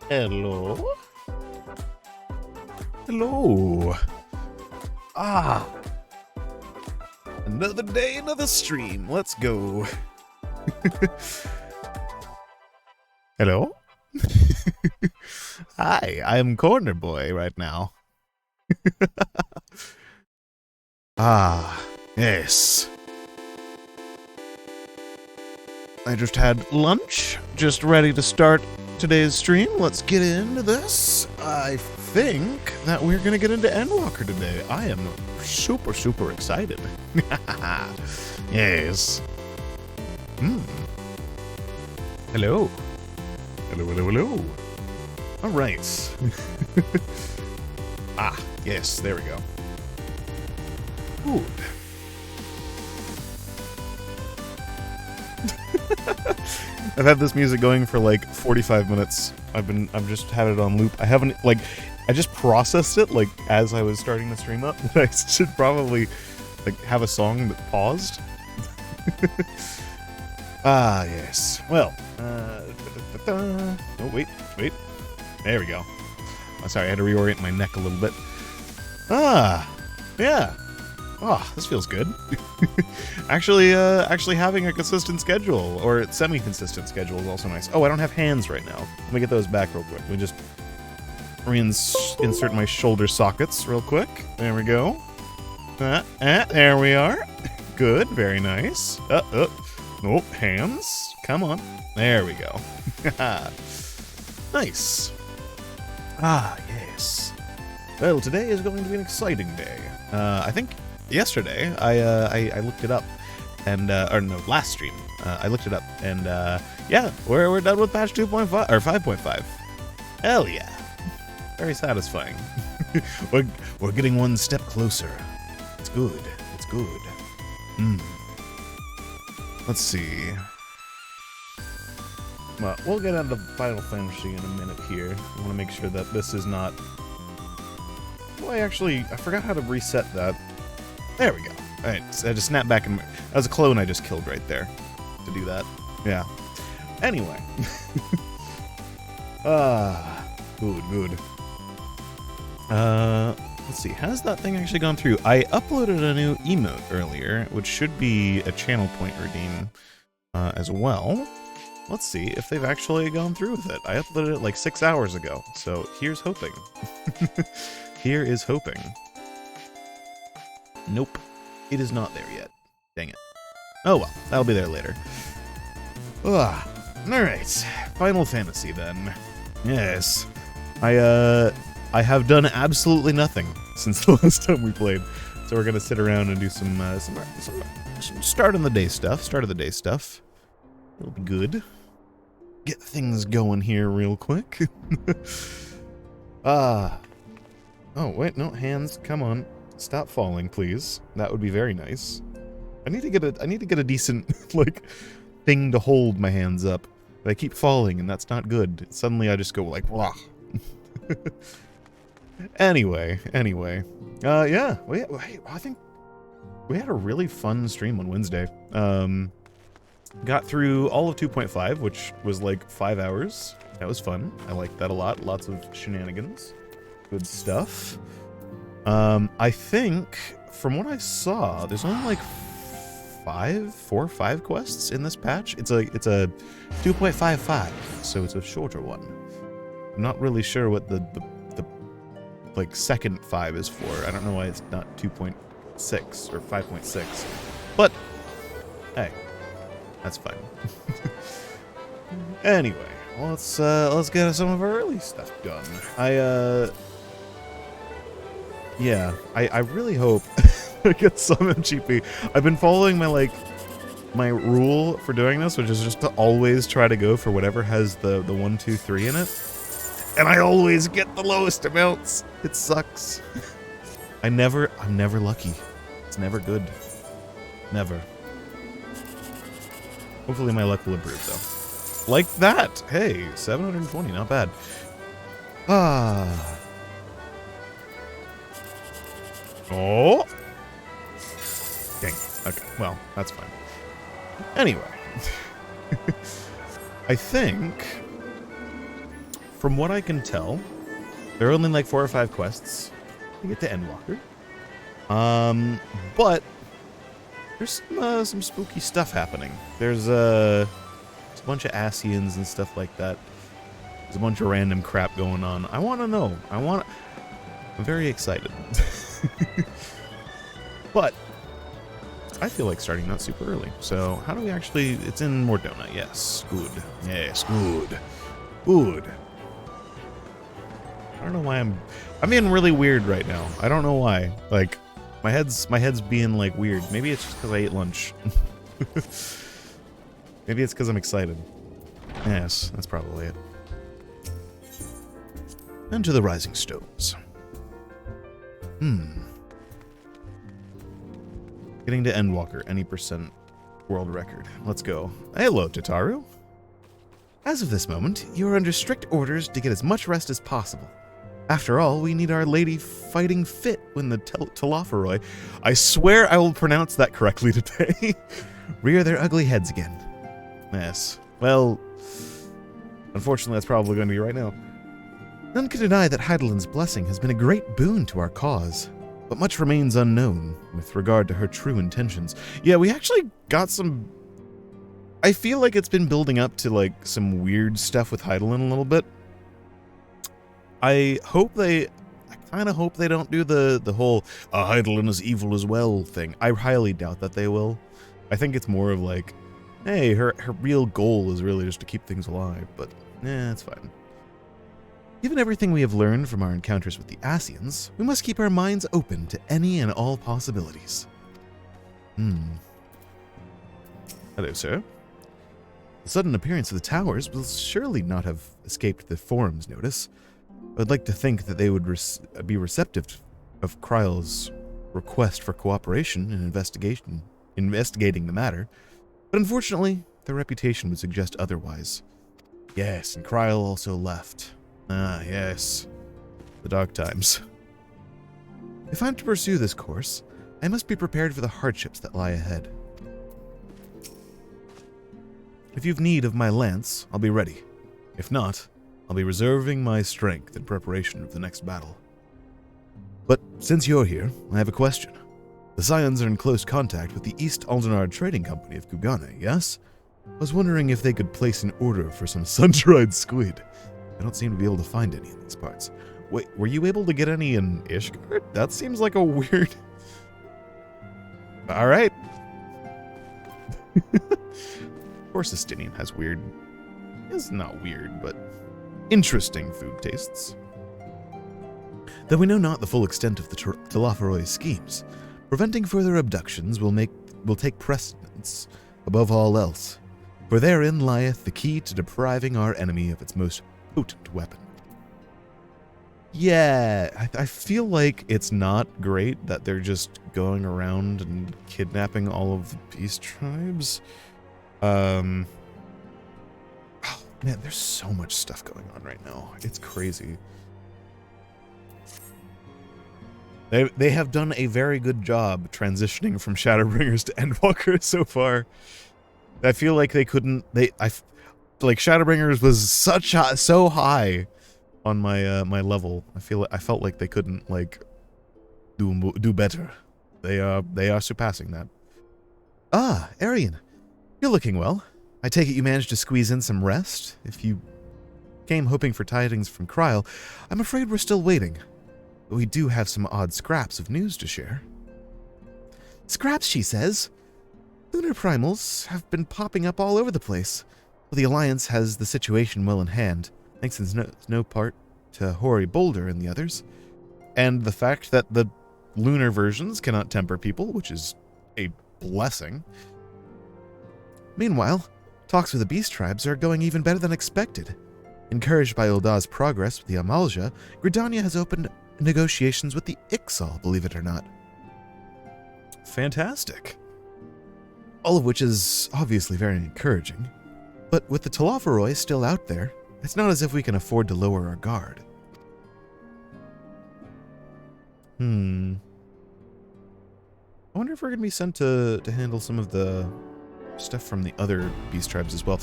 Hello? Hello. Ah. Another day, another stream. Let's go. Hello? Hi, I'm Corner Boy right now. Ah, yes. I just had lunch, just ready to start today's stream. Let's get into this. I think that we're gonna get into Endwalker today. I am super, super excited. Yes. Hello. Hello, hello, hello. All right. Ah, yes, there we go. Good. I've had this music going for like 45 minutes. I've just had it on loop. I haven't, like, I just processed it, like, as I was starting the stream up. I should probably, like, have a song that paused. Ah, yes. Well, oh, wait. There we go. Oh, sorry, I had to reorient my neck a little bit. Ah, yeah. Oh, this feels good. Actually having a consistent schedule, or semi-consistent schedule, is also nice. Oh, I don't have hands right now. Let me get those back real quick. Let me just reinsert my shoulder sockets real quick. There we go. There we are. Good, very nice. Nope, hands. Come on. There we go. Nice. Ah, yes. Well, today is going to be an exciting day. I think yesterday I looked it up, and or no, last stream I looked it up, and yeah, we're done with patch 2.5 or 5.5. Hell yeah, very satisfying. we're getting one step closer. It's good. It's good. Let's see. Well, we'll get into Final Fantasy in a minute here. I want to make sure that this is not. Oh, I forgot how to reset that. There we go. Alright, so I just snapped back and that was a clone I just killed right there to do that. Yeah. Anyway. Good. Let's see. Has that thing actually gone through? I uploaded a new emote earlier, which should be a channel point redeem as well. Let's see if they've actually gone through with it. I uploaded it like 6 hours ago, so here's hoping. Here is hoping. Nope. It is not there yet. Dang it. Oh well, that'll be there later. Alright. Final Fantasy then. Yes. I have done absolutely nothing since the last time we played. So we're gonna sit around and do some start of the day stuff. It'll be good. Get things going here real quick. Oh, wait, no, hands, come on. Stop falling, please. That would be very nice. I need to get a decent, like, thing to hold my hands up. But I keep falling, and that's not good. Suddenly I just go like, blah. Anyway. Yeah, I think we had a really fun stream on Wednesday. Got through all of 2.5, which was like 5 hours. That was fun. I liked that a lot. Lots of shenanigans. Good stuff. I think, from what I saw, there's only like 4 or 5 quests in this patch. It's a 2.55, so it's a shorter one. I'm not really sure what the like second 5 is for. I don't know why it's not 2.6 or 5.6. But hey, that's fine. Anyway, let's get some of our early stuff done. I really hope I get some MGP. I've been following my rule for doing this, which is just to always try to go for whatever has the 1, 2, 3 in it. And I always get the lowest amounts. It sucks. I'm never lucky. It's never good. Never. Hopefully my luck will improve though. Like that. Hey, 720, not bad. Ah. Oh. Dang. Okay, well, that's fine. Anyway. I think, from what I can tell, there are only like 4 or 5 quests to get to Endwalker. But there's some spooky stuff happening. There's a bunch of Asians and stuff like that. There's a bunch of random crap going on. I want to know. I'm very excited. But I feel like starting not super early. So how do we actually... It's in Mordona. Yes. Good. Yes. Good. Good. I don't know why I'm being really weird right now. I don't know why. Like, my head's being like weird. Maybe it's just because I ate lunch. Maybe it's because I'm excited. Yes, that's probably it. And to the Rising Stones. Getting to Endwalker, any % world record. Let's go. Hello, Tataru. As of this moment, you are under strict orders to get as much rest as possible. After all, we need our lady fighting fit when the Telophoroi, I swear I will pronounce that correctly today, rear their ugly heads again. Yes. Well, unfortunately, that's probably going to be right now. None can deny that Heidelin's blessing has been a great boon to our cause, but much remains unknown with regard to her true intentions. Yeah, we actually got some... I feel like it's been building up to, like, some weird stuff with Heidelin a little bit. I kind of hope they don't do the whole Heidelin is evil as well thing. I highly doubt that they will. I think it's more of like, hey, her real goal is really just to keep things alive, but it's fine. Given everything we have learned from our encounters with the Asians, we must keep our minds open to any and all possibilities. Hello, sir. The sudden appearance of the towers will surely not have escaped the forum's notice. I'd like to think that they would be receptive of Kryle's request for cooperation in investigating the matter, but unfortunately, their reputation would suggest otherwise. Yes, and Kryle also left. Ah, yes. The dark times. If I'm to pursue this course, I must be prepared for the hardships that lie ahead. If you've need of my lance, I'll be ready. If not, I'll be reserving my strength in preparation of the next battle. But since you're here, I have a question. The Scions are in close contact with the East Aldenard Trading Company of Kugane, yes? I was wondering if they could place an order for some sun-dried squid. I don't seem to be able to find any in these parts. Wait, were you able to get any in Ishgard? That seems like a weird... Alright. Of course Estinian has weird... It's not weird, but... interesting food tastes. Though we know not the full extent of the Telophoroi's schemes, preventing further abductions will take precedence above all else, for therein lieth the key to depriving our enemy of its most potent weapon. Yeah, I feel like it's not great that they're just going around and kidnapping all of the beast tribes. Oh, man, there's so much stuff going on right now. It's crazy. They have done a very good job transitioning from Shadowbringers to Endwalker so far. I feel like they couldn't... like Shadowbringers was so high on my my level. I felt like they couldn't like do better. They are surpassing that. Ah, Arian, you're looking well. I take it you managed to squeeze in some rest. If you came hoping for tidings from Kryle, I'm afraid we're still waiting. But we do have some odd scraps of news to share. Scraps, she says. Lunar primals have been popping up all over the place. Well, the Alliance has the situation well in hand, thanks in no part to Hori Boulder and the others. And the fact that the lunar versions cannot temper people, which is a blessing. Meanwhile, talks with the beast tribes are going even better than expected. Encouraged by Ulda's progress with the Amalja, Gridania has opened negotiations with the Ixal, believe it or not. Fantastic. All of which is obviously very encouraging. But with the Telophoroi still out there, it's not as if we can afford to lower our guard. I wonder if we're going to be sent to handle some of the stuff from the other beast tribes as well.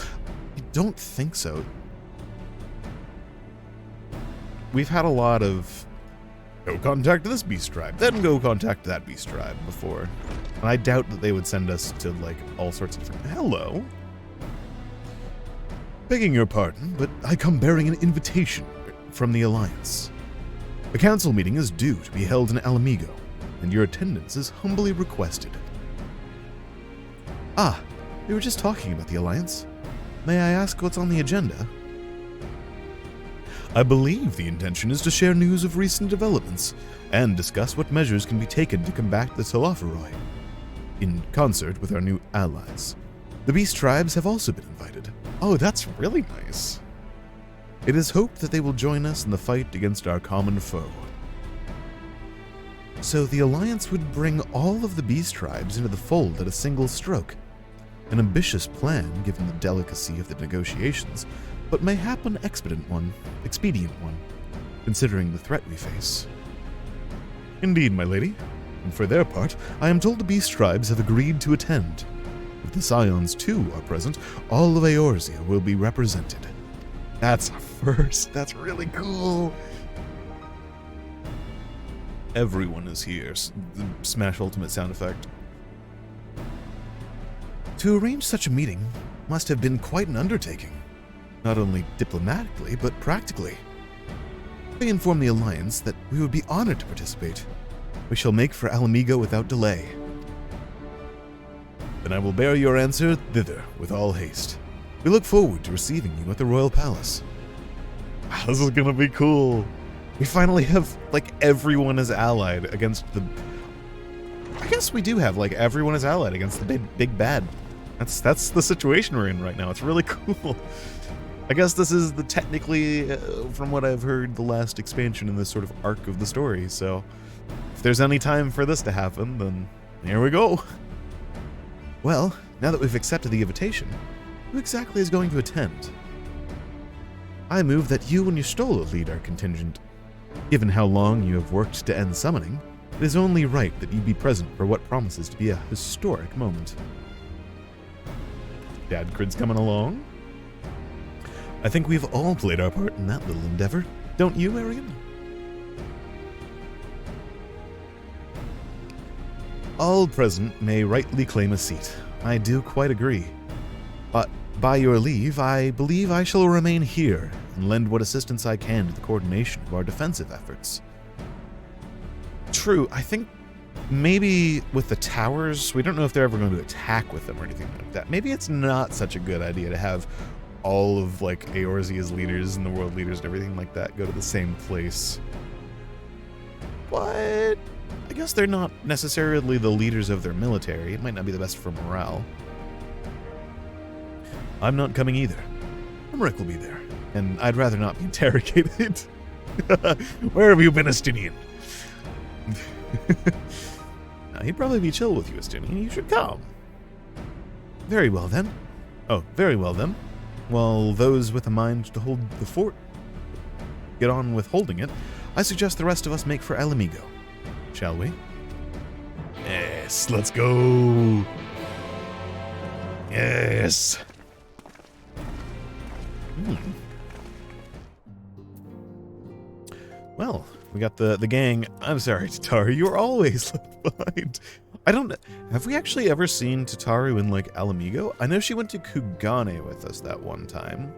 I don't think so. We've had a lot of go contact this beast tribe, then go contact that beast tribe before. And I doubt that they would send us to, like, all sorts of different... Hello? Begging your pardon, but I come bearing an invitation from the Alliance. A council meeting is due to be held in Alamigo, and your attendance is humbly requested. Ah, we were just talking about the Alliance. May I ask what's on the agenda? I believe the intention is to share news of recent developments and discuss what measures can be taken to combat the Telophoroi, in concert with our new allies. The beast tribes have also been invited. Oh, that's really nice. It is hoped that they will join us in the fight against our common foe. So the Alliance would bring all of the beast tribes into the fold at a single stroke. An ambitious plan, given the delicacy of the negotiations, but mayhap an expedient one, considering the threat we face. Indeed, my lady. And for their part, I am told the beast tribes have agreed to attend. If the Scions too are present, all of Eorzea will be represented. That's a first. That's really cool. Everyone is here. The Smash Ultimate sound effect. To arrange such a meeting must have been quite an undertaking. Not only diplomatically, but practically. We inform the Alliance that we would be honored to participate. We shall make for Alamigo without delay. Then I will bear your answer thither with all haste. We look forward to receiving you at the Royal Palace. Wow, this is gonna be cool. We finally have, like, everyone is allied against the... I guess we do have, like, everyone is allied against the big bad. That's the situation we're in right now. It's really cool. I guess this is technically, from what I've heard, the last expansion in this sort of arc of the story, so if there's any time for this to happen, then here we go. Well, now that we've accepted the invitation, who exactly is going to attend? I move that you and Y'shtola lead our contingent. Given how long you have worked to end summoning, it is only right that you be present for what promises to be a historic moment. Dad Crid's coming along? I think we've all played our part in that little endeavor, don't you, Arian? All present may rightly claim a seat. I do quite agree. But by your leave, I believe I shall remain here and lend what assistance I can to the coordination of our defensive efforts. True, I think maybe with the towers, we don't know if they're ever going to attack with them or anything like that. Maybe it's not such a good idea to have all of, like, Eorzea's leaders and the world leaders and everything like that go to the same place. But I guess they're not necessarily the leaders of their military. It might not be the best for morale. I'm not coming either. Emmerich will be there, and I'd rather not be interrogated. Where have you been, Estinian? He'd probably be chill with you, Estinian. You should come. Very well, then. Oh, very well, then. While those with a mind to hold the fort get on with holding it, I suggest the rest of us make for Alamigo. Shall we? Yes, let's go. Yes. Well, we got the gang. I'm sorry, Tataru, you're always left behind. I don't know. Have we actually ever seen Tataru in, like, Alamigo? I know she went to Kugane with us that one time.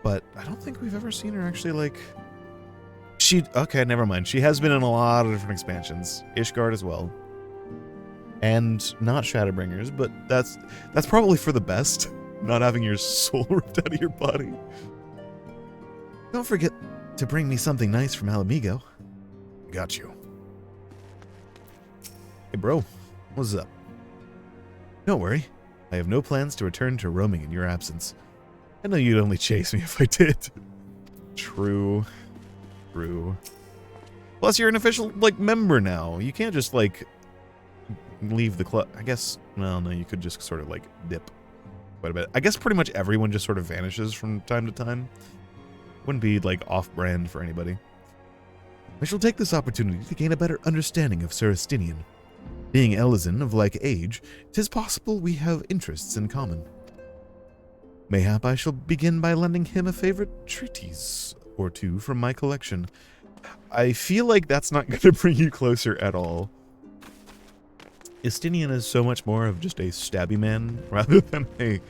But I don't think we've ever seen her actually, like... Okay, never mind. She has been in a lot of different expansions. Ishgard as well. And not Shadowbringers, but that's probably for the best. Not having your soul ripped out of your body. Don't forget to bring me something nice from Alamigo. Got you. Hey bro, what's up? Don't worry, I have no plans to return to roaming in your absence. I know you'd only chase me if I did. True. True. Plus you're an official, like, member now. You can't just, like, leave the club. I guess, well, no, you could just sort of, like, dip quite a bit. I guess pretty much everyone just sort of vanishes from time to time. Wouldn't be, like, off-brand for anybody. I shall take this opportunity to gain a better understanding of Sir Estinian. Being Elizin of like age, 'tis possible we have interests in common. Mayhap I shall begin by lending him a favorite treatise or two from my collection. I feel like that's not going to bring you closer at all. Estinian is so much more of just a stabby man rather than a,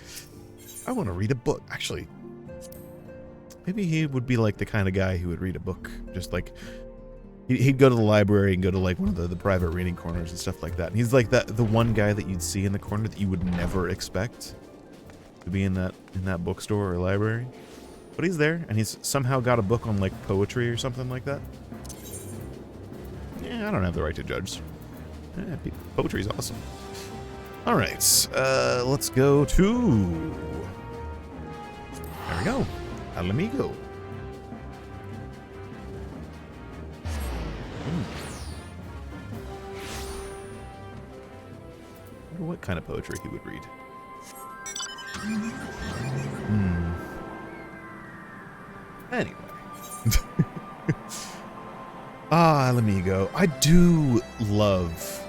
I want to read a book. Actually, maybe he would be like the kind of guy who would read a book. Just like, he'd go to the library and go to like one of the private reading corners and stuff like that. And he's like the one guy that you'd see in the corner that you would never expect to be in that bookstore or library. But he's there, and he's somehow got a book on like poetry or something like that. Yeah, I don't have the right to judge. Yeah, poetry's awesome. All right, let's go to. There we go, Al Amigo. I wonder what kind of poetry he would read. Anyway. Al Amigo. I do love...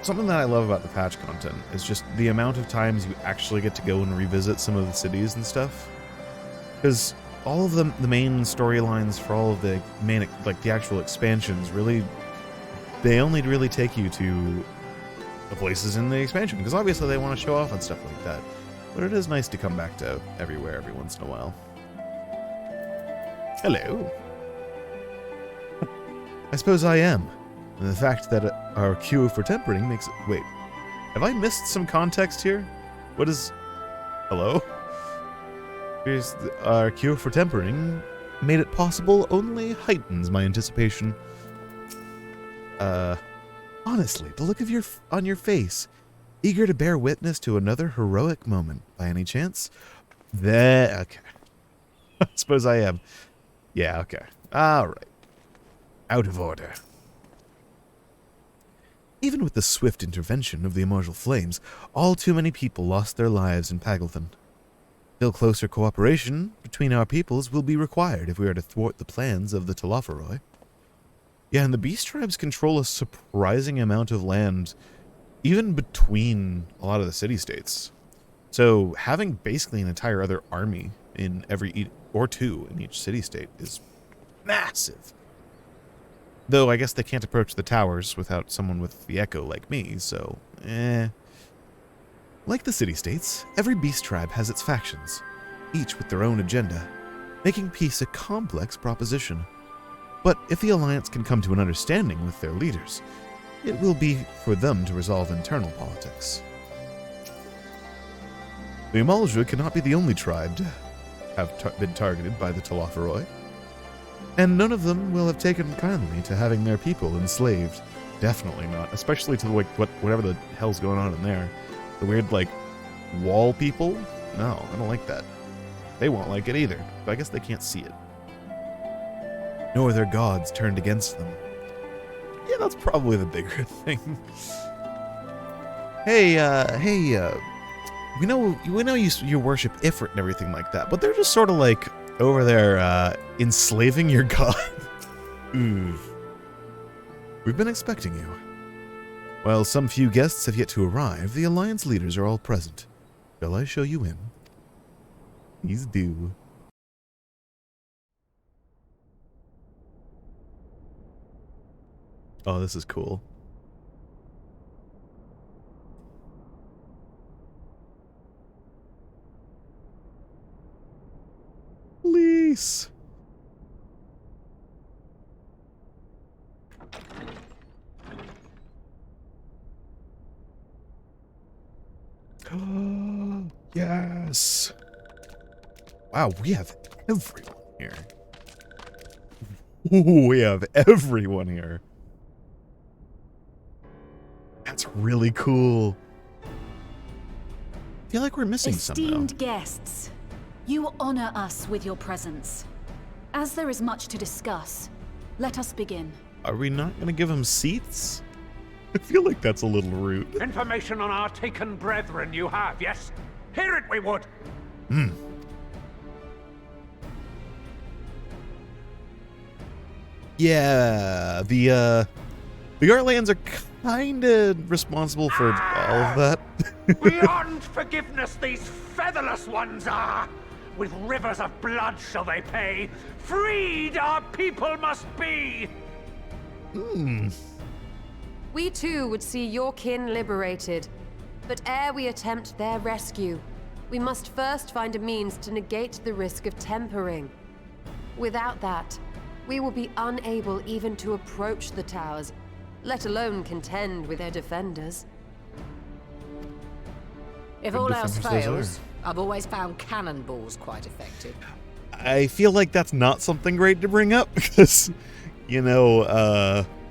Something that I love about the patch content is just the amount of times you actually get to go and revisit some of the cities and stuff. Because all of the main storylines for all of the main, like the actual expansions, really, they only really take you to the places in the expansion. Because obviously they want to show off and stuff like that. But it is nice to come back to everywhere every once in a while. Hello. I suppose I am. And the fact that our cure for tempering makes it... Wait. Have I missed some context here? What is... Hello? Here's our cure for tempering. Made it possible only heightens my anticipation. Honestly, the look of on your face. Eager to bear witness to another heroic moment, by any chance? Okay. I suppose I am. Yeah, okay. Alright. Out of order. Even with the swift intervention of the immortal flames, all too many people lost their lives in Paglethan. Still closer cooperation between our peoples will be required if we are to thwart the plans of the Telophoroi. Yeah, and the beast tribes control a surprising amount of land, even between a lot of the city-states. So having basically an entire other army in or two in each city-state is massive. Though I guess they can't approach the towers without someone with the echo like me, so Like the city-states, every beast tribe has its factions, each with their own agenda, making peace a complex proposition. But if the Alliance can come to an understanding with their leaders, it will be for them to resolve internal politics. The Amalja cannot be the only tribe to have been targeted by the Telophoroi, and none of them will have taken kindly to having their people enslaved. Definitely not, especially to whatever the hell's going on in there. The weird, wall people? No, I don't like that. They won't like it either, but I guess they can't see it. Nor their gods turned against them. Yeah, that's probably the bigger thing. We know you worship Ifrit and everything like that, but they're just sort of over there, enslaving your god. Ooh. We've been expecting you. While some few guests have yet to arrive, the Alliance leaders are all present. Shall I show you in? Please do. Oh, this is cool. Police! Oh, yes! Wow, we have everyone here. Ooh, we have everyone here. That's really cool. I feel like we're missing some, though. Esteemed guests, you honor us with your presence. As there is much to discuss, let us begin. Are we not going to give them seats? I feel like that's a little rude. Information on our taken brethren you have, yes? Hear it we would! Yeah, the Heartlands are kind of responsible for all of that. Beyond forgiveness, these featherless ones are. With rivers of blood shall they pay. Freed our people must be. We too would see your kin liberated. But ere we attempt their rescue, we must first find a means to negate the risk of tempering. Without that, we will be unable even to approach the towers, let alone contend with their defenders. If Good all else defenders those fails, I've always found cannonballs quite effective. I feel like that's not something great to bring up because, you know,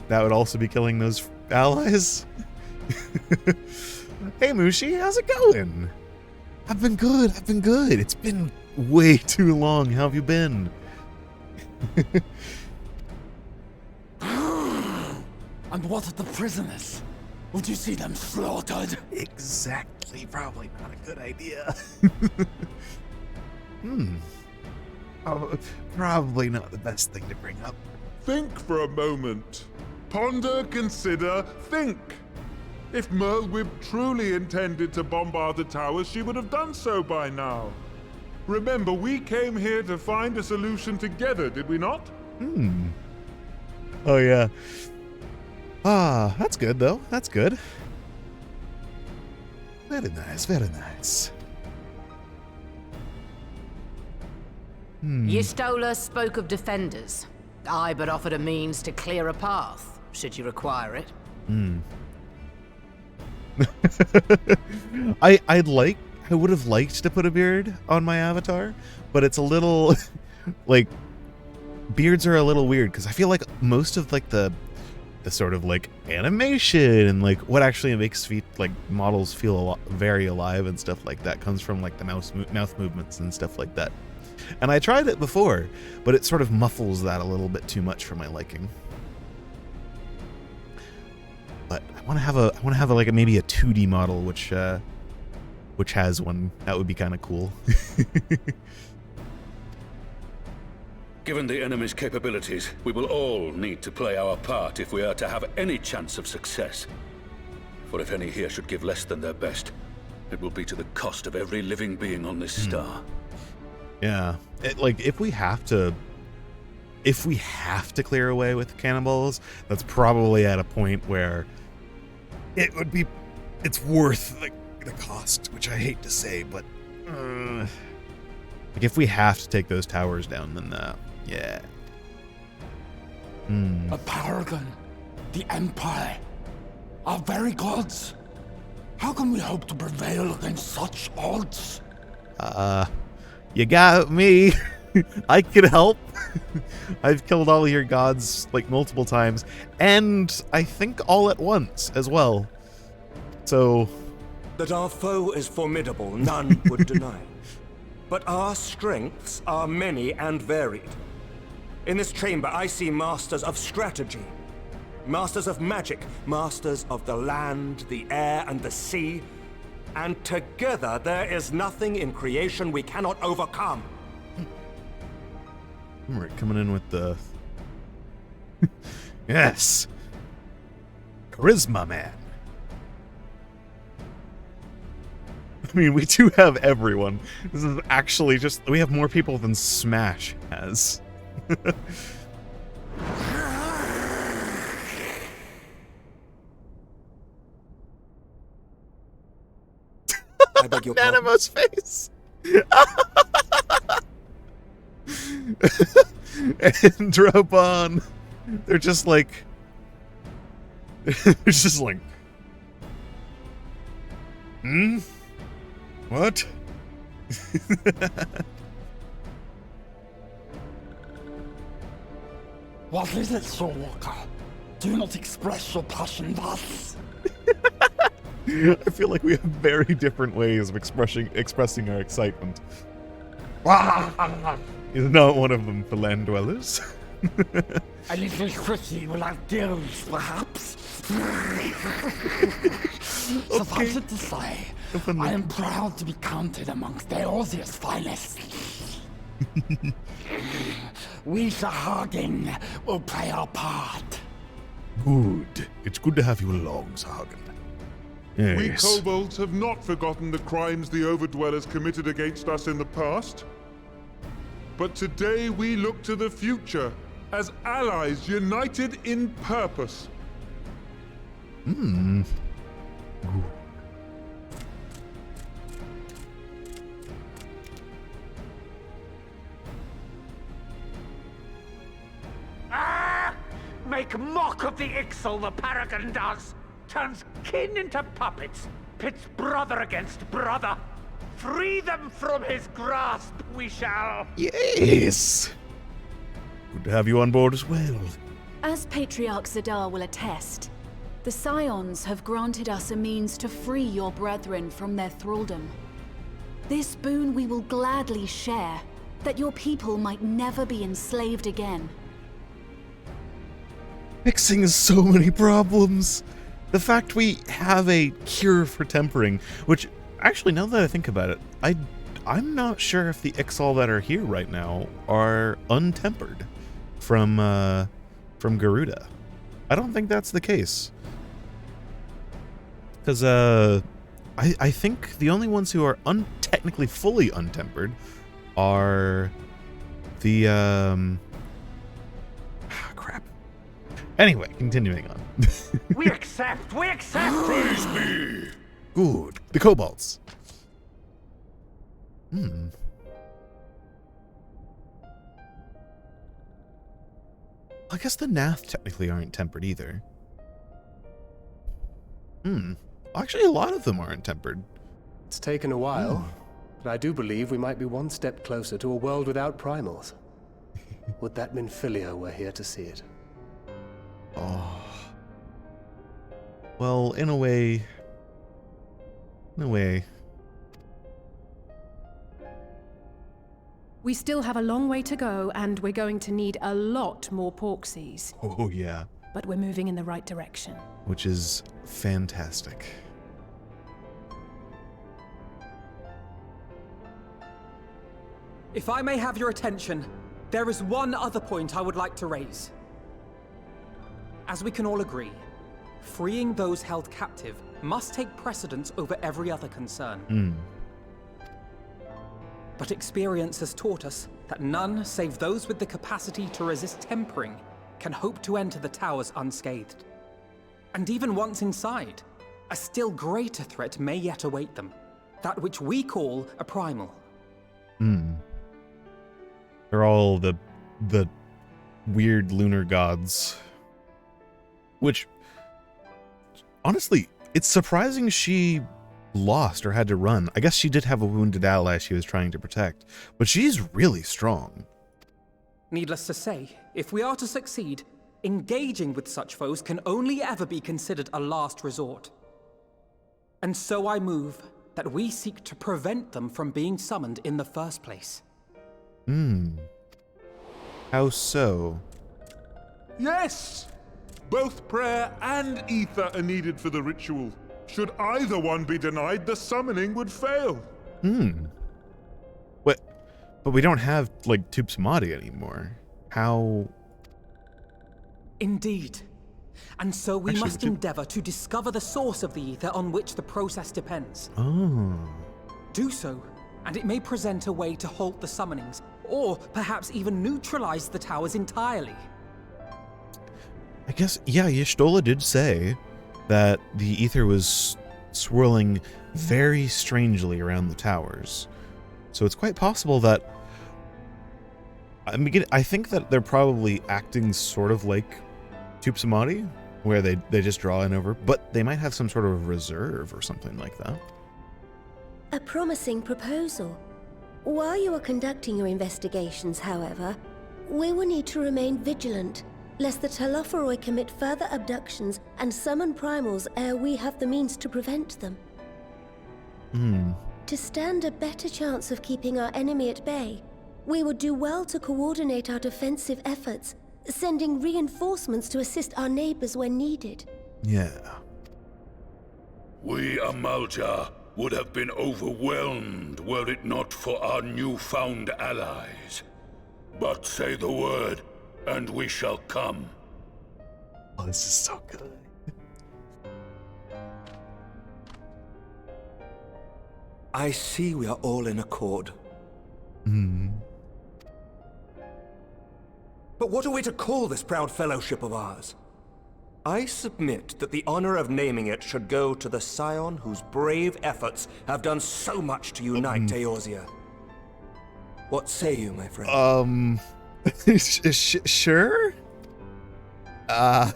that would also be killing those allies. Hey Mushi, how's it going? I've been good. It's been way too long. How have you been? And what of the prisoners? Would you see them slaughtered? Exactly. Probably not a good idea. Oh, probably not the best thing to bring up. Think for a moment. Ponder, consider, think. If Merlwyb truly intended to bombard the towers, she would have done so by now. Remember, we came here to find a solution together, did we not? Oh, yeah. Ah, that's good, though. That's good. Very nice, very nice. Y'Stola spoke of defenders. I but offered a means to clear a path, should you require it. I would have liked to put a beard on my avatar, but it's a little like beards are a little weird because I feel like most of like the sort of like animation and like what actually makes models feel very alive and stuff like that comes from like the mouth movements and stuff like that. And I tried it before, but it sort of muffles that a little bit too much for my liking. But I want to have like maybe a 2D model which has one. That would be kind of cool. Given the enemy's capabilities, we will all need to play our part if we are to have any chance of success. For if any here should give less than their best, it will be to the cost of every living being on this star. Yeah, if we have to clear away with cannonballs, that's probably at a point where it's worth the cost, which I hate to say, but like if we have to take those towers down, then yeah. A paragon, the Empire, our very gods. How can we hope to prevail against such odds? You got me. I could help. I've killed all of your gods like multiple times, and I think all at once as well. So that our foe is formidable, none would deny. But our strengths are many and varied. In this chamber, I see masters of strategy, masters of magic, masters of the land, the air, and the sea. And together, there is nothing in creation we cannot overcome. Right, coming in with the yes, charisma man. I mean, we do have everyone. This is actually just we have more people than Smash has. I beg your pardon. Nanimo's face. And Drobon. They're just like What? What is it, Sir Walker? Do not express your passion thus. I feel like we have very different ways of expressing our excitement. Is not one of them for land dwellers? A little city without gills, perhaps. Suffice it to say, I am proud to be counted amongst Eorzea's finest. we Sahagin will play our part. Good. It's good to have you along, Sahagan. We Yes. kobolds have not forgotten the crimes the Overdwellers committed against us in the past. But today we look to the future as allies united in purpose. Hmm. Make mock of the Ixal the Paragon does! Turns kin into puppets! Pits brother against brother! Free them from his grasp, we shall! Yes. Good to have you on board as well. As Patriarch Zadar will attest, the Scions have granted us a means to free your brethren from their thraldom. This boon we will gladly share, that your people might never be enslaved again. Fixing so many problems. The fact we have a cure for tempering, which actually, now that I think about it, I'm not sure if the Ixal that are here right now are untempered from Garuda. I don't think that's the case. Because I think the only ones who are technically fully untempered are the crap. Anyway, continuing on. We accept! We accept! Praise me! Good. The kobolds. I guess the Nath technically aren't tempered either. Actually, a lot of them aren't tempered. It's taken a while, but I do believe we might be one step closer to a world without primals. Would that Minfilia were here to see it? Oh. Well, in a way. We still have a long way to go, and we're going to need a lot more Porksies. Oh, yeah. But we're moving in the right direction. Which is fantastic. If I may have your attention, there is one other point I would like to raise. As we can all agree, freeing those held captive must take precedence over every other concern. But experience has taught us that none save those with the capacity to resist tempering can hope to enter the towers unscathed. And even once inside, a still greater threat may yet await them, that which we call a primal. They're all the weird lunar gods. Which, honestly, it's surprising she lost or had to run. I guess she did have a wounded ally she was trying to protect, but she's really strong. Needless to say, if we are to succeed, engaging with such foes can only ever be considered a last resort. And so I move that we seek to prevent them from being summoned in the first place. How so? Yes! Both prayer and ether are needed for the ritual. Should either one be denied, the summoning would fail. What? But we don't have, like, Tube Samadhi anymore. How? Indeed. And so we Actually, must endeavor to discover the source of the ether on which the process depends. Oh. Do so, and it may present a way to halt the summonings, or perhaps even neutralize the towers entirely. I guess, yeah, Y'shtola did say that the ether was swirling very strangely around the towers. So it's quite possible that... I think that they're probably acting sort of like Tube Samadhi, where they just draw in over, but they might have some sort of reserve or something like that. A promising proposal. While you are conducting your investigations, however, we will need to remain vigilant, lest the Telophoroi commit further abductions and summon primals ere we have the means to prevent them. To stand a better chance of keeping our enemy at bay, we would do well to coordinate our defensive efforts, sending reinforcements to assist our neighbors when needed. Yeah. We Amalja would have been overwhelmed were it not for our newfound allies. But say the word, and we shall come. Oh, this is so good. I see we are all in accord. But what are we to call this proud fellowship of ours? I submit that the honor of naming it should go to the scion whose brave efforts have done so much to unite Eorzea. What say you, my friend? Sure? Oh,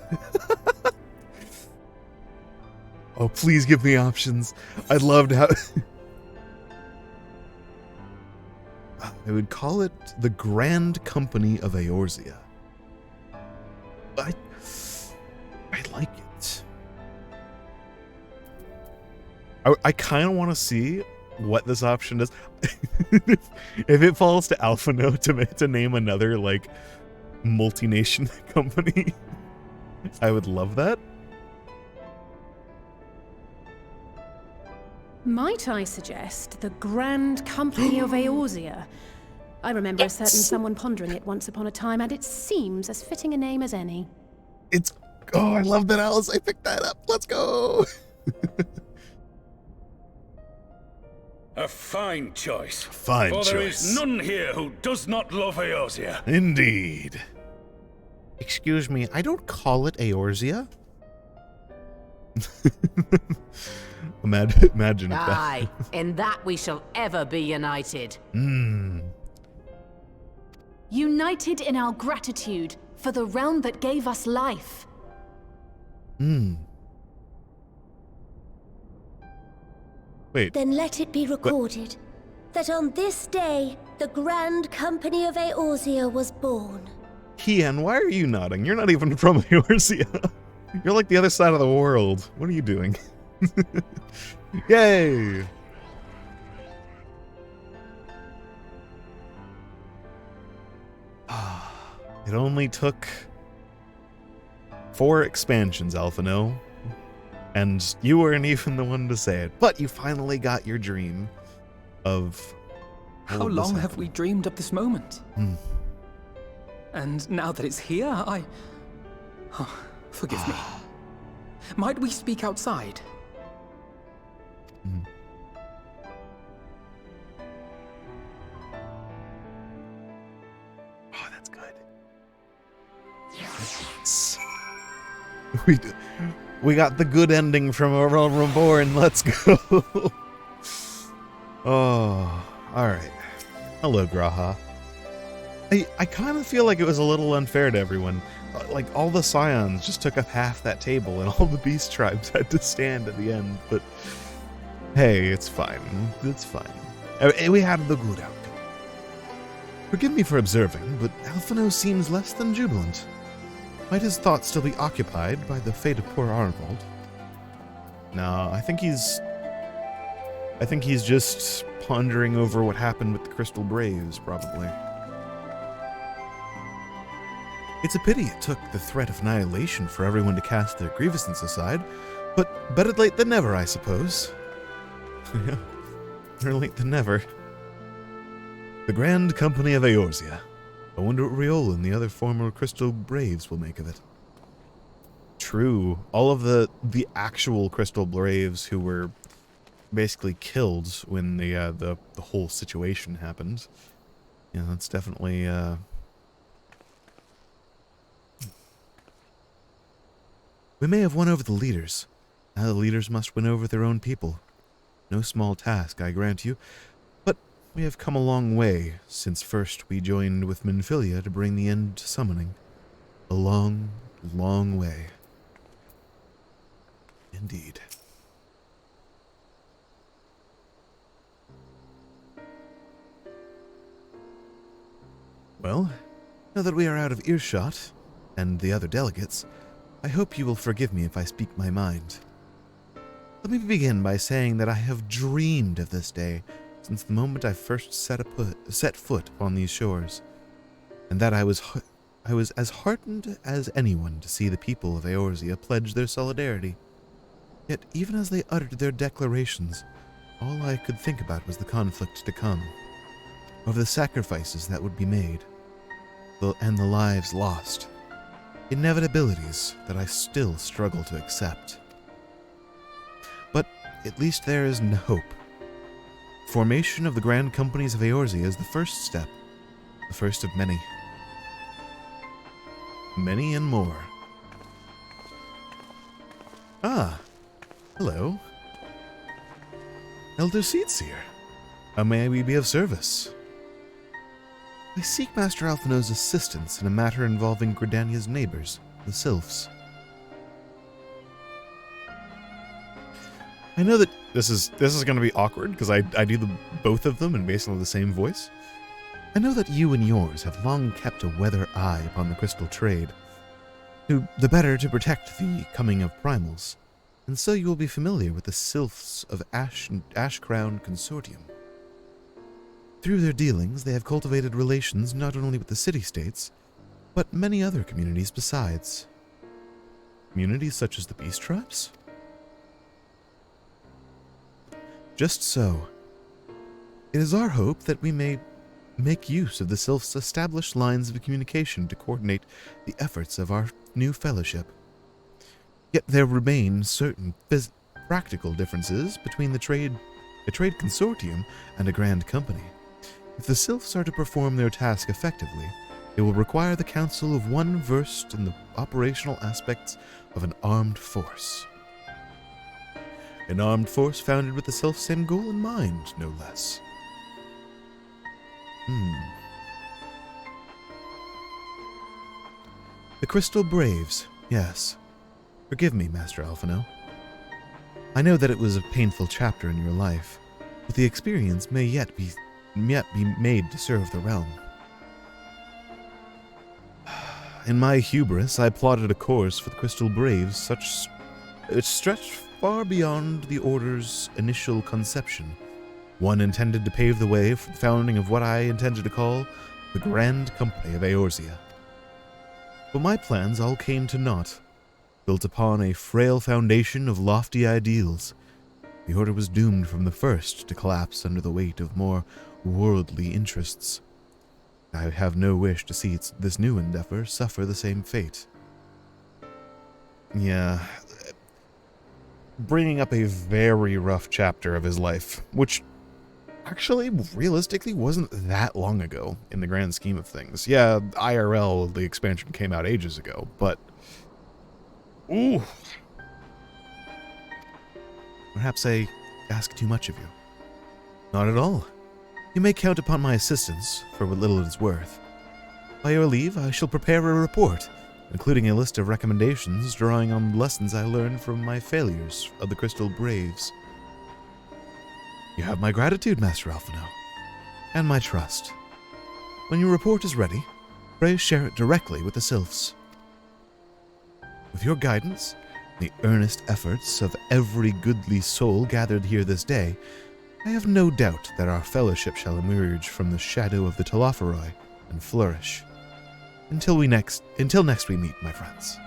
please give me options. I'd love to have... I would call it the Grand Company of Eorzea. I like it. I kind of want to see what this option does. If it falls to Alphino to name another, like, multination company, I would love that. Might I suggest the Grand Company of Eorzea? I remember a certain someone pondering it once upon a time, and it seems as fitting a name as any. It's... Oh, I love that, Alice. I picked that up. Let's go. A fine choice. Fine choice. For there choice. is none here who does not love Eorzea. Indeed. Excuse me, I don't call it Eorzea. Imagine if that... Aye, in that we shall ever be united. United in our gratitude for the realm that gave us life. Wait. Then let it be recorded that on this day, the Grand Company of Eorzea was born. Kian, why are you nodding? You're not even from Eorzea. You're like the other side of the world. What are you doing? Yay! It only took 4 expansions, Alphino. And you weren't even the one to say it. But you finally got your dream of... How long have we dreamed of this moment? And now that it's here, Oh, forgive me. Might we speak outside? Oh, that's good. We got the good ending from A Realm Reborn. Let's go. Oh, alright. Hello, Graha. I kind of feel like it was a little unfair to everyone. Like, all the scions just took up half that table, and all the beast tribes had to stand at the end, but... Hey, it's fine. It's fine. We had the good outcome. Forgive me for observing, but Alphino seems less than jubilant. Might his thoughts still be occupied by the fate of poor Arnold? No, I think he's just pondering over what happened with the Crystal Braves, probably. It's a pity it took the threat of annihilation for everyone to cast their grievances aside, but better late than never, I suppose. Yeah, better late than never. The Grand Company of Eorzea. I wonder what Riol and the other former Crystal Braves will make of it. True, all of the actual Crystal Braves who were basically killed when the whole situation happened. Yeah, that's definitely We may have won over the leaders. Now the leaders must win over their own people. No small task, I grant you, but we have come a long way since first we joined with Minfilia to bring the end to summoning. A long, long way. Indeed. Well, now that we are out of earshot, and the other delegates, I hope you will forgive me if I speak my mind. Let me begin by saying that I have dreamed of this day since the moment I first set foot upon these shores, and that I was as heartened as anyone to see the people of Eorzea pledge their solidarity. Yet even as they uttered their declarations, all I could think about was the conflict to come, of the sacrifices that would be made. and the lives lost. Inevitabilities that I still struggle to accept. But at least there is hope. Formation of the Grand Companies of Eorzea is the first step, the first of many. Many and more. Ah, hello. Elder Seedseer. How may we be of service? I seek Master Alphino's assistance in a matter involving Gridania's neighbors, the Sylphs. I know that this is going to be awkward because I do both of them in basically the same voice. I know that you and yours have long kept a weather eye upon the crystal trade, the better to protect the coming of primals, and so you will be familiar with the Sylphs of Ashcrown Consortium. Through their dealings, they have cultivated relations not only with the city-states, but many other communities besides. Communities such as the Beast Tribes? Just so. It is our hope that we may make use of the Sylphs' established lines of communication to coordinate the efforts of our new fellowship. Yet there remain certain practical differences between a trade consortium and a grand company. If the Sylphs are to perform their task effectively, it will require the counsel of one versed in the operational aspects of an armed force. An armed force founded with the self-same goal in mind, no less. The Crystal Braves, yes. Forgive me, Master Alphino. I know that it was a painful chapter in your life, but the experience may yet be made to serve the realm. In my hubris, I plotted a course for the Crystal Braves it stretched far beyond the Order's initial conception, one intended to pave the way for the founding of what I intended to call the Grand Company of Eorzea. But my plans all came to naught. Built upon a frail foundation of lofty ideals, the Order was doomed from the first to collapse under the weight of more worldly interests. I have no wish to see this new endeavor suffer the same fate. Yeah, bringing up a very rough chapter of his life, which actually, realistically, wasn't that long ago in the grand scheme of things. Yeah, IRL, the expansion came out ages ago, but ooh. Perhaps I ask too much of you. Not at all. You may count upon my assistance for what little it is worth. By your leave, I shall prepare a report, including a list of recommendations drawing on the lessons I learned from my failures of the Crystal Braves. You have my gratitude, Master Alphino, and my trust. When your report is ready, pray share it directly with the Sylphs. With your guidance, the earnest efforts of every goodly soul gathered here this day, I have no doubt that our fellowship shall emerge from the shadow of the Telophoroi and flourish. Until next we meet, my friends.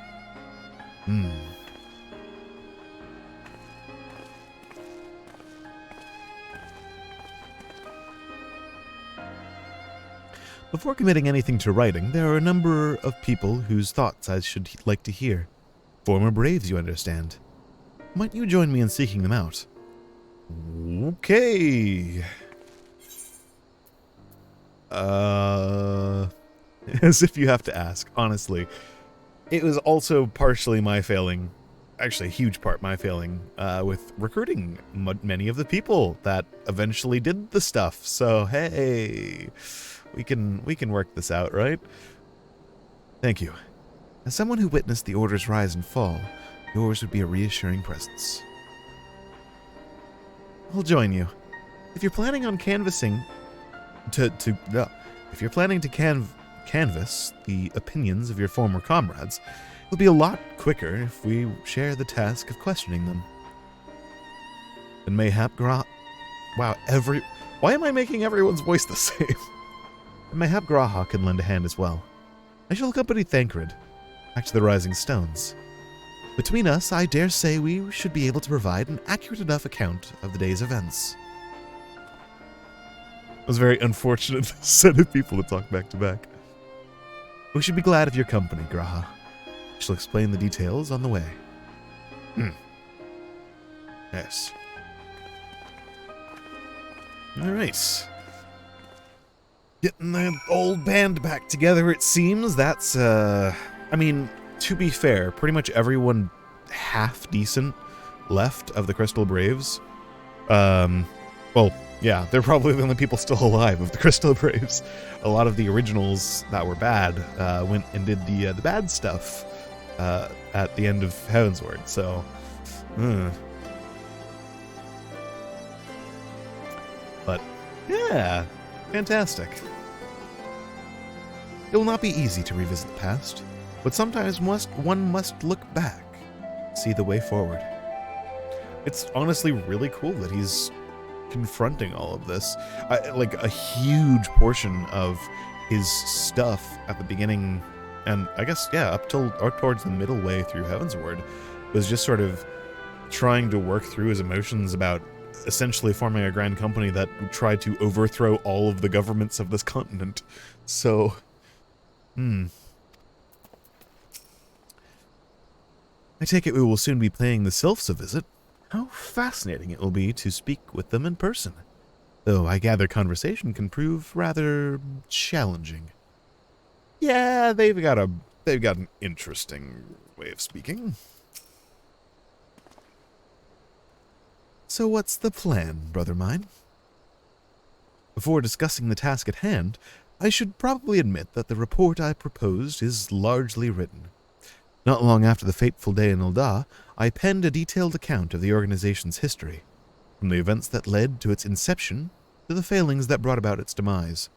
Before committing anything to writing, there are a number of people whose thoughts I should like to hear. Former Braves, you understand. Might you join me in seeking them out? Okay. As if you have to ask, honestly. It was also partially my failing, actually a huge part my failing, with recruiting many of the people that eventually did the stuff. So, hey, we can work this out, right? Thank you. As someone who witnessed the Order's rise and fall, yours would be a reassuring presence. I'll join you. If you're planning on canvassing if you're planning to canvass the opinions of your former comrades, it'll be a lot quicker if we share the task of questioning them. And mayhap why am I making everyone's voice the same? And mayhap Graha can lend a hand as well. I shall accompany Thancred back to the Rising Stones. Between us, I dare say we should be able to provide an accurate enough account of the day's events. It was a very unfortunate set of people to talk back to back. We should be glad of your company, Graha. I shall explain the details on the way. Yes. Alright. Getting the old band back together, it seems. That's, I mean, to be fair, pretty much everyone half decent left of the Crystal Braves. Well, yeah, they're probably the only people still alive of the Crystal Braves. A lot of the originals that were bad went and did the bad stuff at the end of Heavensward, so... But, yeah, fantastic. It will not be easy to revisit the past, but sometimes one must look back, see the way forward. It's honestly really cool that he's confronting all of this. Like, a huge portion of his stuff at the beginning, and I guess, yeah, up towards the middle way through Heavensward, was just sort of trying to work through his emotions about essentially forming a grand company that tried to overthrow all of the governments of this continent. So, I take it we will soon be paying the Sylphs a visit. How fascinating it will be to speak with them in person. Though I gather conversation can prove rather challenging. Yeah, they've got an interesting way of speaking. So what's the plan, brother mine? Before discussing the task at hand, I should probably admit that the report I proposed is largely written. Not long after the fateful day in Ul'dah, I penned a detailed account of the organization's history, from the events that led to its inception to the failings that brought about its demise.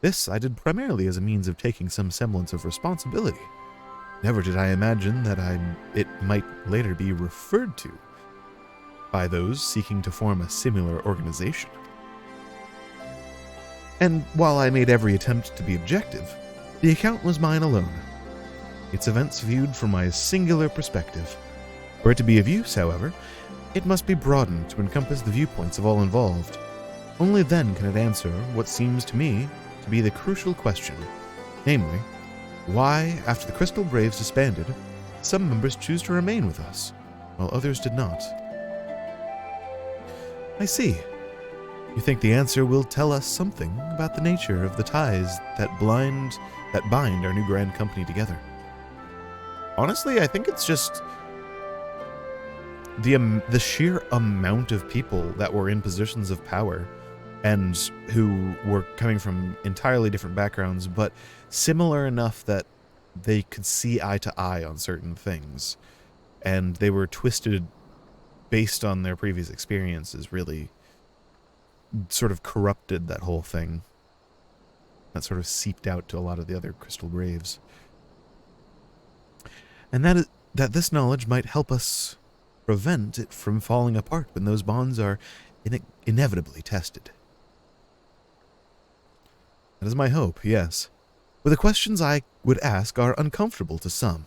This I did primarily as a means of taking some semblance of responsibility. Never did I imagine that it might later be referred to by those seeking to form a similar organization. And while I made every attempt to be objective, the account was mine alone. Its events viewed from my singular perspective. For it to be of use, however, it must be broadened to encompass the viewpoints of all involved. Only then can it answer what seems to me to be the crucial question, namely, why, after the Crystal Braves disbanded, some members choose to remain with us, while others did not. I see. You think the answer will tell us something about the nature of the ties that bind our new grand company together. Honestly, I think it's just the sheer amount of people that were in positions of power and who were coming from entirely different backgrounds, but similar enough that they could see eye to eye on certain things, and they were twisted based on their previous experiences, really sort of corrupted that whole thing. That sort of seeped out to a lot of the other Crystal Braves. And that this knowledge might help us prevent it from falling apart when those bonds are inevitably tested. That is my hope, yes. But the questions I would ask are uncomfortable to some.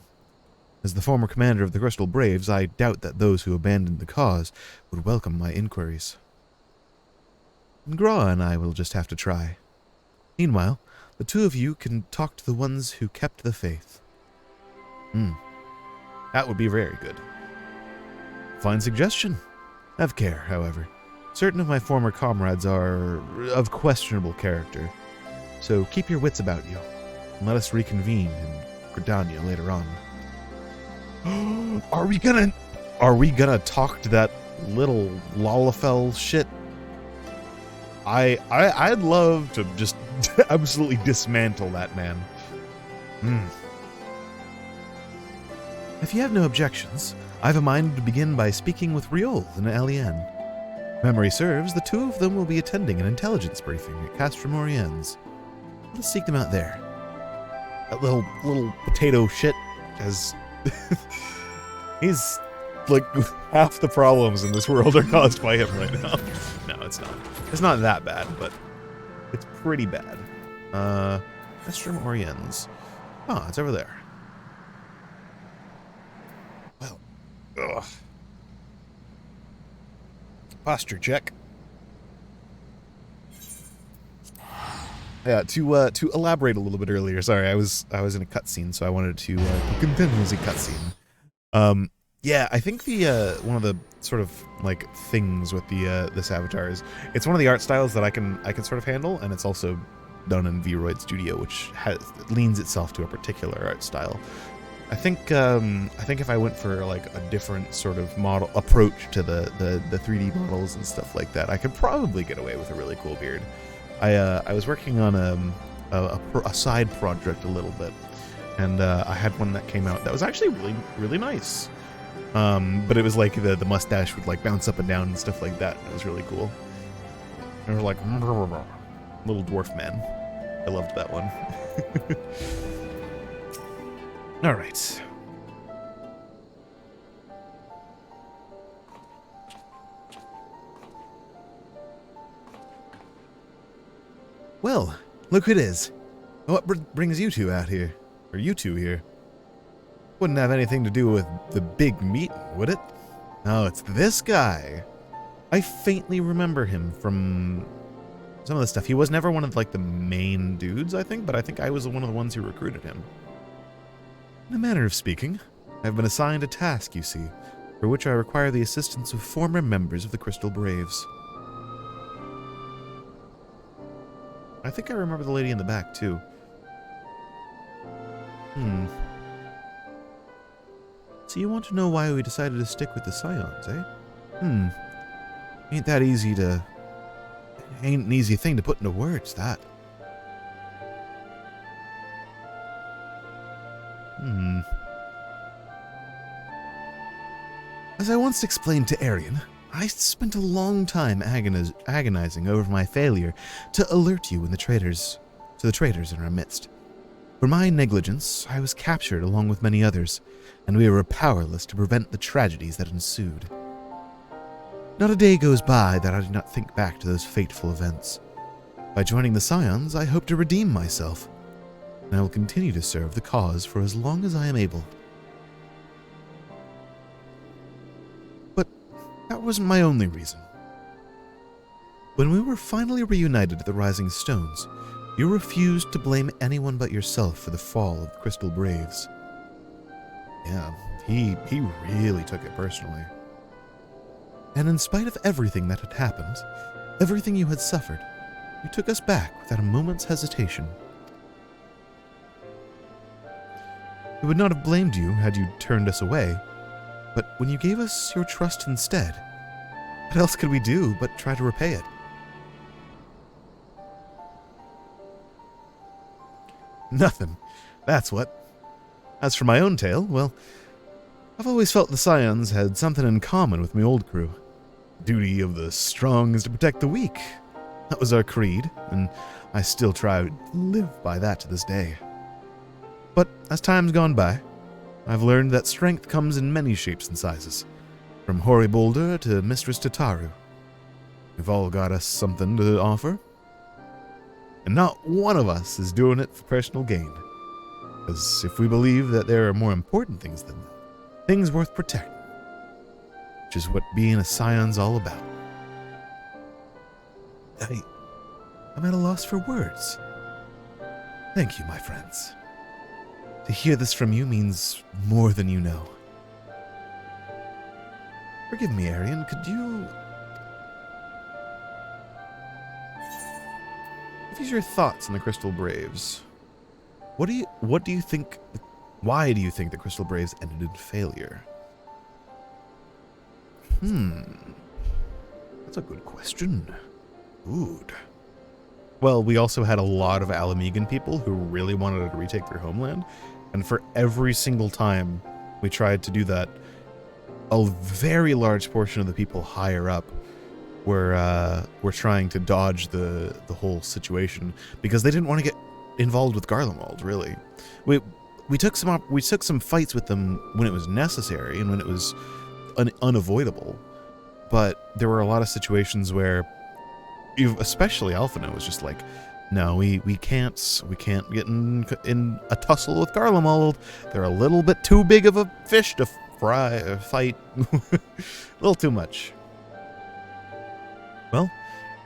As the former commander of the Crystal Braves, I doubt that those who abandoned the cause would welcome my inquiries. Graha and I will just have to try. Meanwhile, the two of you can talk to the ones who kept the faith. That would be very good. Fine suggestion. Have care, however. Certain of my former comrades are of questionable character, so keep your wits about you, and let us reconvene in Gridania later on. Are we gonna talk to that little Lalafell shit? I'd love to just absolutely dismantle that man. If you have no objections, I've a mind to begin by speaking with Riol and Eliane. Memory serves, the two of them will be attending an intelligence briefing at Castramoriennes. Let's seek them out there. That little potato shit has... he's like half the problems in this world are caused by him right now. No, it's not. It's not that bad, but it's pretty bad. Castramoriennes. Oh, it's over there. Well, ugh. Posture check. Yeah, to elaborate a little bit earlier. Sorry, I was in a cutscene, so I wanted to continue as a cutscene. Yeah, I think the one of the sort of like things with this avatar is it's one of the art styles that I can sort of handle, and it's also done in VRoid Studio, which leans itself to a particular art style. I think if I went for like a different sort of model approach to the 3D models and stuff like that, I could probably get away with a really cool beard. I was working on a side project a little bit, and I had one that came out that was actually really nice. But it was like the mustache would like bounce up and down and stuff like that. It was really cool. It was like little dwarf man. I loved that one. All right. Well, look who it is. What brings you two out here? Or you two here? Wouldn't have anything to do with the big meeting, would it? No, it's this guy. I faintly remember him from some of the stuff. He was never one of like the main dudes, I think, but I think I was one of the ones who recruited him. In a manner of speaking, I've been assigned a task, you see, for which I require the assistance of former members of the Crystal Braves. I think I remember the lady in the back, too. So you want to know why we decided to stick with the Scions, eh? Ain't an easy thing to put into words, that. As I once explained to Arian, I spent a long time agonizing over my failure to alert you to the traitors in our midst. For my negligence, I was captured along with many others, and we were powerless to prevent the tragedies that ensued. Not a day goes by that I do not think back to those fateful events. By joining the Scions, I hope to redeem myself, and I will continue to serve the cause for as long as I am able. But that wasn't my only reason. When we were finally reunited at the Rising Stones, you refused to blame anyone but yourself for the fall of the Crystal Braves. Yeah, he really took it personally. And in spite of everything that had happened, everything you had suffered, you took us back without a moment's hesitation. We would not have blamed you had you turned us away, but when you gave us your trust instead, what else could we do but try to repay it? Nothing. That's what. As for my own tale, well, I've always felt the Scions had something in common with my old crew. Duty of the strong is to protect the weak. That was our creed, and I still try to live by that to this day. But as time's gone by, I've learned that strength comes in many shapes and sizes, from Hoary Boulder to Mistress Tataru. We've all got us something to offer, and not one of us is doing it for personal gain. Because if we believe that there are more important things than that, things worth protecting, which is what being a Scion's all about. I'm at a loss for words. Thank you, my friends. To hear this from you means more than you know. Forgive me, Arian, could you... What is your thoughts on the Crystal Braves? Why do you think the Crystal Braves ended in failure? That's a good question. Good. Well, we also had a lot of Alamegan people who really wanted to retake their homeland, and for every single time we tried to do that, a very large portion of the people higher up were trying to dodge the whole situation because they didn't want to get involved with Garlemald. Really, we took some fights with them when it was necessary and when it was unavoidable, but there were a lot of situations where, especially Alphina, was just like, no, we can't get in a tussle with Garlemald. They're a little bit too big of a fish to fight. A little too much. Well,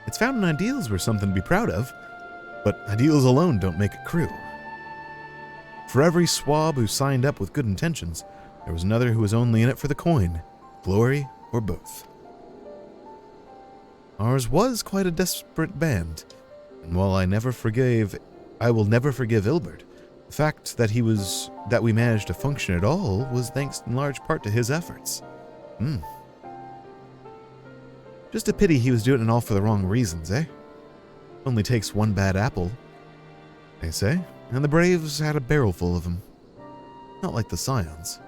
it's Fountain Ideals were something to be proud of. But ideals alone don't make a crew. For every swab who signed up with good intentions, there was another who was only in it for the coin, glory, or both. Ours was quite a desperate band, and while I will never forgive Ilbert, the fact that we managed to function at all was thanks in large part to his efforts. Just a pity he was doing it all for the wrong reasons, eh? Only takes one bad apple, they say, and the Braves had a barrel full of them. Not like the Scions.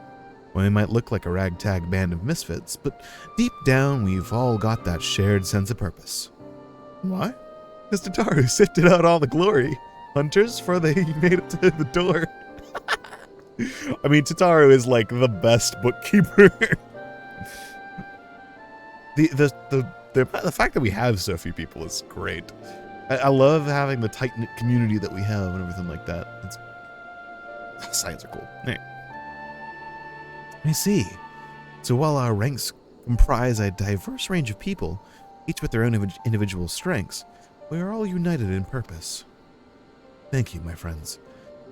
Well, they might look like a ragtag band of misfits, but deep down we've all got that shared sense of purpose. Why? Because Tataru sifted out all the glory hunters before they made it to the door. I mean, Tataru is like the best bookkeeper. The fact that we have so few people is great. I love having the tight-knit community that we have and everything like that. Science are cool. Hey. I see. So while our ranks comprise a diverse range of people, each with their own individual strengths, we are all united in purpose. Thank you, my friends.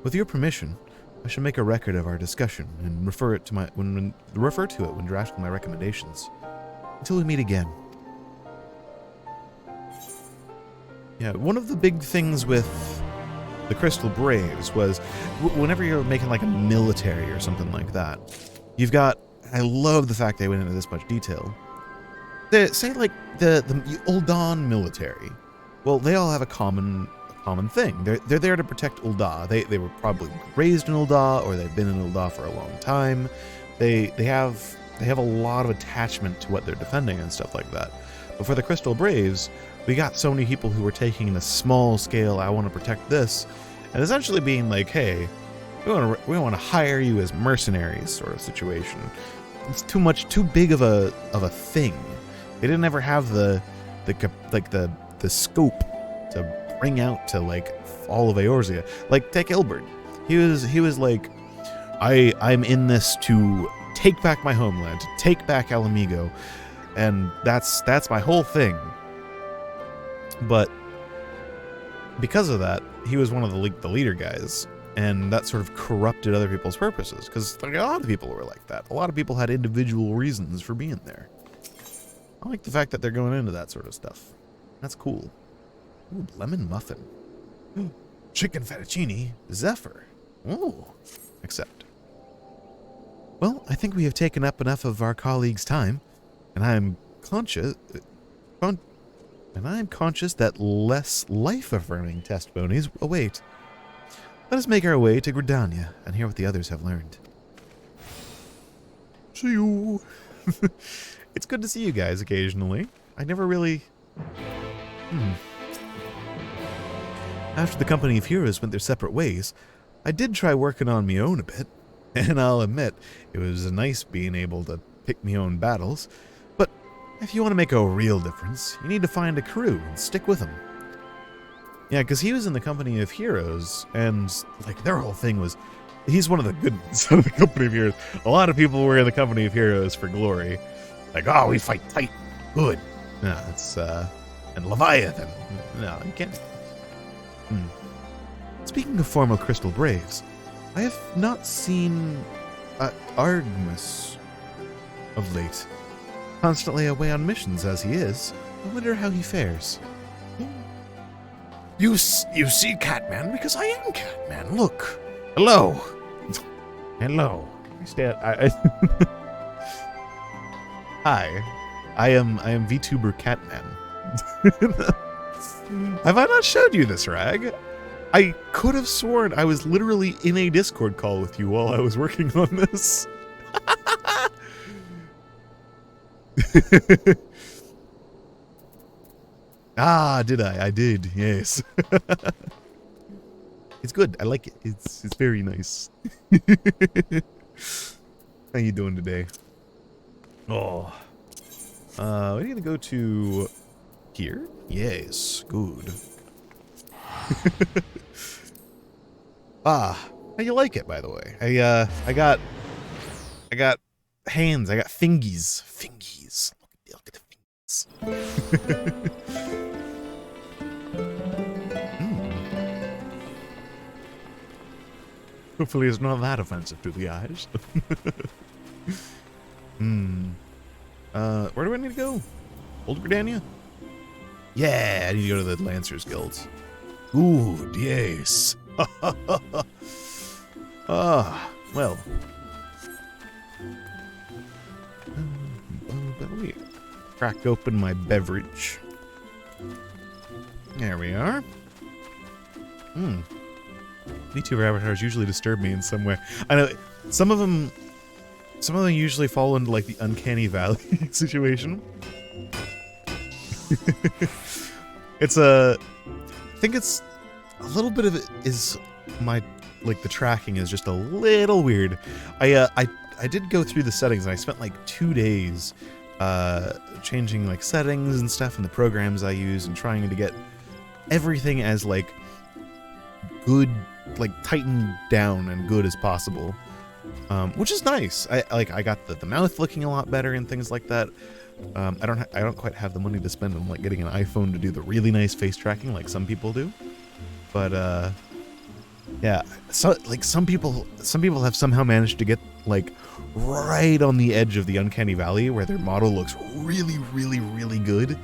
With your permission, I shall make a record of our discussion and refer to it when drafting my recommendations. Until we meet again. Yeah, one of the big things with the Crystal Braves was whenever you're making like a military or something like that, you've got, I love the fact they went into this much detail. Say like the Ul'Dan military. Well, they all have a common thing. They're there to protect Ul'Da. They were probably raised in Ul'Da, or they've been in Ul'Da for a long time. They have a lot of attachment to what they're defending and stuff like that. But for the Crystal Braves, we got so many people who were taking the small scale, I want to protect this, and essentially being like, hey, we want to hire you as mercenaries sort of situation. It's too big of a thing. They didn't ever have the scope to bring out to like all of Eorzea. Like take Ilbert. He was like, I'm in this to take back my homeland, to take back Alamigo, and that's my whole thing. But because of that, he was one of the leader guys, and that sort of corrupted other people's purposes, because like, a lot of people were like that. A lot of people had individual reasons for being there. I like the fact that they're going into that sort of stuff. That's cool. Ooh, lemon muffin. Ooh, chicken fettuccine. Zephyr. Ooh. Accept. Well, I think we have taken up enough of our colleagues' time, and I am conscious that less life-affirming testimonies await. Let us make our way to Gridania and hear what the others have learned. See you. It's good to see you guys occasionally. I never really... After the company of heroes went their separate ways, I did try working on me own a bit, and I'll admit, it was nice being able to pick me own battles, but if you want to make a real difference, you need to find a crew and stick with them. Yeah, because he was in the company of heroes, and like their whole thing was, he's one of the good ones of the company of heroes. A lot of people were in the company of heroes for glory. Like, oh, we fight tight, good. No, it's, and Leviathan. No, you can't. Speaking of former Crystal Braves, I have not seen Argmus of late. Constantly away on missions as he is. I wonder how he fares. You see Catman? Because I am Catman. Look. Hello. Hello. Hi. I am VTuber Catman. Have I not showed you this, Rag? I could have sworn I was literally in a Discord call with you while I was working on this. Ah, did I? I did, yes. It's good. I like it. It's very nice. How you doing today? Oh. We're gonna go to here? Yes, good. How you like it, by the way? I got hands. I got fingies. Fingies. Look at the fingies. Hopefully it's not that offensive to the eyes. Where do I need to go? Old Gridania? Yeah, I need to go to the Lancers Guilds. Ooh, yes. Well. Let me crack open my beverage. There we are. VTuber avatars usually disturb me in some way. I know some of them usually fall into like the uncanny valley situation. I think it's a little bit of it is my, like, the tracking is just a little weird. I did go through the settings and I spent like 2 days changing like settings and stuff in the programs I use and trying to get everything as like good, like tightened down and good as possible, which is nice. I got the mouth looking a lot better and things like that. I don't quite have the money to spend on like getting an iPhone to do the really nice face tracking like some people do, but yeah, so like some people have somehow managed to get like right on the edge of the uncanny valley where their model looks really, really, really good.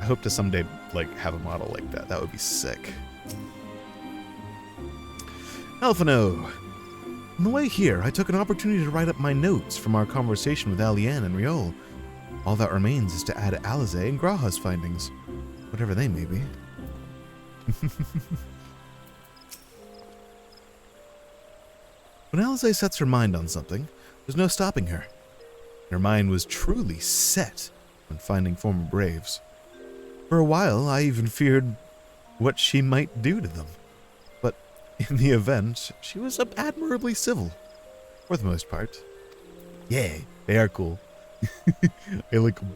I hope to someday like have a model like that. That would be sick. Alphino. On the way here, I took an opportunity to write up my notes from our conversation with Alianne and Riol. All that remains is to add Alize and Graha's findings, whatever they may be. When Alize sets her mind on something, there's no stopping her. Her mind was truly set on finding former Braves. For a while, I even feared what she might do to them. But in the event, she was admirably civil, for the most part. Yeah, they are cool. I like them.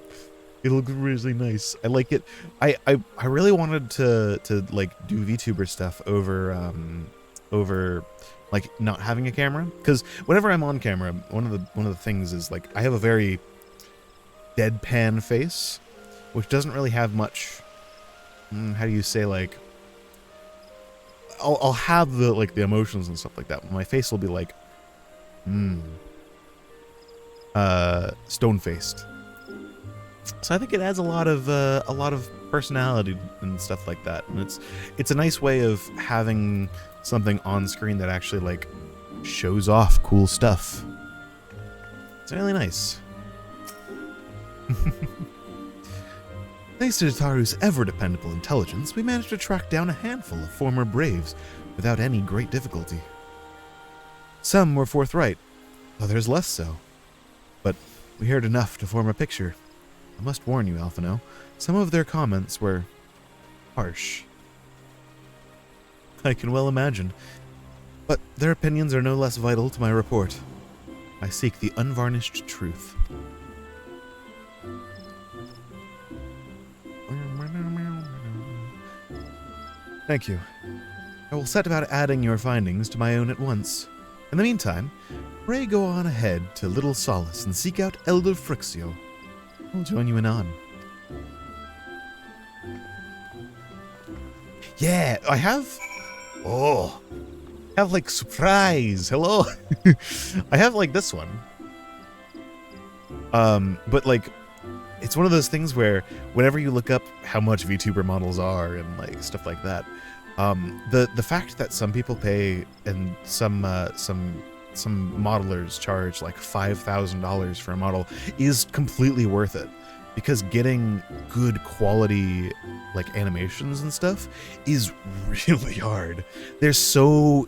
It looks really nice. I like it. I really wanted to like do VTuber stuff over like not having a camera, because whenever I'm on camera, one of the things is like I have a very deadpan face, which doesn't really have much. How do you say, like? I'll have the like the emotions and stuff like that. My face will be like, stone faced. So I think it adds a lot of personality and stuff like that, and it's a nice way of having something on screen that actually like shows off cool stuff. It's really nice. Thanks to Taru's ever-dependable intelligence, we managed to track down a handful of former Braves without any great difficulty. Some were forthright, others less so. But we heard enough to form a picture. I must warn you, Alphino, some of their comments were harsh. I can well imagine, but their opinions are no less vital to my report. I seek the unvarnished truth. Thank you. I will set about adding your findings to my own at once. In the meantime, pray go on ahead to Little Solace and seek out Elder Frixio. I'll join you anon. Yeah, I have like surprise. Hello. I have like this one. But like it's one of those things where whenever you look up how much VTuber models are and like stuff like that, the fact that some people pay and some modelers charge like $5,000 for a model is completely worth it, because getting good quality like animations and stuff is really hard. There's so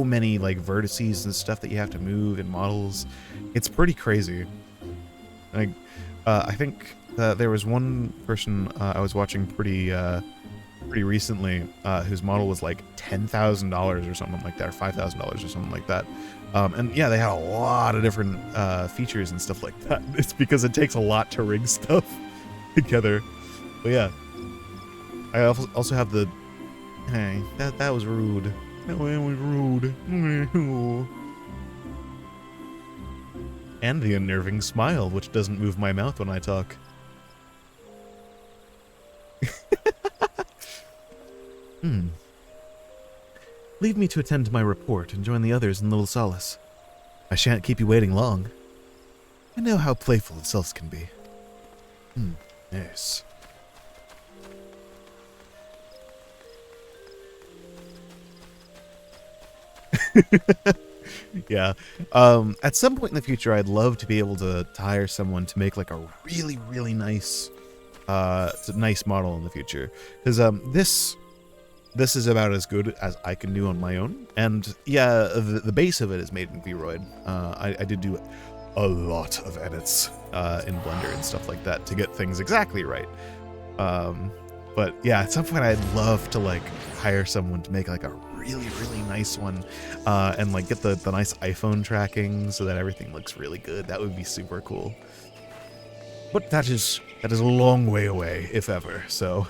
many like vertices and stuff that you have to move in models. It's pretty crazy. Like I think there was one person I was watching pretty recently whose model was like $10,000 or something like that, or $5,000 or something like that. And yeah, they had a lot of different features and stuff like that. It's because it takes a lot to rig stuff together. But yeah, I also have the, hey, that was rude. That was rude. And the unnerving smile, which doesn't move my mouth when I talk. Leave me to attend to my report and join the others in Little Solace. I shan't keep you waiting long. I know how playful the sylphs can be. Yes. Yeah. At some point in the future, I'd love to be able to hire someone to make like a really, really nice, nice model in the future. Because this is about as good as I can do on my own. And yeah, the base of it is made in Vroid. I did do a lot of edits in Blender and stuff like that to get things exactly right. But yeah, at some point I'd love to like hire someone to make like a really, really nice one, and like get the nice iPhone tracking so that everything looks really good. That would be super cool. But that is a long way away, if ever. So.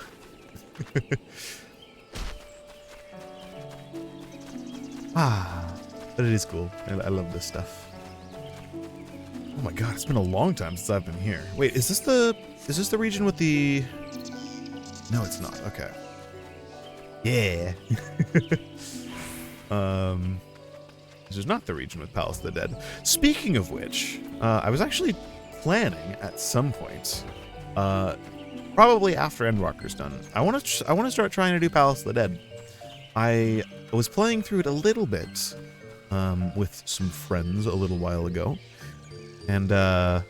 But it is cool. I love this stuff. Oh my god, it's been a long time since I've been here. Wait, is this the region with the... No, it's not. Okay. Yeah. This is not the region with Palace of the Dead. Speaking of which, I was actually planning at some point, probably after Endwalker's done, I want to start trying to do Palace of the Dead. I was playing through it a little bit with some friends a little while ago, and that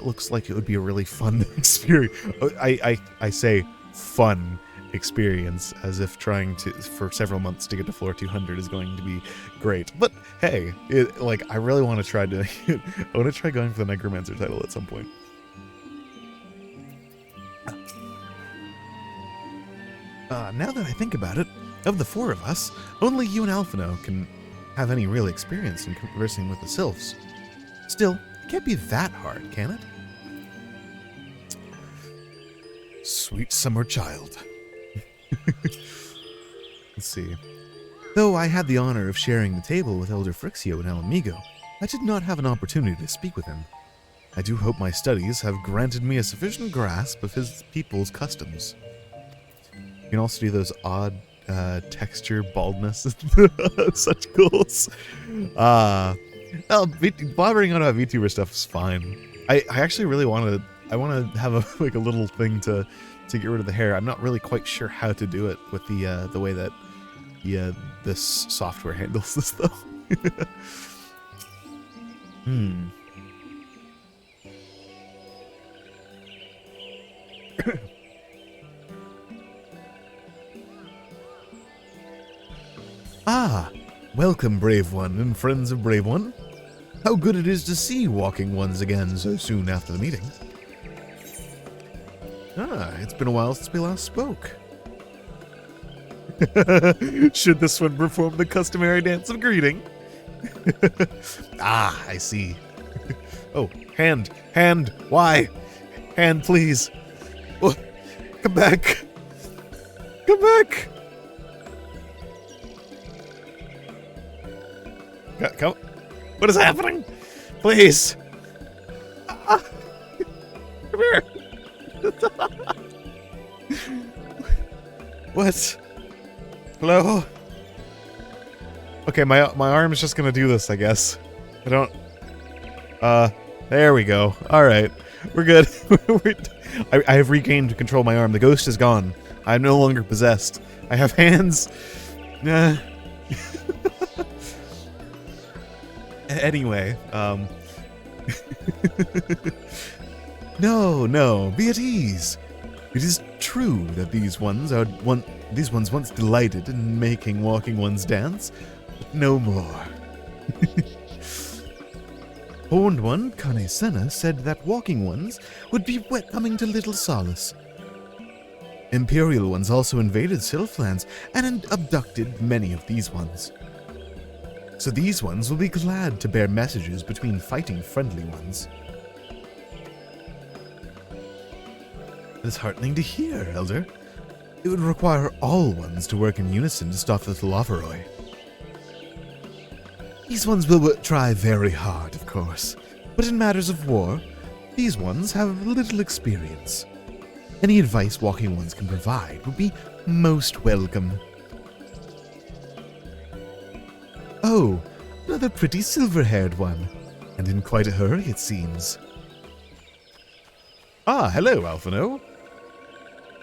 looks like it would be a really fun experience. I say fun experience as if trying to for several months to get to floor 200 is going to be great. But hey, I really want to try to I want to try going for the Necromancer title at some point. Now that I think about it, of the four of us, only you and Alphino can have any real experience in conversing with the sylphs. Still, it can't be that hard, can it? Sweet summer child. Let's see. Though I had the honor of sharing the table with Elder Frixio and Alamigo, I did not have an opportunity to speak with him. I do hope my studies have granted me a sufficient grasp of his people's customs. You can also do those odd texture baldness. Such goals. Well, blabbering on about VTuber stuff is fine. I actually really want to have a like a little thing to get rid of the hair. I'm not really quite sure how to do it with the way that this software handles this though. Welcome, Brave One and friends of Brave One. How good it is to see Walking Ones again so soon after the meeting. It's been a while since we last spoke. Should this one perform the customary dance of greeting? I see. Oh, hand, why? Hand, please. Oh, come back. Come back. Come. What is happening? Please. Come here. What? Hello? Okay, my arm is just gonna do this, I guess. I don't... there we go. Alright. We're good. I have regained control of my arm. The ghost is gone. I'm no longer possessed. I have hands. Anyway, No, be at ease. It is true that these ones once delighted in making Walking Ones dance, but no more. Horned One, Kane Senna, said that Walking Ones would be coming to Little Solace. Imperial Ones also invaded Sylphlands and abducted many of these ones. So these ones will be glad to bear messages between fighting friendly ones. It is heartening to hear, Elder. It would require all ones to work in unison to stop the Thalavaroi. These ones will try very hard, of course, but in matters of war, these ones have little experience. Any advice Walking Ones can provide would be most welcome. Oh, another pretty silver-haired one. And in quite a hurry, it seems. Ah, hello, Alphino.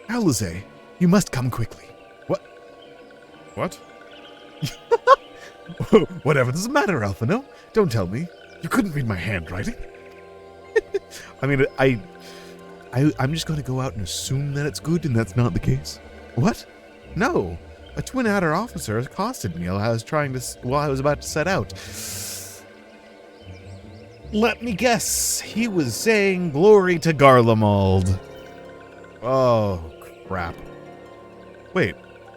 Aluzay, you must come quickly. What? What? Whatever does it matter, Alphino? Don't tell me. You couldn't read my handwriting. I mean, I'm just going to go out and assume that it's good, and that's not the case. What? No. A Twin Adder officer accosted me while I was about to set out. Let me guess. He was saying glory to Garlemald. Oh, crap. Wait,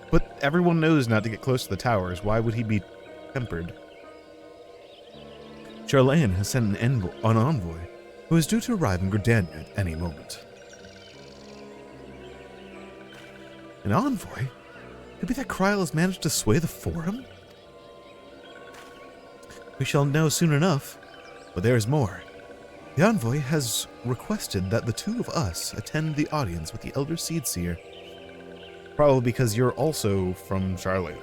but everyone knows not to get close to the towers. Why would he be tempered? Charlayan has sent an envoy who is due to arrive in Gridania at any moment. An envoy? Could be that Kryl has managed to sway the Forum? We shall know soon enough, but there is more. The envoy has requested that the two of us attend the audience with the Elder Seedseer. Probably because you're also from Charlotte.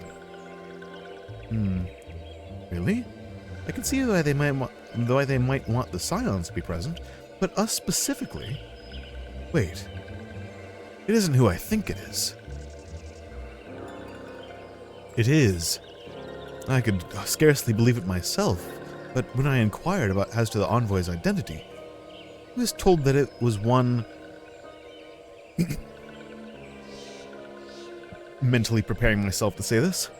Really? I can see why they might want the Scions to be present, but us specifically? Wait. It isn't who I think it is. It is. I could scarcely believe it myself, but when I inquired as to the envoy's identity, I was told that it was one... mentally preparing myself to say this.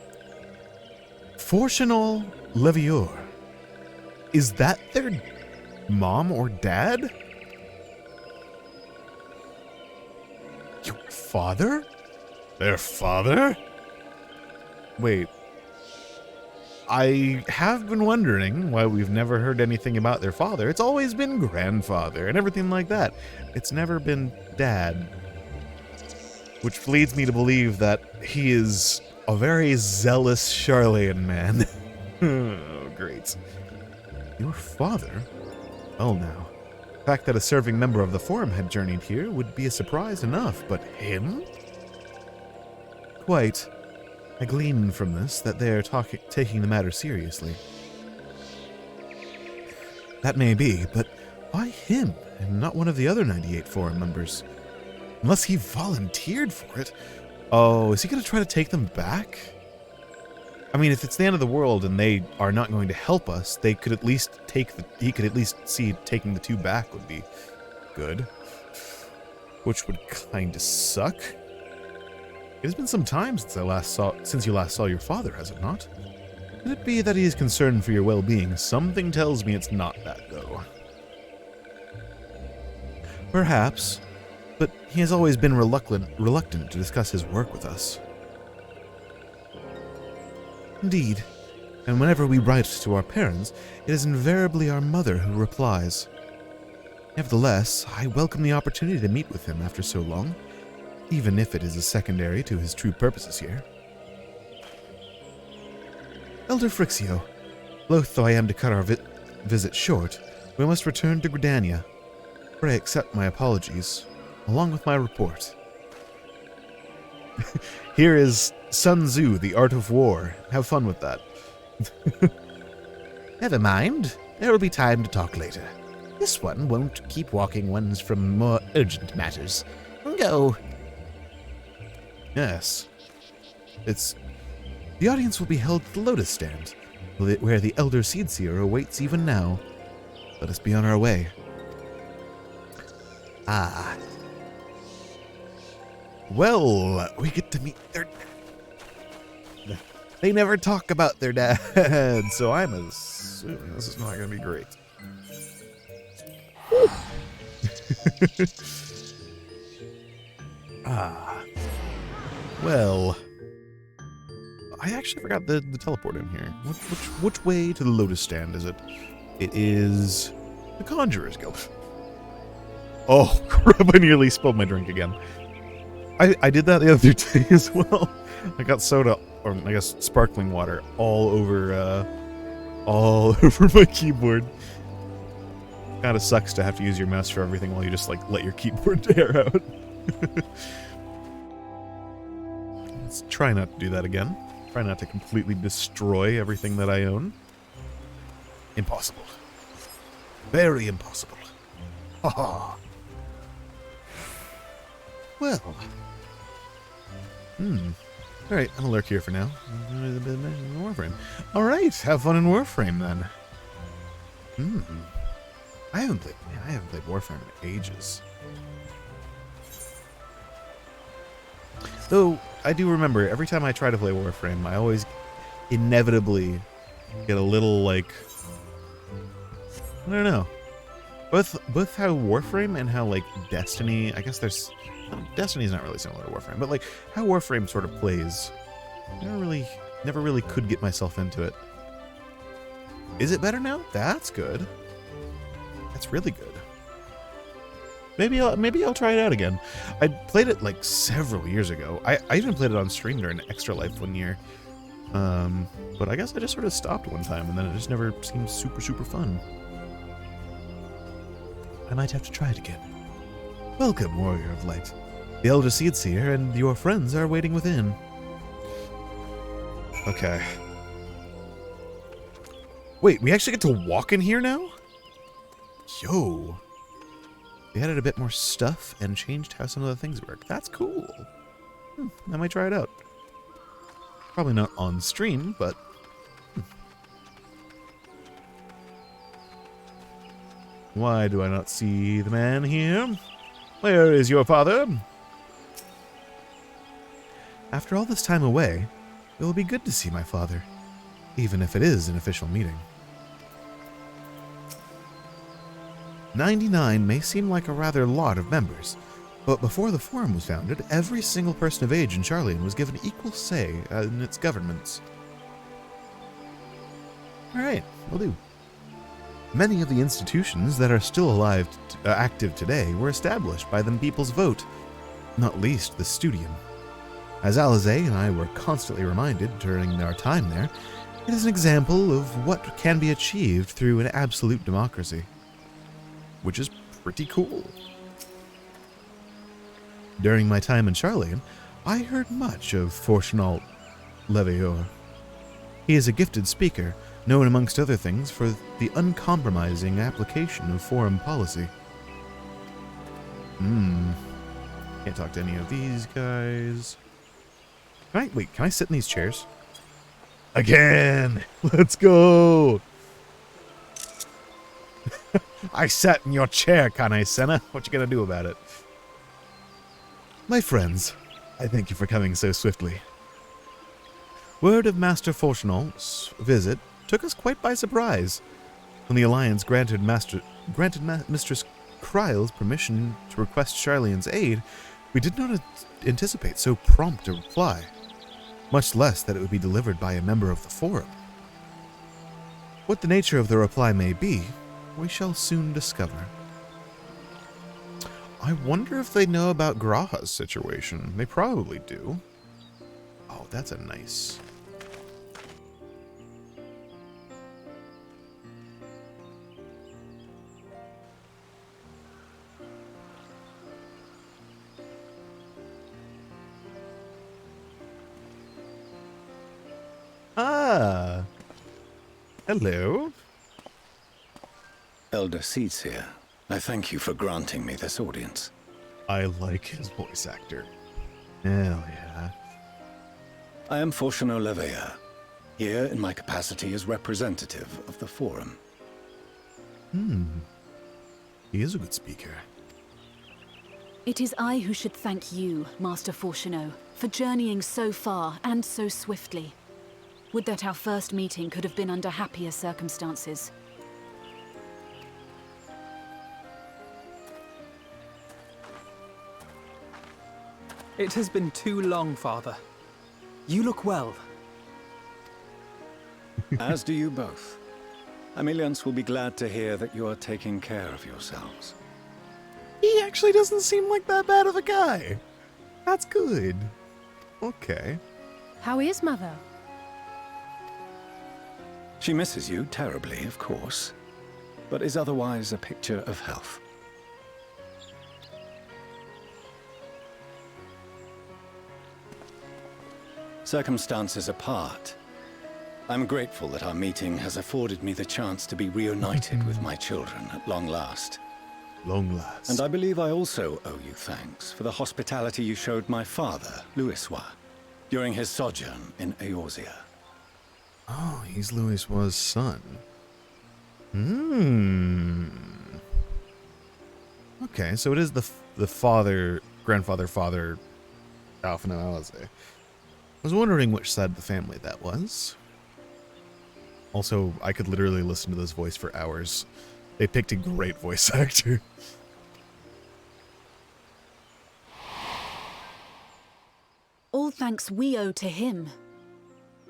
Fortunal Levior. Is that their mom or dad? Your father? Their father? Wait. I have been wondering why we've never heard anything about their father. It's always been grandfather and everything like that. It's never been dad. Which leads me to believe that he is a very zealous Charlayan man. Oh, great. Your father? Well now. The fact that a serving member of the Forum had journeyed here would be a surprise enough, but him? Quite. I glean from this that they are taking the matter seriously. That may be, but why him and not one of the other 98 Forum members? Unless he volunteered for it. Oh, is he going to try to take them back? I mean, if it's the end of the world and they are not going to help us, they could at least he could at least see taking the two back would be good. Which would kind of suck. It has been some time since you last saw your father, has it not? Could it be that he is concerned for your well-being? Something tells me it's not that, though. Perhaps, but he has always been reluctant to discuss his work with us. Indeed, and whenever we write to our parents, it is invariably our mother who replies. Nevertheless, I welcome the opportunity to meet with him after so long, even if it is a secondary to his true purposes here. Elder Phrixio, loath though I am to cut our visit short, we must return to Gridania. Pray accept my apologies, along with my report. Here is Sun Tzu, The Art of War. Have fun with that. Never mind. There will be time to talk later. This one won't keep walking ones from more urgent matters. Go. Yes. The audience will be held at the Lotus Stand, where the Elder Seedseer awaits even now. Let us be on our way. Ah. Well, we get to meet their... They never talk about their dad, so I'm assuming this is not going to be great. Ah. Well, I actually forgot the teleport in here. Which way to the Lotus Stand is it? It is the Conjurer's Guild. Oh, crap, I nearly spilled my drink again. I did that the other day as well. I got soda, or I guess sparkling water, all over my keyboard. Kind of sucks to have to use your mouse for everything while you just like let your keyboard air out. Let's try not to do that again. Try not to completely destroy everything that I own. Impossible. Very impossible. Haha. Well. Alright, I'm gonna lurk here for now. Warframe. Alright, have fun in Warframe then. I haven't played Warframe in ages. Though, I do remember, every time I try to play Warframe, I always inevitably get a little, like, I don't know. Both how Warframe and how, like, Destiny, I guess there's, Destiny's not really similar to Warframe, but, like, how Warframe sort of plays, never really could get myself into it. Is it better now? That's good. That's really good. Maybe I'll try it out again. I played it like several years ago. I even played it on stream during Extra Life one year. But I guess I just sort of stopped one time and then it just never seemed super fun. I might have to try it again. Welcome, Warrior of Light. The Elder Seedseer and your friends are waiting within. Okay. Wait, we actually get to walk in here now? Yo. They added a bit more stuff and changed how some of the things work. That's cool. I might try it out. Probably not on stream, but... Why do I not see the man here? Where is your father? After all this time away, it will be good to see my father, even if it is an official meeting. 99 may seem like a rather lot of members, but before the Forum was founded, every single person of age in Charlean was given equal say in its governments. Alright, will do. Many of the institutions that are still alive, active today were established by the people's vote, not least the Studium. As Alizé and I were constantly reminded during our time there, it is an example of what can be achieved through an absolute democracy. Which is pretty cool. During my time in Charlean, I heard much of Fortunal Leveilleur. He is a gifted speaker, known amongst other things for the uncompromising application of foreign policy. Can't talk to any of these guys. Can I sit in these chairs? Again! Let's go! I sat in your chair, Kane Senna. What you gonna do about it? My friends, I thank you for coming so swiftly. Word of Master Fortunal's visit took us quite by surprise. When the Alliance granted Mistress Kryle's permission to request Charlean's aid, we did not anticipate so prompt a reply, much less that it would be delivered by a member of the Forum. What the nature of the reply may be, we shall soon discover. I wonder if they know about Graha's situation. They probably do. Oh, that's a nice... Ah! Hello. Elder Seedseer, I thank you for granting me this audience. I like his voice actor. Hell yeah. I am Fortunal Leveilleur, here in my capacity as representative of the Forum. He is a good speaker. It is I who should thank you, Master Fortuno, for journeying so far and so swiftly. Would that our first meeting could have been under happier circumstances. It has been too long, Father. You look well. As do you both. Ameliance will be glad to hear that you are taking care of yourselves. He actually doesn't seem like that bad of a guy. That's good. Okay. How is Mother? She misses you terribly, of course, but is otherwise a picture of health. Circumstances apart, I'm grateful that our meeting has afforded me the chance to be reunited with my children at long last. Long last. And I believe I also owe you thanks for the hospitality you showed my father, Louisois, during his sojourn in Eorzea. Oh, he's Louisois' son. Okay, so it is the father, grandfather, father, Alphino Alize. I was wondering which side of the family that was. Also, I could literally listen to this voice for hours. They picked a great voice actor. All thanks we owe to him.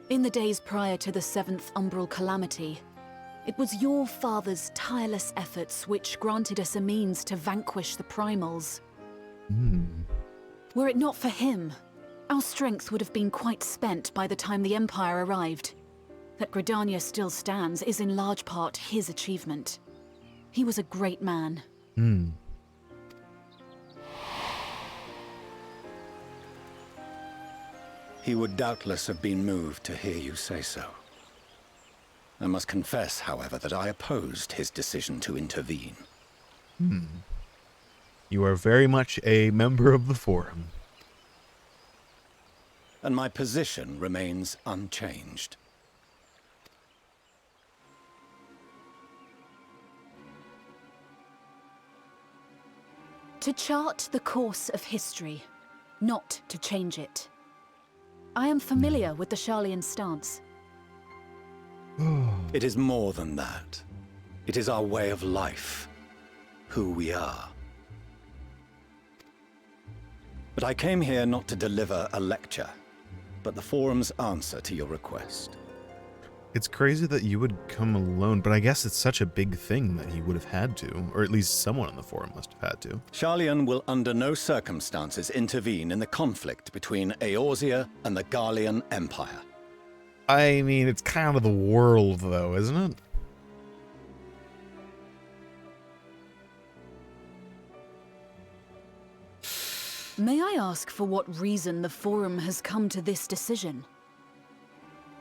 In the days prior to the 7th Umbral Calamity, it was your father's tireless efforts which granted us a means to vanquish the primals. Were it not for him, our strength would have been quite spent by the time the Empire arrived. That Gridania still stands is in large part his achievement. He was a great man. He would doubtless have been moved to hear you say so. I must confess, however, that I opposed his decision to intervene. You are very much a member of the Forum. And my position remains unchanged. To chart the course of history, not to change it. I am familiar with the Sharlayan stance. It is more than that. It is our way of life, who we are. But I came here not to deliver a lecture, but the Forum's answer to your request. It's crazy that you would come alone, but I guess it's such a big thing that he would have had to, or at least someone on the Forum must have had to. Sharlayan will under no circumstances intervene in the conflict between Eorzea and the Garlean Empire. I mean, it's kind of the world, though, isn't it? May I ask for what reason the Forum has come to this decision?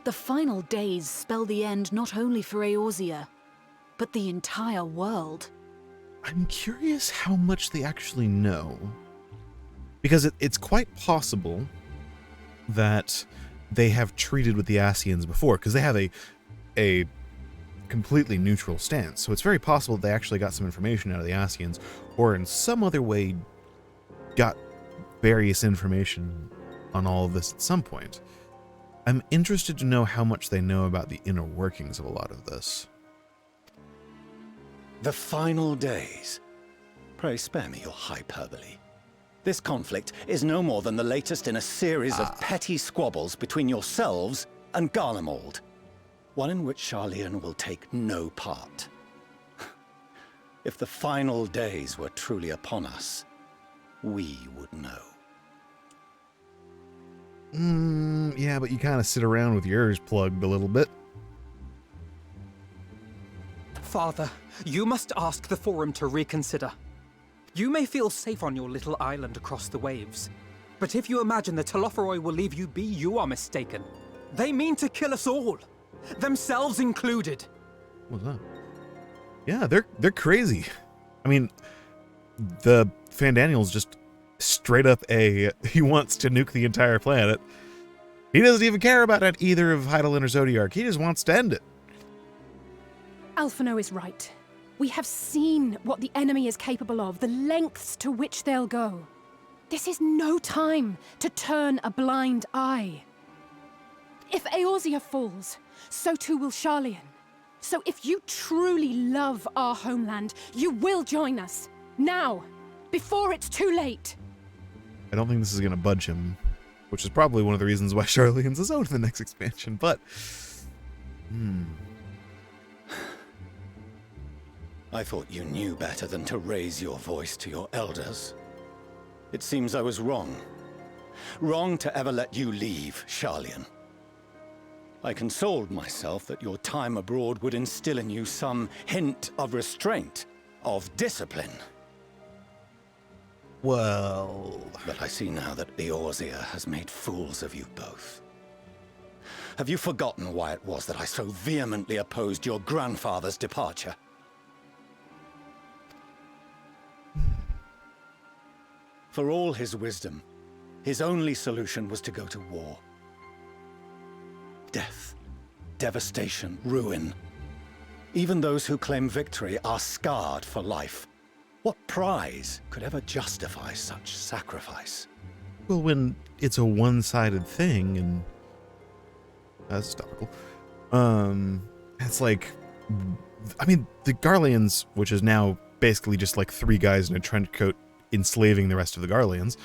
The final days spell the end not only for Eorzea, but the entire world. I'm curious how much they actually know. Because it's quite possible that they have treated with the Ascians before, because they have a completely neutral stance. So it's very possible they actually got some information out of the Ascians, or in some other way got various information on all of this at some point. I'm interested to know how much they know about the inner workings of a lot of this. The final days. Pray spare me your hyperbole. This conflict is no more than the latest in a series of petty squabbles between yourselves and Garlemald. One in which Sharlayan will take no part. If the final days were truly upon us, we would know. Yeah, but you kind of sit around with your ears plugged a little bit. Father, you must ask the Forum to reconsider. You may feel safe on your little island across the waves, but if you imagine the Telophoroi will leave you be, you are mistaken. They mean to kill us all, themselves included. What's that? Yeah, they're crazy. I mean, the Fandaniel's just straight up he wants to nuke the entire planet. He doesn't even care about it either of Hydaelyn or Zodiark. He just wants to end it. Alphino is right. We have seen what the enemy is capable of, the lengths to which they'll go. This is no time to turn a blind eye. If Eorzea falls, so too will Sharlayan. So if you truly love our homeland, you will join us. Now, before it's too late. I don't think this is going to budge him, which is probably one of the reasons why Sharlayan's is out in the next expansion, but... I thought you knew better than to raise your voice to your elders. It seems I was wrong. Wrong to ever let you leave, Sharlayan. I consoled myself that your time abroad would instill in you some hint of restraint, of discipline. Well... But I see now that Eorzea has made fools of you both. Have you forgotten why it was that I so vehemently opposed your grandfather's departure? For all his wisdom, his only solution was to go to war. Death, devastation, ruin. Even those who claim victory are scarred for life. What prize could ever justify such sacrifice? Well, when it's a one-sided thing, and that's topical. It's like, I mean, the Garleans, which is now basically just like 3 guys in a trench coat enslaving the rest of the Garleans,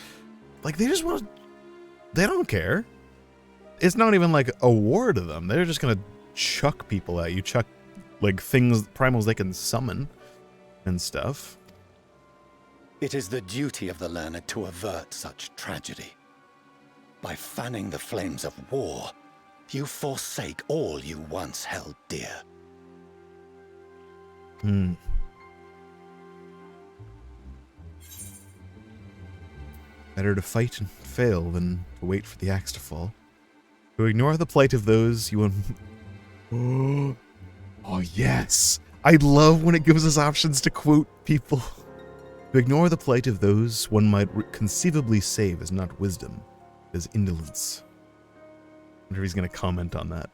like they just want, they don't care. It's not even like a war to them. They're just gonna chuck people at you, chuck like things, primals they can summon and stuff. It is the duty of the learned to avert such tragedy. By fanning the flames of war, you forsake all you once held dear. Better to fight and fail than to wait for the axe to fall. To ignore the plight of those you Oh yes! I love when it gives us options to quote people. To ignore the plight of those one might conceivably save is not wisdom, it is indolence. I wonder if he's going to comment on that.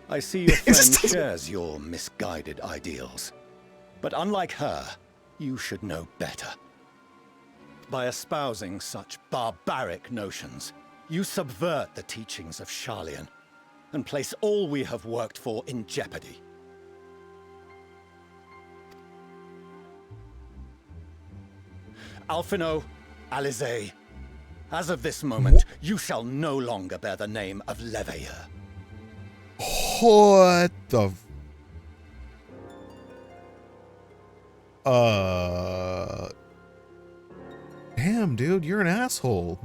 I see your friend shares your misguided ideals. But unlike her, you should know better. By espousing such barbaric notions, you subvert the teachings of Sharlayan and place all we have worked for in jeopardy. Alphino, Alizé, as of this moment, you shall no longer bear the name of Leveilleur. What the... Damn, dude, you're an asshole.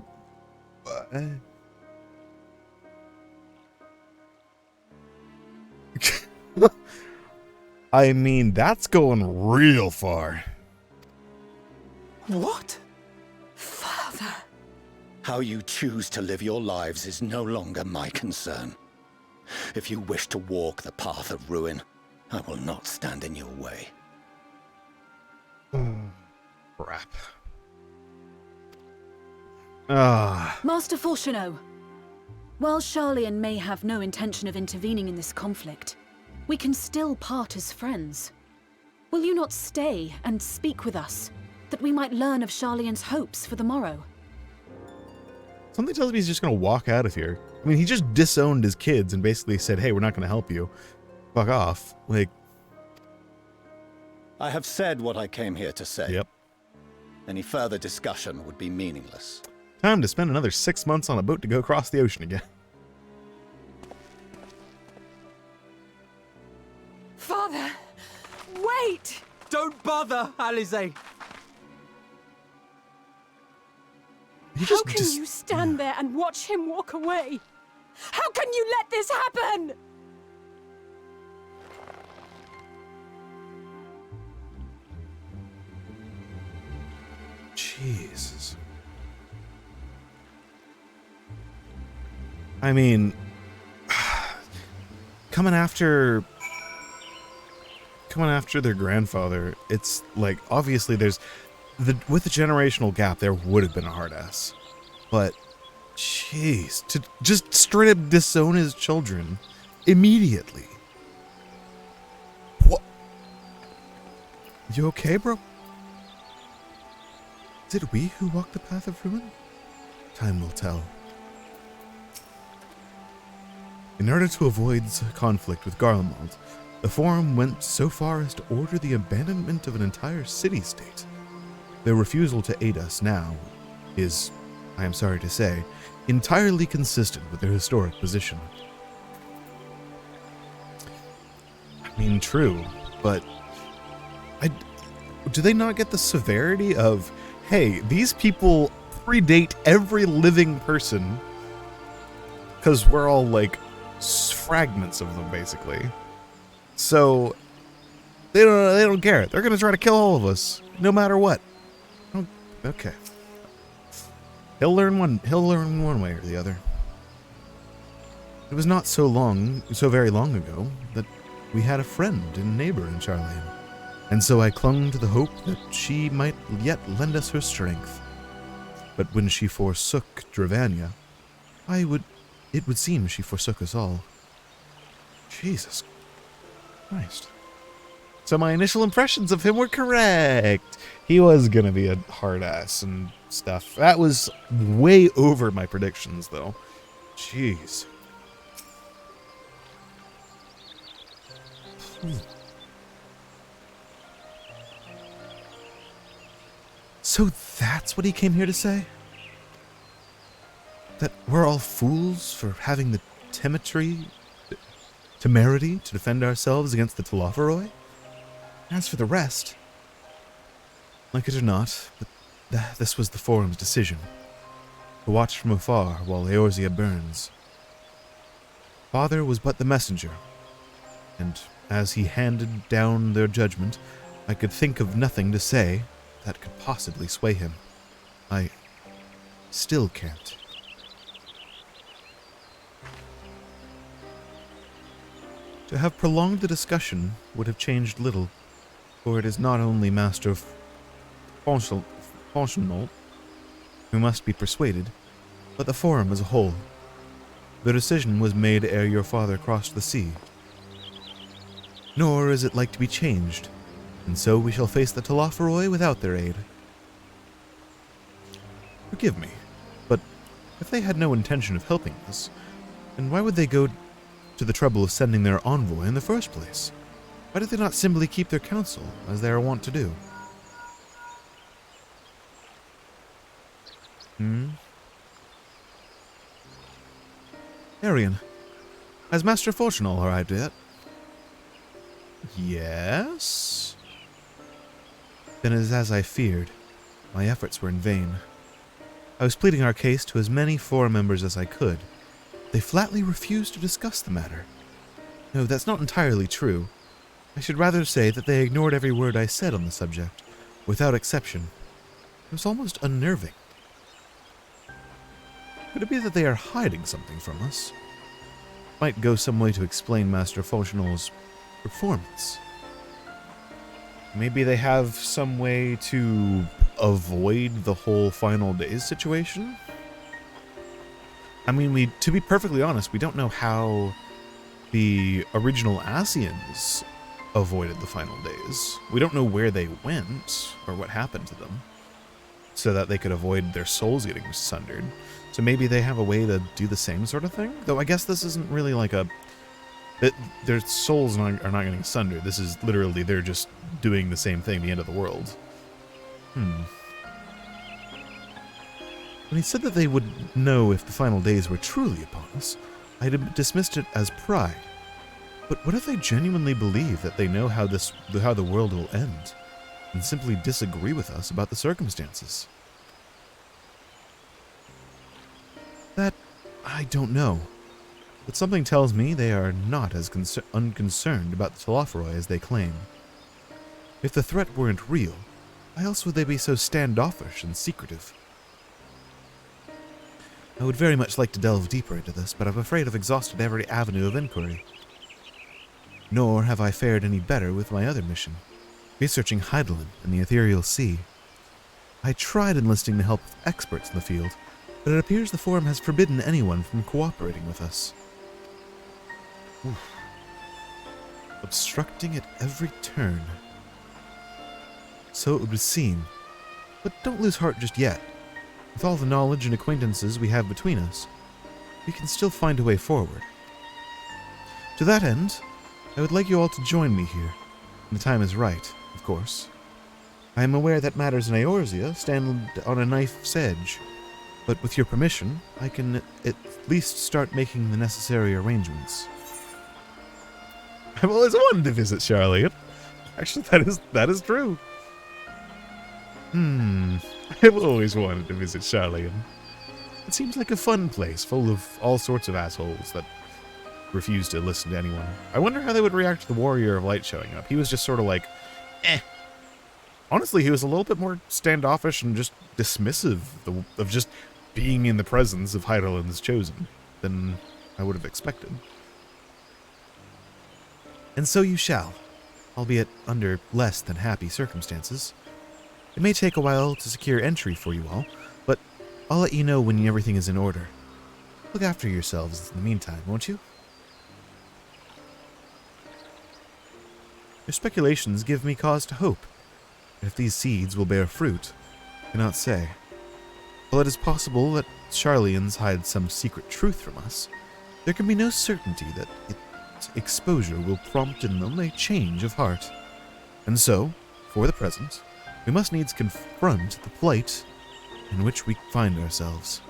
I mean, that's going real far. What? Father. How you choose to live your lives is no longer my concern. If you wish to walk the path of ruin, I will not stand in your way. Crap. Master Fourcheneau, while Sharlayan may have no intention of intervening in this conflict, we can still part as friends. Will you not stay and speak with us, that we might learn of Sharlayan's hopes for the morrow? Something tells me he's just going to walk out of here. I mean, he just disowned his kids and basically said, hey, we're not going to help you. Fuck off. Like... I have said what I came here to say. Yep. Any further discussion would be meaningless. Time to spend another 6 months on a boat to go across the ocean again. Father! Wait! Don't bother, Alizé! How can you stand there and watch him walk away? How can you let this happen? Jesus. I mean, coming after their grandfather, it's like, obviously there's with the generational gap, there would have been a hard ass, but jeez, to just straight up disown his children immediately. What? You okay, bro? Is it we who walk the path of ruin? Time will tell. In order to avoid conflict with Garlemald, the Forum went so far as to order the abandonment of an entire city-state. Their refusal to aid us now is, I am sorry to say, entirely consistent with their historic position. I mean, true, but do they not get the severity of, hey, these people predate every living person, because we're all like fragments of them, basically. So They don't care. They're gonna try to kill all of us, no matter what. Oh, okay. He'll learn one way or the other. It was not so very long ago, that we had a friend and neighbor in Charlian, and so I clung to the hope that she might yet lend us her strength. But when she forsook Dravania, it would seem she forsook us all. Jesus Christ. So my initial impressions of him were correct. He was gonna be a hard ass and stuff. That was way over my predictions, though. Jeez. So that's what he came here to say? That we're all fools for having the temerity to defend ourselves against the Telophoroi? As for the rest, like it or not, but this was the Forum's decision. To watch from afar while Eorzea burns. Father was but the messenger, and as he handed down their judgment, I could think of nothing to say that could possibly sway him. I still can't. To have prolonged the discussion would have changed little, for it is not only Master Fonchenault who must be persuaded, but the Forum as a whole. The decision was made ere your father crossed the sea. Nor is it like to be changed, and so we shall face the Telophoroi without their aid. Forgive me, but if they had no intention of helping us, then why would they go to the trouble of sending their envoy in the first place? Why did they not simply keep their counsel, as they are wont to do? Arian, has Master Fonchenault arrived yet? Yes? Then it is as I feared. My efforts were in vain. I was pleading our case to as many Forum members as I could. They flatly refused to discuss the matter. No, that's not entirely true. I should rather say that they ignored every word I said on the subject, without exception. It was almost unnerving. Could it be that they are hiding something from us? Might go some way to explain Master Fonchenault's performance. Maybe they have some way to avoid the whole final days situation? I mean, to be perfectly honest, we don't know how the original Asians avoided the final days. We don't know where they went or what happened to them so that they could avoid their souls getting sundered. So maybe they have a way to do the same sort of thing? Though I guess this isn't really like their souls are not getting sundered. This is literally, they're just doing the same thing, the end of the world. When he said that they would know if the final days were truly upon us, I had dismissed it as pride. But what if they genuinely believe that they know how the world will end, and simply disagree with us about the circumstances? That I don't know. But something tells me they are not as unconcerned about the Telophoroi as they claim. If the threat weren't real, why else would they be so standoffish and secretive? I would very much like to delve deeper into this, but I'm afraid I've exhausted every avenue of inquiry. Nor have I fared any better with my other mission, researching Heidelin and the Ethereal Sea. I tried enlisting the help of experts in the field, but it appears the Forum has forbidden anyone from cooperating with us. Oof. Obstructing at every turn. So it would seem. But don't lose heart just yet. With all the knowledge and acquaintances we have between us, we can still find a way forward. To that end, I would like you all to join me here, when the time is right, of course. I am aware that matters in Eorzea stand on a knife's edge, but with your permission, I can at least start making the necessary arrangements. I've always wanted to visit Charlian. Actually, that is true. I've always wanted to visit Charlian. It seems like a fun place, full of all sorts of assholes that refused to listen to anyone. I wonder how they would react to the Warrior of Light showing up. He was just sort of like, eh. Honestly, he was a little bit more standoffish and just dismissive of just being in the presence of Hydaelyn's Chosen than I would have expected. And so you shall, albeit under less than happy circumstances. It may take a while to secure entry for you all, but I'll let you know when everything is in order. Look after yourselves in the meantime, won't you? Your speculations give me cause to hope. If these seeds will bear fruit, I cannot say. While it is possible that Sharlayans hide some secret truth from us, there can be no certainty that its exposure will prompt in them a change of heart. And so, for the present, we must needs confront the plight in which we find ourselves.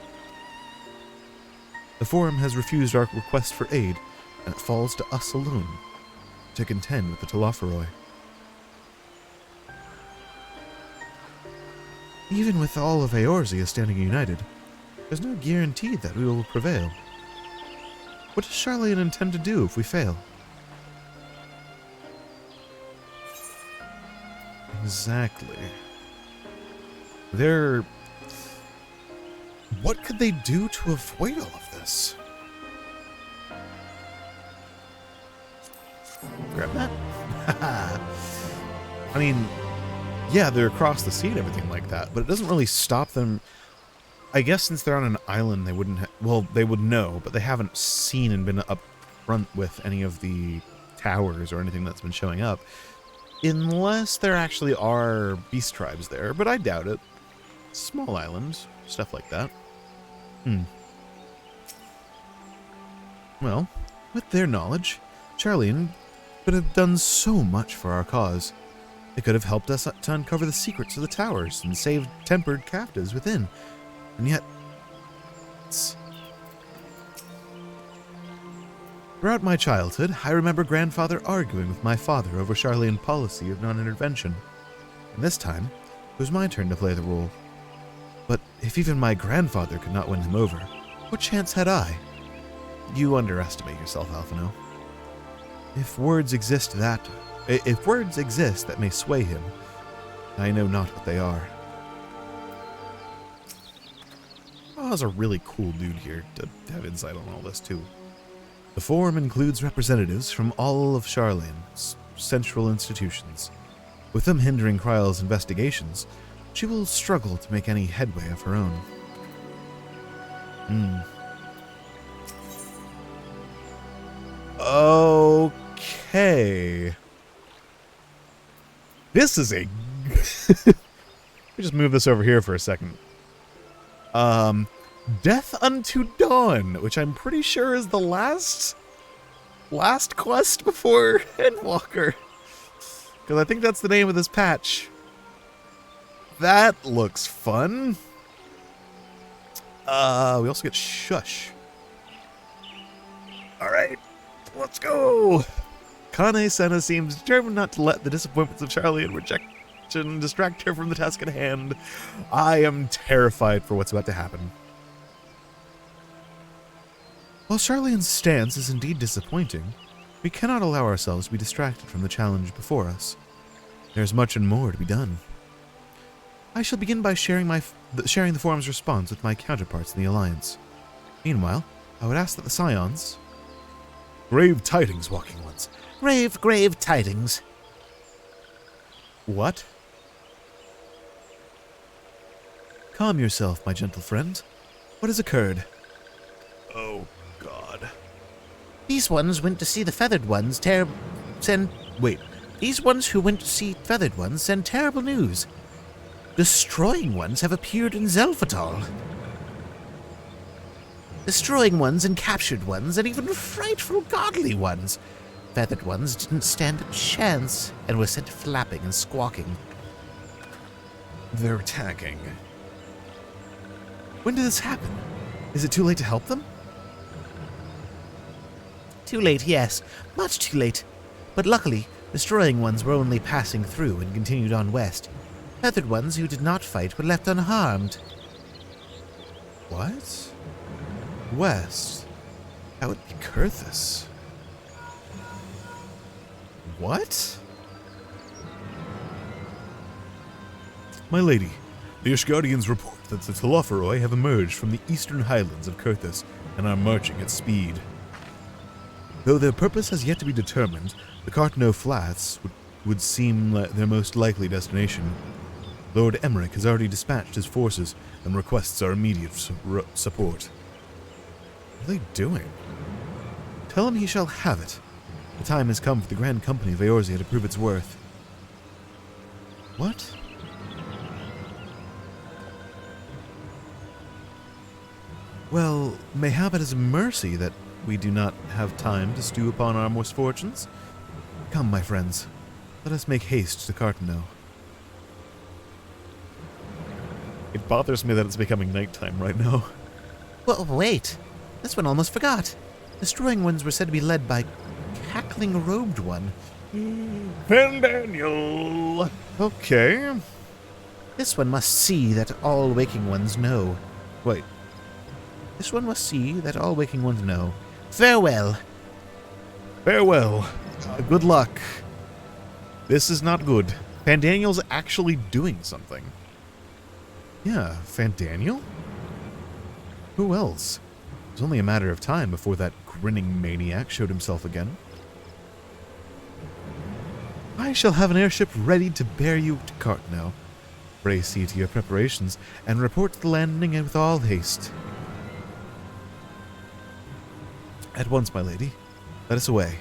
The Forum has refused our request for aid, and it falls to us alone to contend with the Telophoroi. Even with all of Eorzea standing united, there's no guarantee that we will prevail. What does Sharlayan intend to do if we fail? Exactly. What could they do to avoid all of this? Grab that? I mean, yeah, they're across the sea and everything like that, but it doesn't really stop them. I guess since they're on an island, they wouldn't well, they would know, but they haven't seen and been up front with any of the towers or anything that's been showing up. Unless there actually are beast tribes there, but I doubt it. Small islands, stuff like that. Well, with their knowledge, Sharlayan could have done so much for our cause. They could have helped us to uncover the secrets of the towers and saved tempered captives within. And yet, throughout my childhood, I remember grandfather arguing with my father over Sharlayan policy of non-intervention. And this time, it was my turn to play the role. But if even my grandfather could not win him over, what chance had I? You underestimate yourself, Alphino. If words exist that may sway him, I know not what they are. Oh, that's a really cool dude here to have insight on all this, too. The Forum includes representatives from all of Sharlayan's central institutions. With them hindering Kryle's investigations, she will struggle to make any headway of her own. Okay. This is a... Let me just move this over here for a second. Death Unto Dawn, which I'm pretty sure is the last quest before Endwalker. Because I think that's the name of this patch. That looks fun. We also get Shush. Alright, let's go. Kane Senna seems determined not to let the disappointments of Sharlayan rejection distract her from the task at hand. I am terrified for what's about to happen. While Sharlayan's stance is indeed disappointing, we cannot allow ourselves to be distracted from the challenge before us. There is much and more to be done. I shall begin by sharing the Forum's response with my counterparts in the Alliance. Meanwhile, I would ask that the Scions... Grave tidings, Walking Ones. Grave tidings. What? Calm yourself, my gentle friend. What has occurred? Oh, God. These ones went to see the Feathered Ones These ones who went to see Feathered Ones send terrible news. Destroying Ones have appeared in Zelphatal. Destroying Ones and Captured Ones, and even frightful Godly Ones. Feathered Ones didn't stand a chance, and were sent flapping and squawking. They're attacking. When did this happen? Is it too late to help them? Too late, yes. Much too late. But luckily, Destroying Ones were only passing through and continued on west. Feathered Ones who did not fight were left unharmed. What? West? That would be Kurthus. What? My lady, the Ishgardians report that the Telophoroi have emerged from the eastern highlands of Kurthus and are marching at speed. Though their purpose has yet to be determined, the Cartno Flats would seem like their most likely destination. Lord Emmerich has already dispatched his forces and requests our immediate support. What are they doing? Tell him he shall have it. The time has come for the Grand Company of Eorzea to prove its worth. What? Well, mayhap it is a mercy that we do not have time to stew upon our misfortunes. Come, my friends, let us make haste to Cartano. It bothers me that it's becoming nighttime right now. Well, wait. This one almost forgot. Destroying ones were said to be led by Cackling Robed One. Daniel. Okay. This one must see that all waking ones know. Wait. This one must see that all waking ones know. Farewell. Farewell. Good luck. This is not good. Fandaniel's actually doing something. Yeah, Fandaniel? Who else? It was only a matter of time before that grinning maniac showed himself again. I shall have an airship ready to bear you to Cartno. Pray see to your preparations and report the landing with all haste. At once, my lady. Let us away.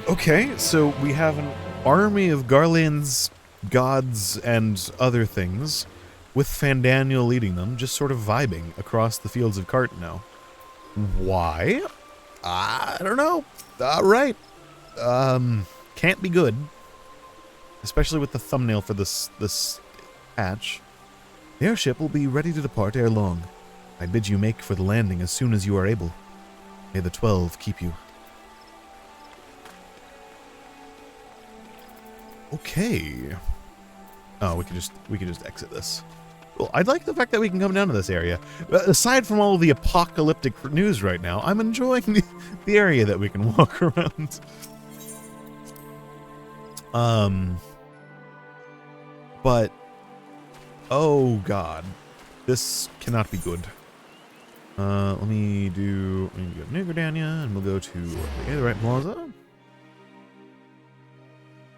Okay, so we have an army of Garlean's gods and other things, with Fandaniel leading them, just sort of vibing across the fields of Cartno. Why? I don't know. Right. Can't be good. Especially with the thumbnail for this patch. The airship will be ready to depart ere long. I bid you make for the landing as soon as you are able. May the 12 keep you. Okay. Oh, we could just exit this. Well, I like the fact that we can come down to this area. Aside from all the apocalyptic news right now, I'm enjoying the area that we can walk around. But oh god, this cannot be good. Let me go to New Gridania, and we'll go to the Aetherite Plaza.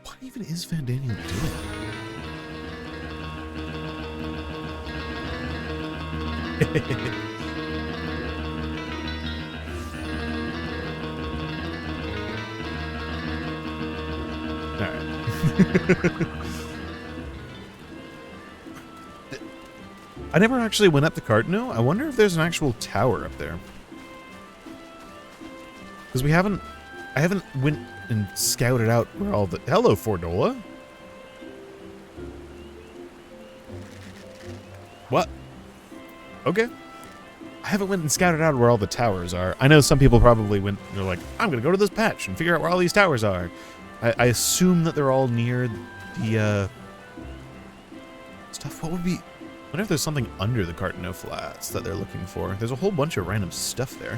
What even is Fandaniel doing? Alright. I never actually went up to Cartno. I wonder if there's an actual tower up there. Because I haven't went and scouted out where all the... Hello, Fordola. What? Okay. I haven't went and scouted out where all the towers are. I know some people probably went, they're like, I'm going to go to this patch and figure out where all these towers are. I assume that they're all near the, stuff. What would be... I wonder if there's something under the Cartano Flats that they're looking for. There's a whole bunch of random stuff there.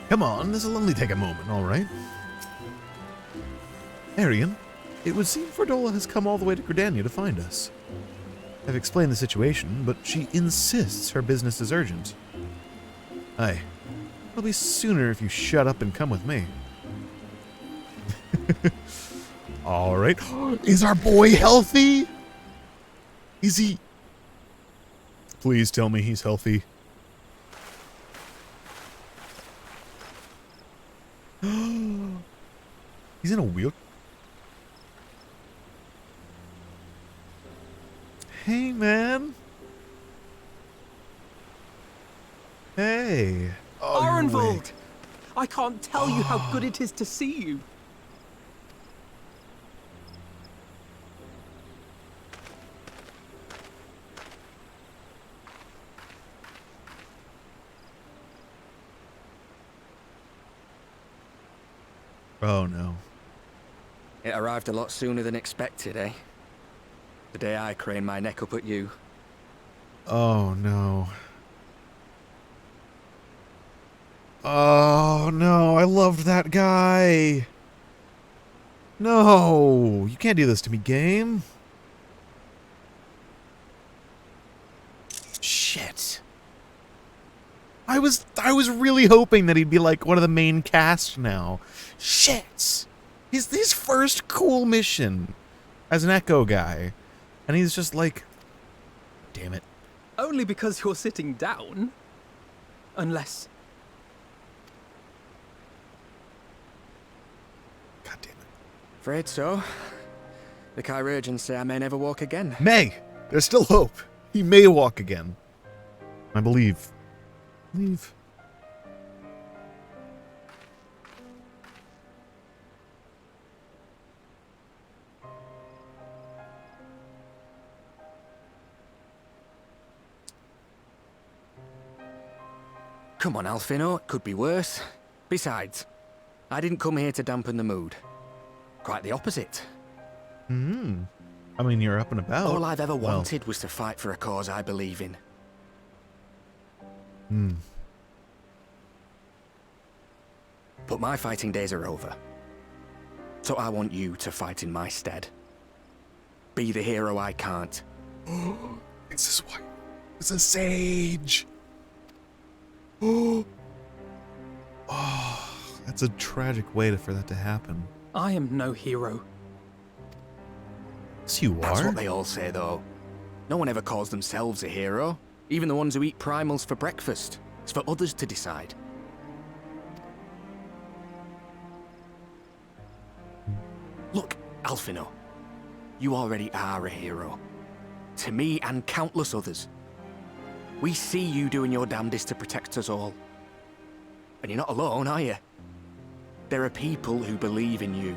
Come on, this'll only take a moment, alright? Arian, it would seem Fordola has come all the way to Gridania to find us. I've explained the situation, but she insists her business is urgent. Aye. It'll be sooner if you shut up and come with me. Alright. Is our boy healthy? Is he... Please tell me he's healthy. He's in a wheel... Hey, man. Hey. Oh, Arenvald! I can't tell you how good it is to see you. Oh, no. It arrived a lot sooner than expected, eh? The day I craned my neck up at you. Oh, no. Oh, no. I loved that guy. No. You can't do this to me, game. Shit. I was really hoping that he'd be like one of the main cast now. Shit. His first cool mission as an Echo guy. And he's just like, damn it. Only because you're sitting down. Unless... God damn it. Afraid so. The Chirurgeons say I may never walk again. May! There's still hope. He may walk again. I believe. Leave. Come on, Alfino, it could be worse. Besides, I didn't come here to dampen the mood. Quite the opposite. I mean, you're up and about. All I've ever wanted was to fight for a cause I believe in. But my fighting days are over. So I want you to fight in my stead. Be the hero I can't. This is why. It's a sage. Oh, that's a tragic way for that to happen. I am no hero. Yes, you are. That's what they all say, though. No one ever calls themselves a hero. Even the ones who eat primals for breakfast. It's for others to decide. Look, Alfino. You already are a hero. To me and countless others. We see you doing your damnedest to protect us all. And you're not alone, are you? There are people who believe in you,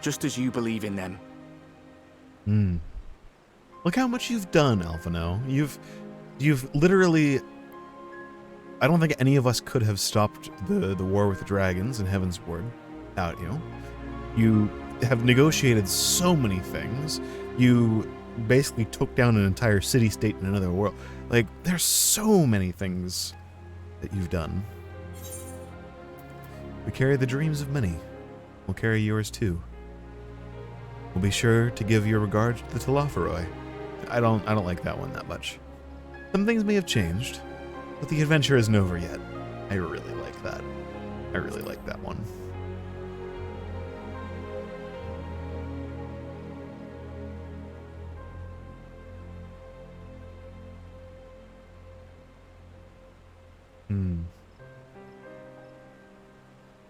just as you believe in them. Look how much you've done, Alphino. You've literally... I don't think any of us could have stopped the war with the dragons in Heaven's Ward without you. You have negotiated so many things. You basically took down an entire city-state in another world. Like, there's so many things that you've done. We carry the dreams of many. We'll carry yours too. We'll be sure to give your regards to the Telophoroi. I don't like that one that much. Some things may have changed, but the adventure isn't over yet. I really like that. I really like that one.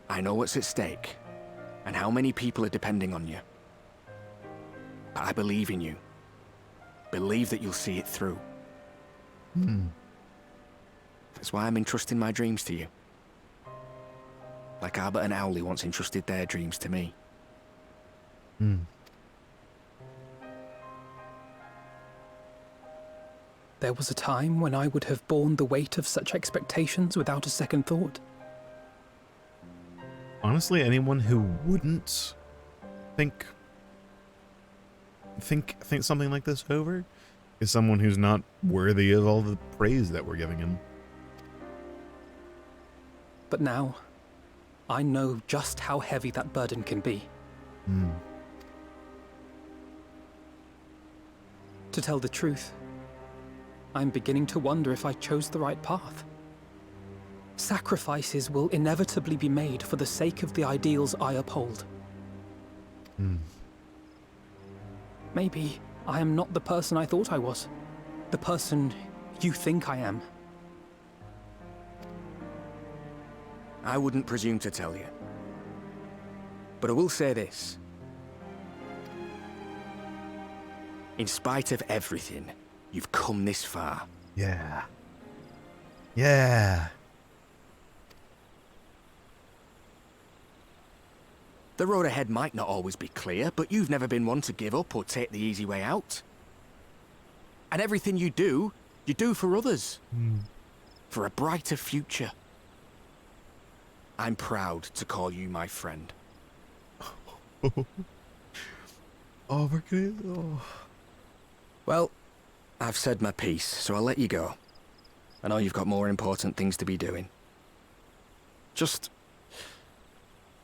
I know what's at stake, and how many people are depending on you. But I believe in you. Believe that you'll see it through. That's why I'm entrusting my dreams to you. Like Albert and Owley once entrusted their dreams to me. There was a time when I would have borne the weight of such expectations without a second thought. Honestly, anyone who wouldn't think something like this over is someone who's not worthy of all the praise that we're giving him. But now, I know just how heavy that burden can be. To tell the truth, I'm beginning to wonder if I chose the right path. Sacrifices will inevitably be made for the sake of the ideals I uphold. Maybe I am not the person I thought I was. The person you think I am. I wouldn't presume to tell you. But I will say this. In spite of everything, you've come this far. Yeah. Yeah. The road ahead might not always be clear, but you've never been one to give up or take the easy way out. And everything you do for others. For a brighter future. I'm proud to call you my friend. Oh, we're gonna... Oh. Well, I've said my piece, so I'll let you go. I know you've got more important things to be doing. Just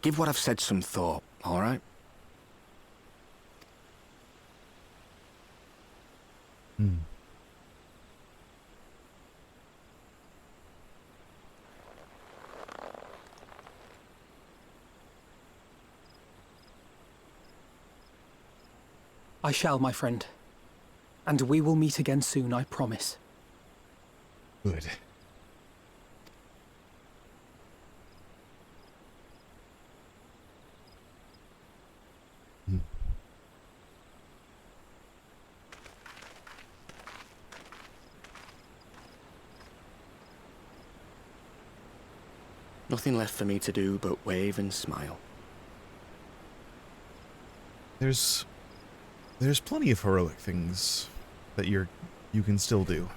give what I've said some thought, all right? I shall, my friend. And we will meet again soon, I promise. Good. Nothing left for me to do but wave and smile. There's plenty of heroic things that you can still do.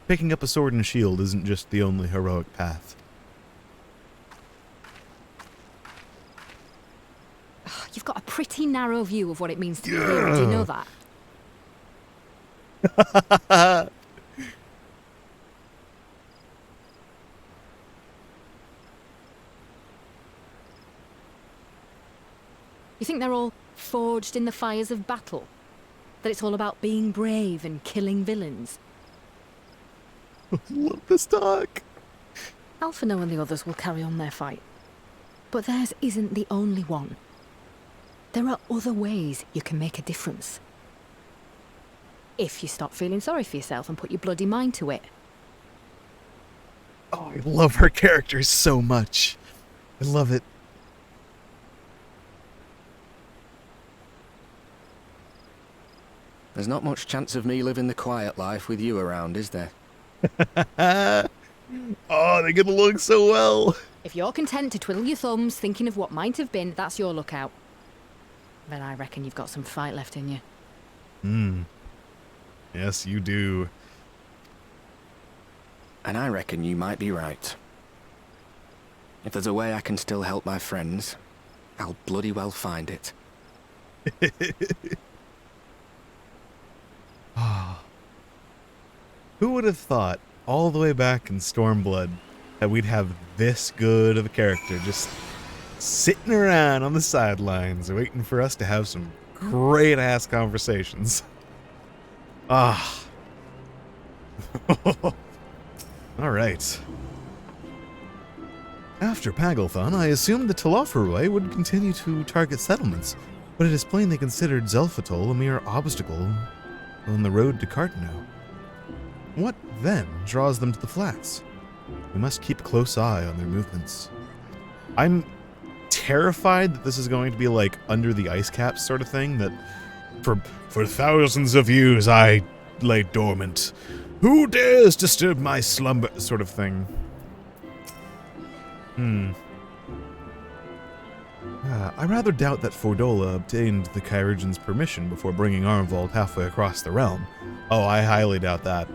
Picking up a sword and shield isn't just the only heroic path. You've got a pretty narrow view of what it means to be a hero. Do you know that? You think they're all forged in the fires of battle? That it's all about being brave and killing villains? Love this talk. Alphino and the others will carry on their fight. But theirs isn't the only one. There are other ways you can make a difference. If you stop feeling sorry for yourself and put your bloody mind to it. Oh, I love her character so much. I love it. There's not much chance of me living the quiet life with you around, is there? Oh, they get along so well. If you're content to twiddle your thumbs thinking of what might have been, that's your lookout. Then I reckon you've got some fight left in you. Yes, you do. And I reckon you might be right. If there's a way I can still help my friends, I'll bloody well find it. Who would have thought, all the way back in Stormblood, that we'd have this good of a character just sitting around on the sidelines waiting for us to have some great-ass conversations. Ah. Alright. After Pagelthon, I assumed the Telophoroi would continue to target settlements, but it is plainly considered Zelphatol a mere obstacle on the road to Cartano. What, then, draws them to the flats? We must keep a close eye on their movements. I'm terrified that this is going to be like under the ice caps sort of thing, that for thousands of years I lay dormant. Who dares disturb my slumber sort of thing. I rather doubt that Fordola obtained the Kyrigian's permission before bringing Armvald halfway across the realm. Oh, I highly doubt that.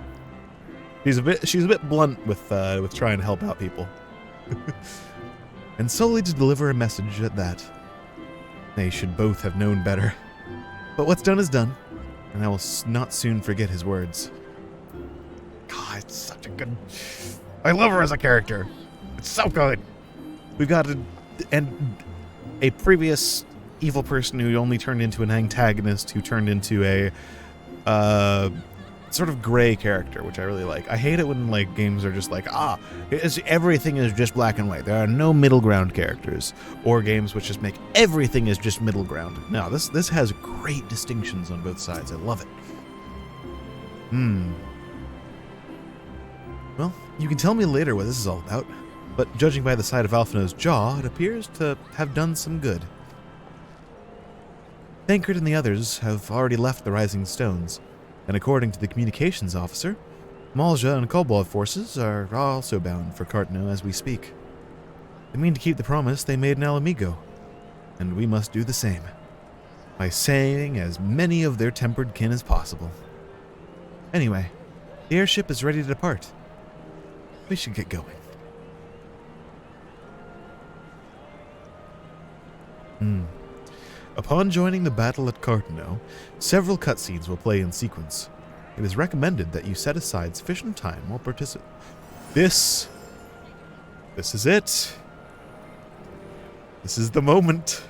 She's a bit blunt with trying to help out people. And solely to deliver a message at that. They should both have known better. But what's done is done, and I will not soon forget his words. God, it's such a good... I love her as a character. It's so good. We've got a previous evil person who only turned into an antagonist, who turned into a sort of gray character, which I really like. I hate it when like games are just like, everything is just black and white. There are no middle ground characters, or games which just make everything is just middle ground. No, this has great distinctions on both sides. I love it. Well, you can tell me later what this is all about, but judging by the sight of Alphino's jaw, it appears to have done some good. Thancred and the others have already left the Rising Stones, and according to the communications officer, Malja and Kobold forces are also bound for Cartano as we speak. They mean to keep the promise they made in Alamigo, and we must do the same, by saving as many of their tempered kin as possible. Anyway, the airship is ready to depart. We should get going. Upon joining the battle at Cartano, several cutscenes will play in sequence. It is recommended that you set aside sufficient time while participating. This is it. This is the moment.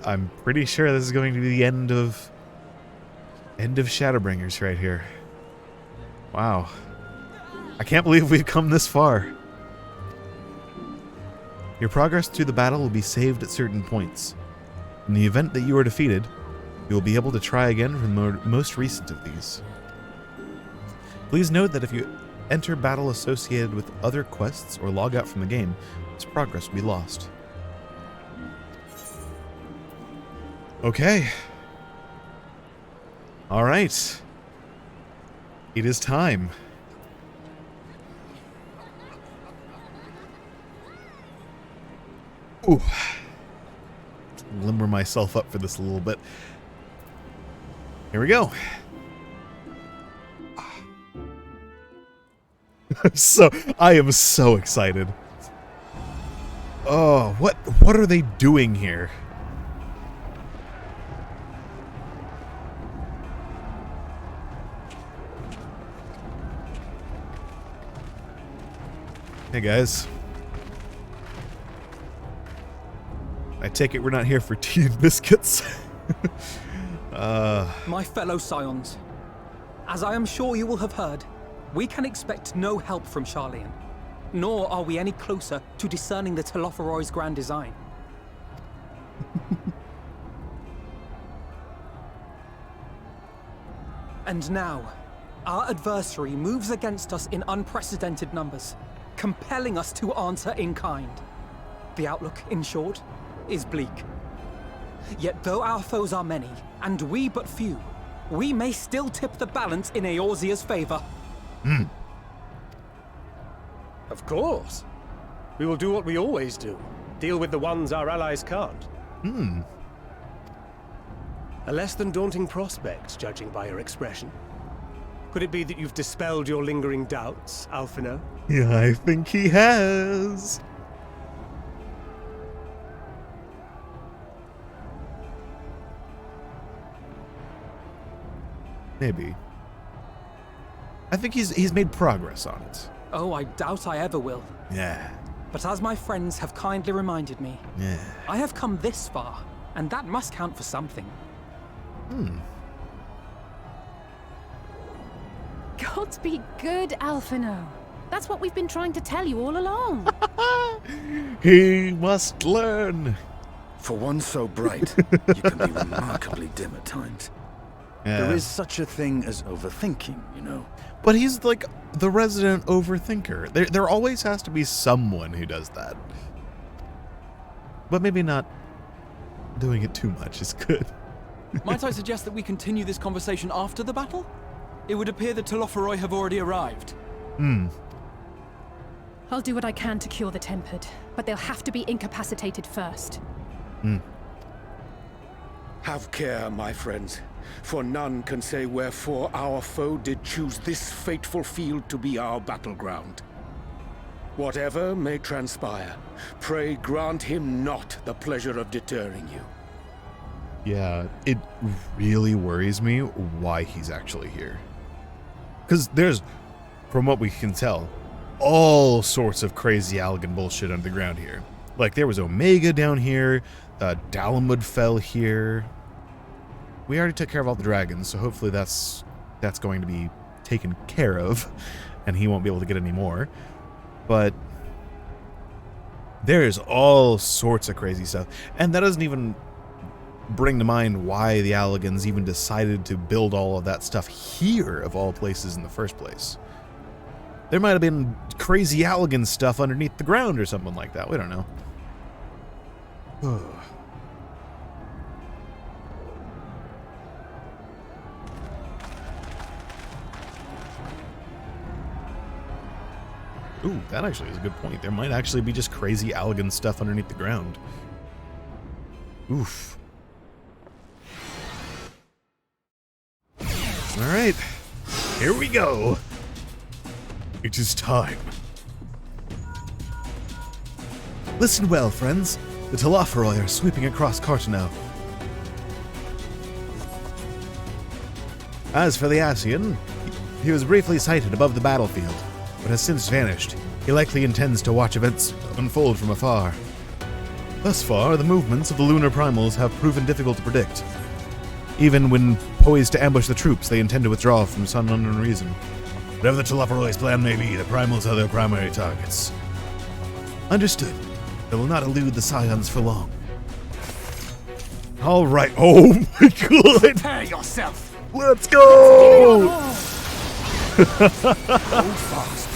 I'm pretty sure this is going to be the end of Shadowbringers right here. Wow. I can't believe we've come this far. Your progress through the battle will be saved at certain points. In the event that you are defeated, you will be able to try again from the most recent of these. Please note that if you enter battle associated with other quests or log out from the game, this progress will be lost. Okay. All right. It is time. Ooh. Limber myself up for this a little bit. Here we go. I am so excited. Oh, what are they doing here? Hey guys. I take it we're not here for tea and biscuits. My fellow Scions, as I am sure you will have heard, we can expect no help from Charlian, nor are we any closer to discerning the Telophoroi's grand design. And now, our adversary moves against us in unprecedented numbers, compelling us to answer in kind. The outlook, in short, is bleak. Yet though our foes are many, and we but few, we may still tip the balance in Eorzea's favor. Of course. We will do what we always do. Deal with the ones our allies can't. A less than daunting prospect, judging by your expression. Could it be that you've dispelled your lingering doubts, Alphino? Yeah, I think he has. Maybe. I think he's made progress on it. Oh, I doubt I ever will. Yeah. But as my friends have kindly reminded me, I have come this far, and that must count for something. Gods be good, Alphino. That's what we've been trying to tell you all along. He must learn. For one so bright, you can be remarkably dim at times. Yeah. There is such a thing as overthinking, you know. But he's like the resident overthinker. There always has to be someone who does that. But maybe not doing it too much is good. Might I suggest that we continue this conversation after the battle? It would appear the Telophoroi have already arrived. I'll do what I can to cure the Tempered, but they'll have to be incapacitated first. Have care, my friends, for none can say wherefore our foe did choose this fateful field to be our battleground. Whatever may transpire, pray grant him not the pleasure of deterring you. Yeah, it really worries me why he's actually here. Because there's, from what we can tell, all sorts of crazy Allagan bullshit underground here. Like, there was Omega down here, Dalamud fell here. We already took care of all the dragons, so hopefully that's going to be taken care of, and he won't be able to get any more. But there's all sorts of crazy stuff, and that doesn't even bring to mind why the Allagans even decided to build all of that stuff here, of all places, in the first place. There might have been crazy Allagan stuff underneath the ground or something like that. We don't know. Ooh, that actually is a good point. There might actually be just crazy Allagan stuff underneath the ground. Oof. Alright. Here we go. It is time. Listen well, friends. The Telophoroi are sweeping across Cartano. As for the Ascian, he was briefly sighted above the battlefield, but has since vanished. He likely intends to watch events unfold from afar. Thus far, the movements of the lunar primals have proven difficult to predict. Even when poised to ambush the troops, they intend to withdraw from some unknown reason. Whatever the Telophoroi's plan may be, the primals are their primary targets. Understood. They will not elude the Scions for long. All right. Oh my god! Prepare yourself! Let's go! Hold fast.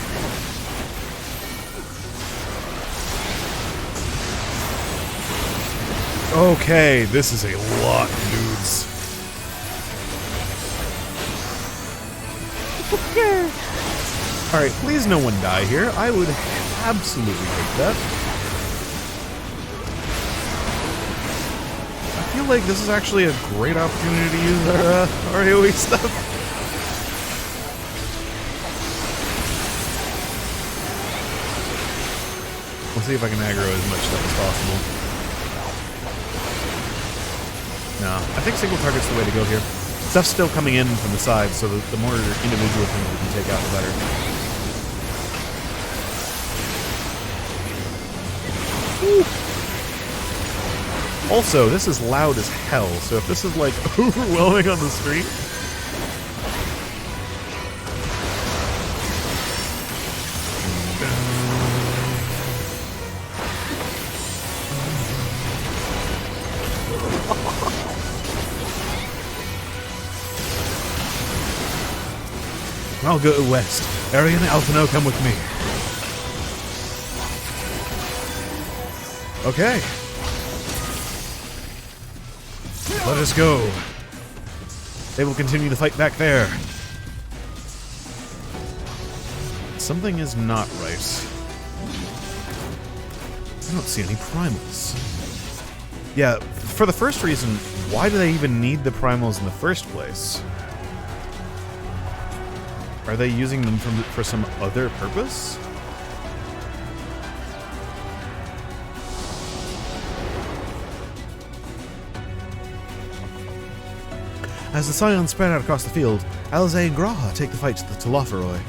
Okay, this is a lot, dudes. Alright, please no one die here. I would absolutely hate that. I feel like this is actually a great opportunity to use our AoE stuff. We'll see if I can aggro as much stuff as possible. No, I think single target's the way to go here. Stuff's still coming in from the side, so the more individual things we can take out, the better. Woo. Also, this is loud as hell, so if this is like overwhelming on the stream, I'll go west. Arian and Alphino, come with me. Okay. Let us go. They will continue to fight back there. Something is not right. I don't see any primals. Yeah, for the first reason, why do they even need the primals in the first place? Are they using them for some other purpose? As the Scions spread out across the field, Alzay and Graha take the fight to the Telophoroi.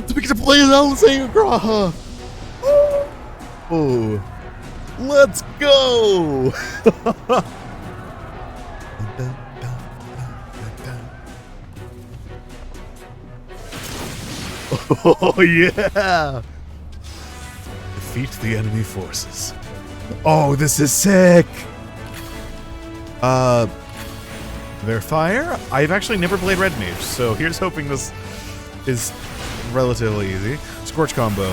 To pick up play as Alzay and Graha! Oh, let's go! Oh yeah! Defeat the enemy forces. Oh, this is sick! Their fire? I've actually never played Red Mage, so here's hoping this is relatively easy. Scorch Combo.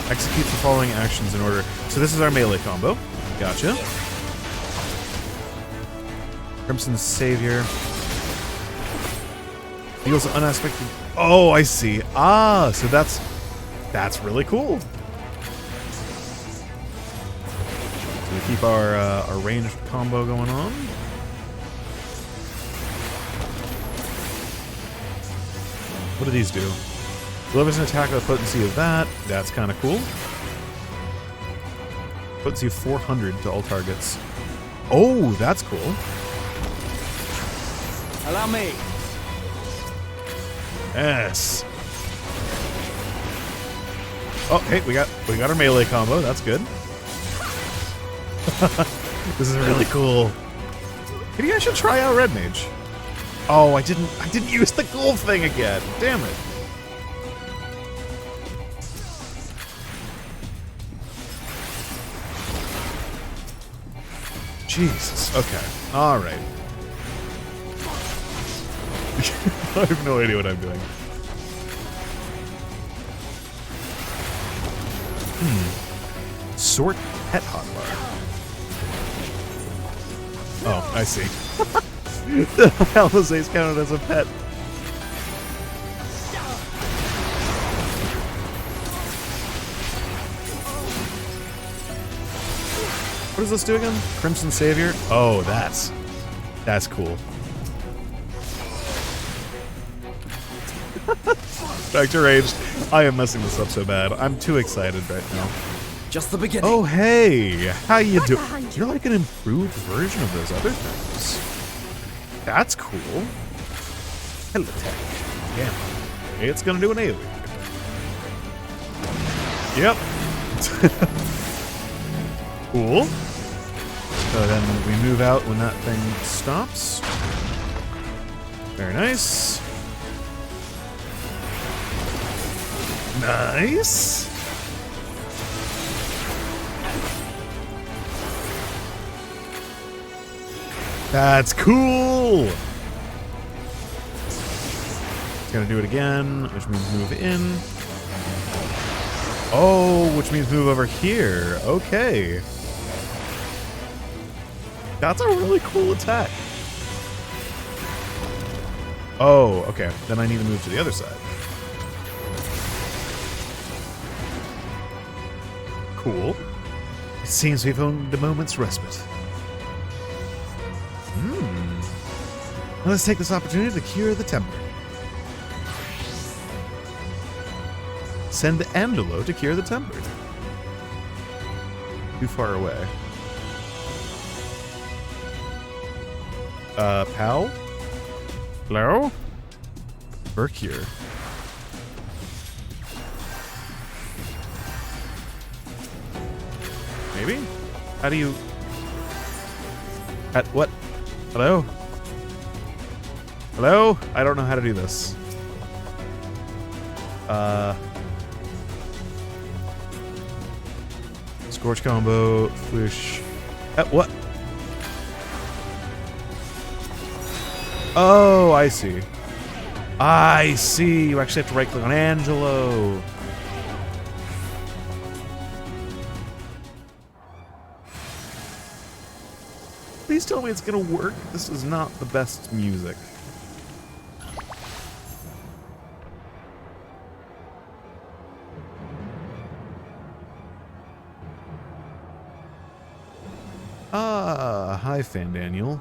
Executes the following actions in order. So this is our melee combo. Gotcha. Crimson's Savior. Deals unaspected. Oh, I see. Ah, so that's really cool. So we keep our ranged combo going on. What do these do? Delivers an attack with a potency of that. That's kind of cool. Potency of 400 to all targets. Oh, that's cool. Allow me. Yes. Oh, hey, we got our melee combo. That's good. This is really cool. Maybe I should try out Red Mage. Oh, I didn't use the gold thing again. Damn it. Jesus. Okay. All right. I have no idea what I'm doing. Sort pet hotbar. Oh, I see. The Alizé's counted as a pet. What does this do again? Crimson Savior? Oh, that's cool. Back to ranged. I am messing this up so bad. I'm too excited right now. Just the beginning. Oh, hey. How you doing? You're like an improved version of those other things. That's cool. Hell attack. Yeah. It's gonna do an AoE. Yep. Cool. So then we move out when that thing stops. Very nice. Nice. That's cool. It's gonna do it again, which means move in. Oh, which means move over here. Okay. That's a really cool attack. Oh, okay. Then I need to move to the other side. Cool. It seems we've owned a moment's respite. Now let's take this opportunity to cure the temper. Send Angelo to cure the temper. Too far away. Pal? Hello? Vercure. Maybe? How do you... At what? Hello? Hello? I don't know how to do this. Scorch Combo, whoosh. What? Oh, I see. I see. You actually have to right-click on Angelo. Please tell me it's gonna work. This is not the best music. Hi, Fandaniel.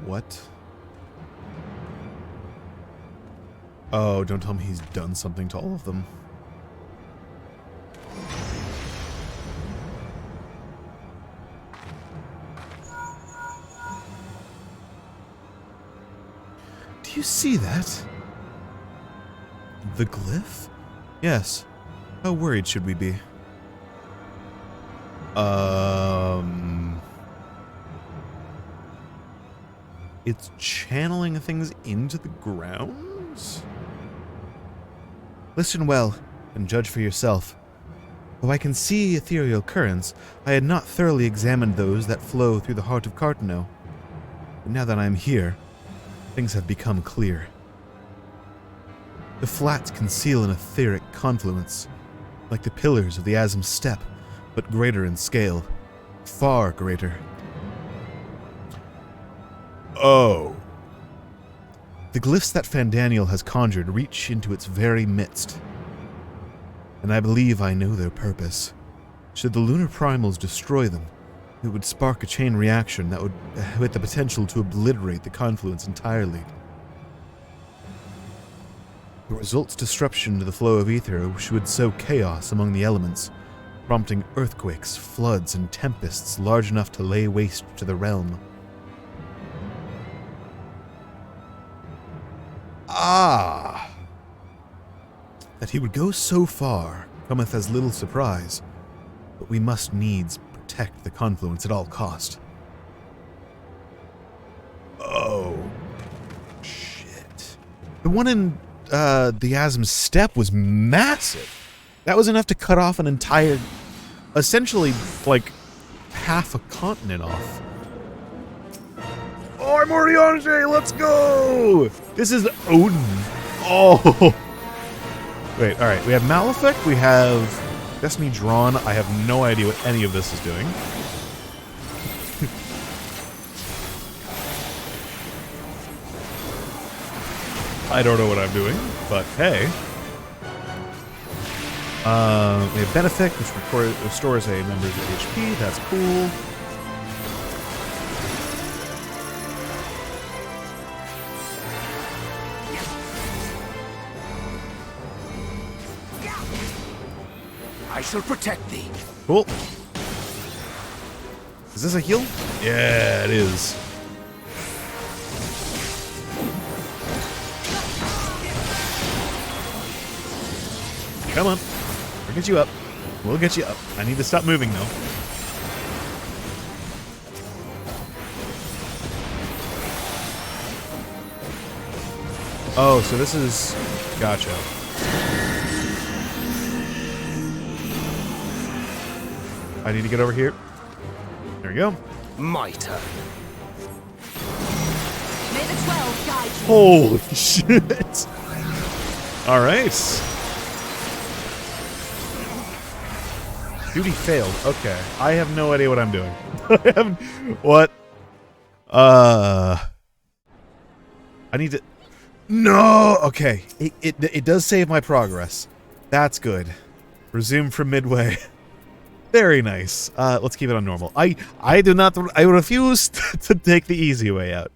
What? Oh, don't tell me he's done something to all of them. Do you see that? The glyph? Yes. How worried should we be? It's channeling things into the grounds? Listen well, and judge for yourself. Though I can see ethereal currents, I had not thoroughly examined those that flow through the heart of Cartano. But now that I am here, things have become clear. The flats conceal an etheric confluence, like the pillars of the Asm Steppe, but greater in scale. Far greater. Oh. The glyphs that Fandaniel has conjured reach into its very midst. And I believe I know their purpose. Should the lunar primals destroy them, it would spark a chain reaction that would with the potential to obliterate the confluence entirely. The result's disruption to the flow of ether would sow chaos among the elements, prompting earthquakes, floods, and tempests large enough to lay waste to the realm. Ah! That he would go so far cometh as little surprise, but we must needs protect the confluence at all cost. Oh, shit. The one in the Asm Steppe was massive. That was enough to cut off an entire, essentially, like, half a continent off. Oh, I'm already on Jay. Let's go. This is Odin. Oh. Wait, all right. We have Malefic. We have Destiny Drawn. I have no idea what any of this is doing. I don't know what I'm doing, but hey. We have Benefic, which restores a member's HP. That's cool. shall protect thee. Cool. Is this a heal? Yeah, it is. Come on. We'll get you up. We'll get you up. I need to stop moving, though. Oh, so this is... Gotcha. I need to get over here. There we go. Mitre. May the 12 guide you. Holy shit. All right. Duty failed. Okay. I have no idea what I'm doing. What? I need to... No! Okay. It does save my progress. That's good. Resume from midway. Very nice. Let's keep it on normal. I refuse to take the easy way out.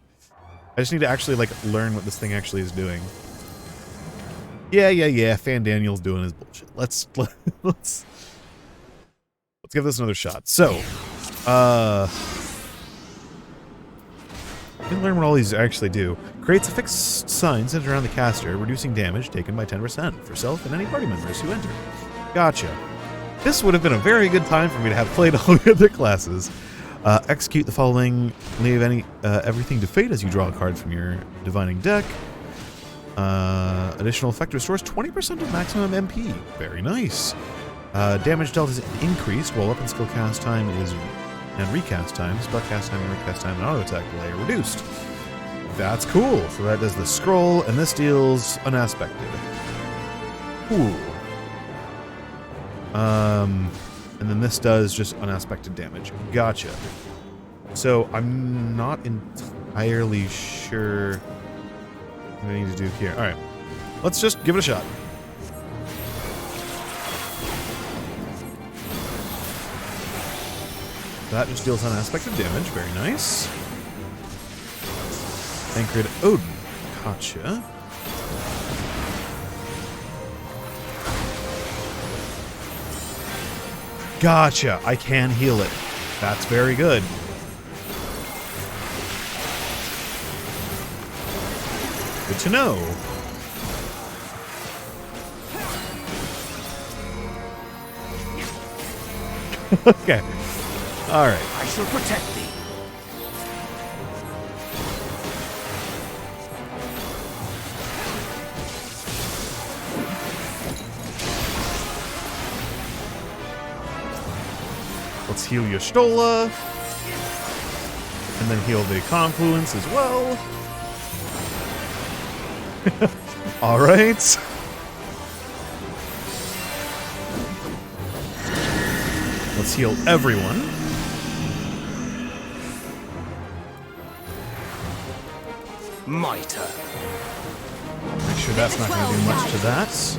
I just need to actually, like, learn what this thing actually is doing. Yeah. Fan Daniel's doing his bullshit. Let's give this another shot. So, let me learn what all these actually do. Creates a fixed sign centered around the caster, reducing damage taken by 10% for self and any party members who enter. Gotcha. This would have been a very good time for me to have played all the other classes. Execute the following. Leave everything to fate as you draw a card from your divining deck. Additional effect restores 20% of maximum MP. Very nice. Damage dealt is increased while weapon skill cast time and recast time, spell cast time and recast time, and auto attack delay are reduced. That's cool. So that does the scroll, and this deals unaspected. Cool. And then this does just unaspected damage. Gotcha. So I'm not entirely sure what I need to do here. All right, let's just give it a shot. That just deals unaspected damage. Very nice. Anchored Odin. Gotcha. Gotcha. I can heal it. That's very good. Good to know. Okay. All right. I shall protect thee. Let's heal Y'shtola. And then heal the Confluence as well. All right. Let's heal everyone. Mitre. Make sure that's not going to do much to that.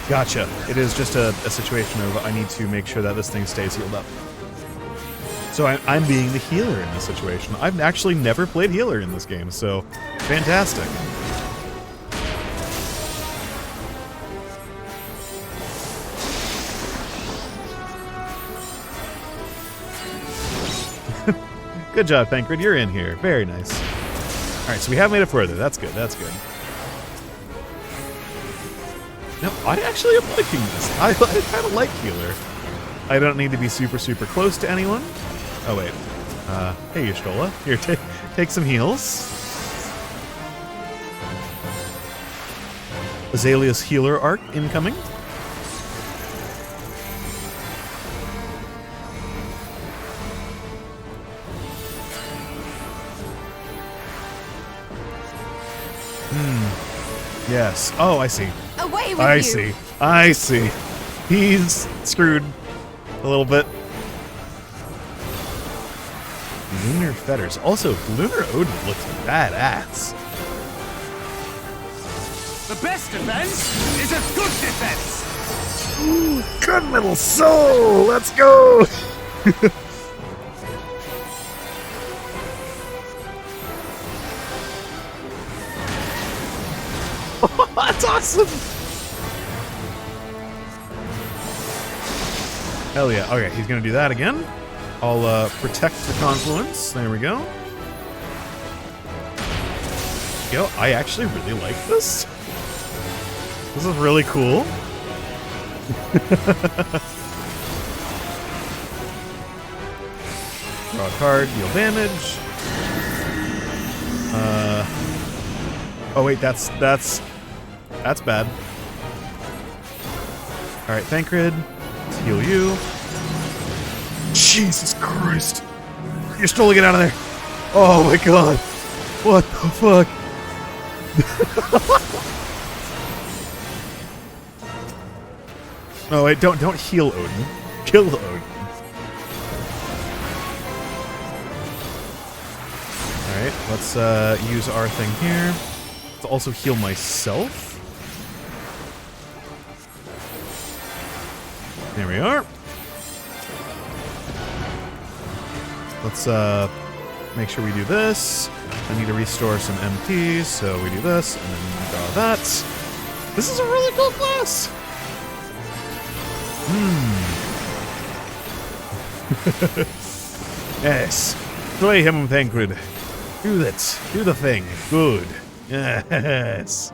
Gotcha. It is just a situation of I need to make sure that this thing stays healed up. So I'm being the healer in this situation. I've actually never played healer in this game, so fantastic. Good job, Thancred. You're in here. Very nice. All right, so we have made it further. That's good. That's good. No, I actually am liking this. I kind of like healer. I don't need to be super close to anyone. Oh, wait. Hey, Y'shtola. Here, take some heals. Azalea's healer arc incoming. Yes. Oh, I see. Away with I you. see. I see. He's screwed a little bit. Lunar Fetters. Also, Lunar Odin looks badass. The best defense is a good defense. Ooh, good little soul. Let's go. awesome. Hell yeah. Okay, he's gonna do that again. I'll protect the confluence. There we go. Yo, I actually really like this. This is really cool. Draw a card, deal damage. Oh wait, that's bad. All right, Thancred, let's heal you. Jesus Christ! You're still get out of there. Oh my God! What the fuck? Oh wait, don't heal Odin. Kill Odin. Alright, let's use our thing here. Let's also heal myself. There we are. Let's make sure we do this. I need to restore some MPs, so we do this, and then draw that. This is a really cool class! Yes. Slay him, Thancred. Do that. Do the thing. Good. Yes.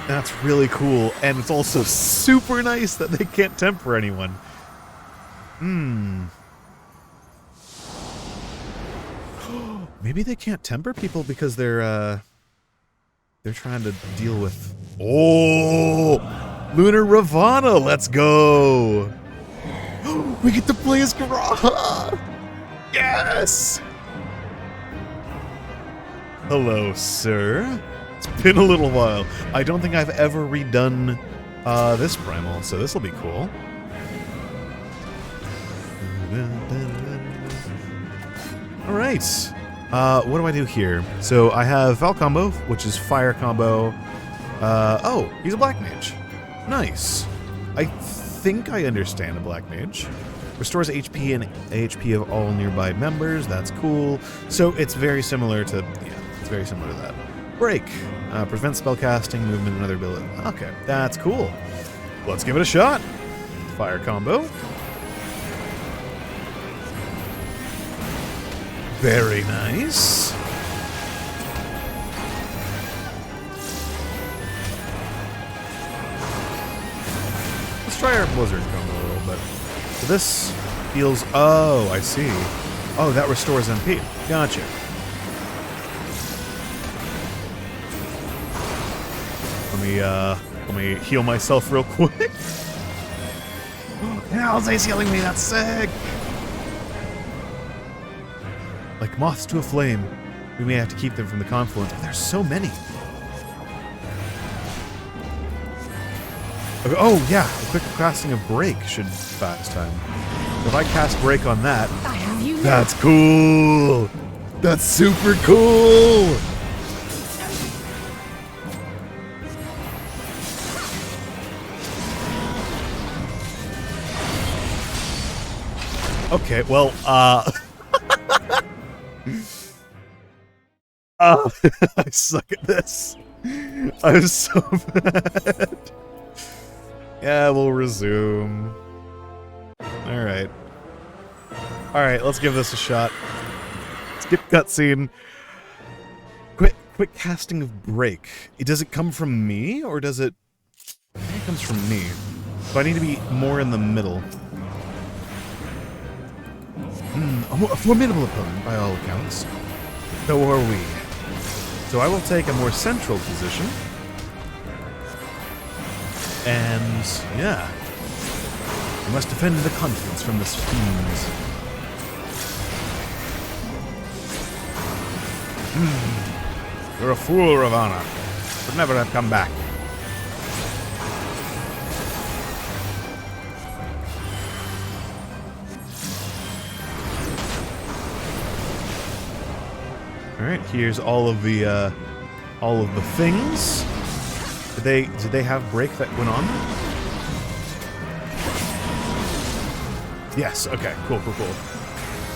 That's really cool, and it's also super nice that they can't temper anyone. Maybe they can't temper people because they're trying to deal with... Oh! Lunar Ravana, let's go! We get to play as Garaha! Yes! Hello, sir. It's been a little while. I don't think I've ever redone this primal, so this will be cool. Alright. What do I do here? So I have Val combo, which is fire combo. Oh, he's a black mage. Nice. I think I understand a black mage. Restores HP and HP of all nearby members. That's cool. So it's very similar to, yeah, it's very similar to that. Break. Prevents spellcasting, movement, and other ability. Okay, that's cool. Let's give it a shot. Fire combo. Very nice. Let's try our Blizzard combo a little bit. So this heals... Oh, I see. Oh, that restores MP. Gotcha. Let me heal myself real quick. Alzay's healing me. That's sick. Like moths to a flame, we may have to keep them from the confluence, but there's so many. Okay, oh yeah, a quick casting of Break should fast time. So if I cast Break on that, that's cool. That's super cool. Okay, well, I suck at this. I'm so bad. Yeah, we'll resume. Alright. Alright, let's give this a shot. Skip cutscene. Quick casting of Break. Does it come from me, or does it... I think it comes from me. So I need to be more in the middle. A formidable opponent, by all accounts. So are we. So I will take a more central position. And, yeah. We must defend the confidence from this fiend. You're a fool, Ravana. Should never have come back. Alright, here's all of the things. Did they have Break that went on? Yes, okay, cool.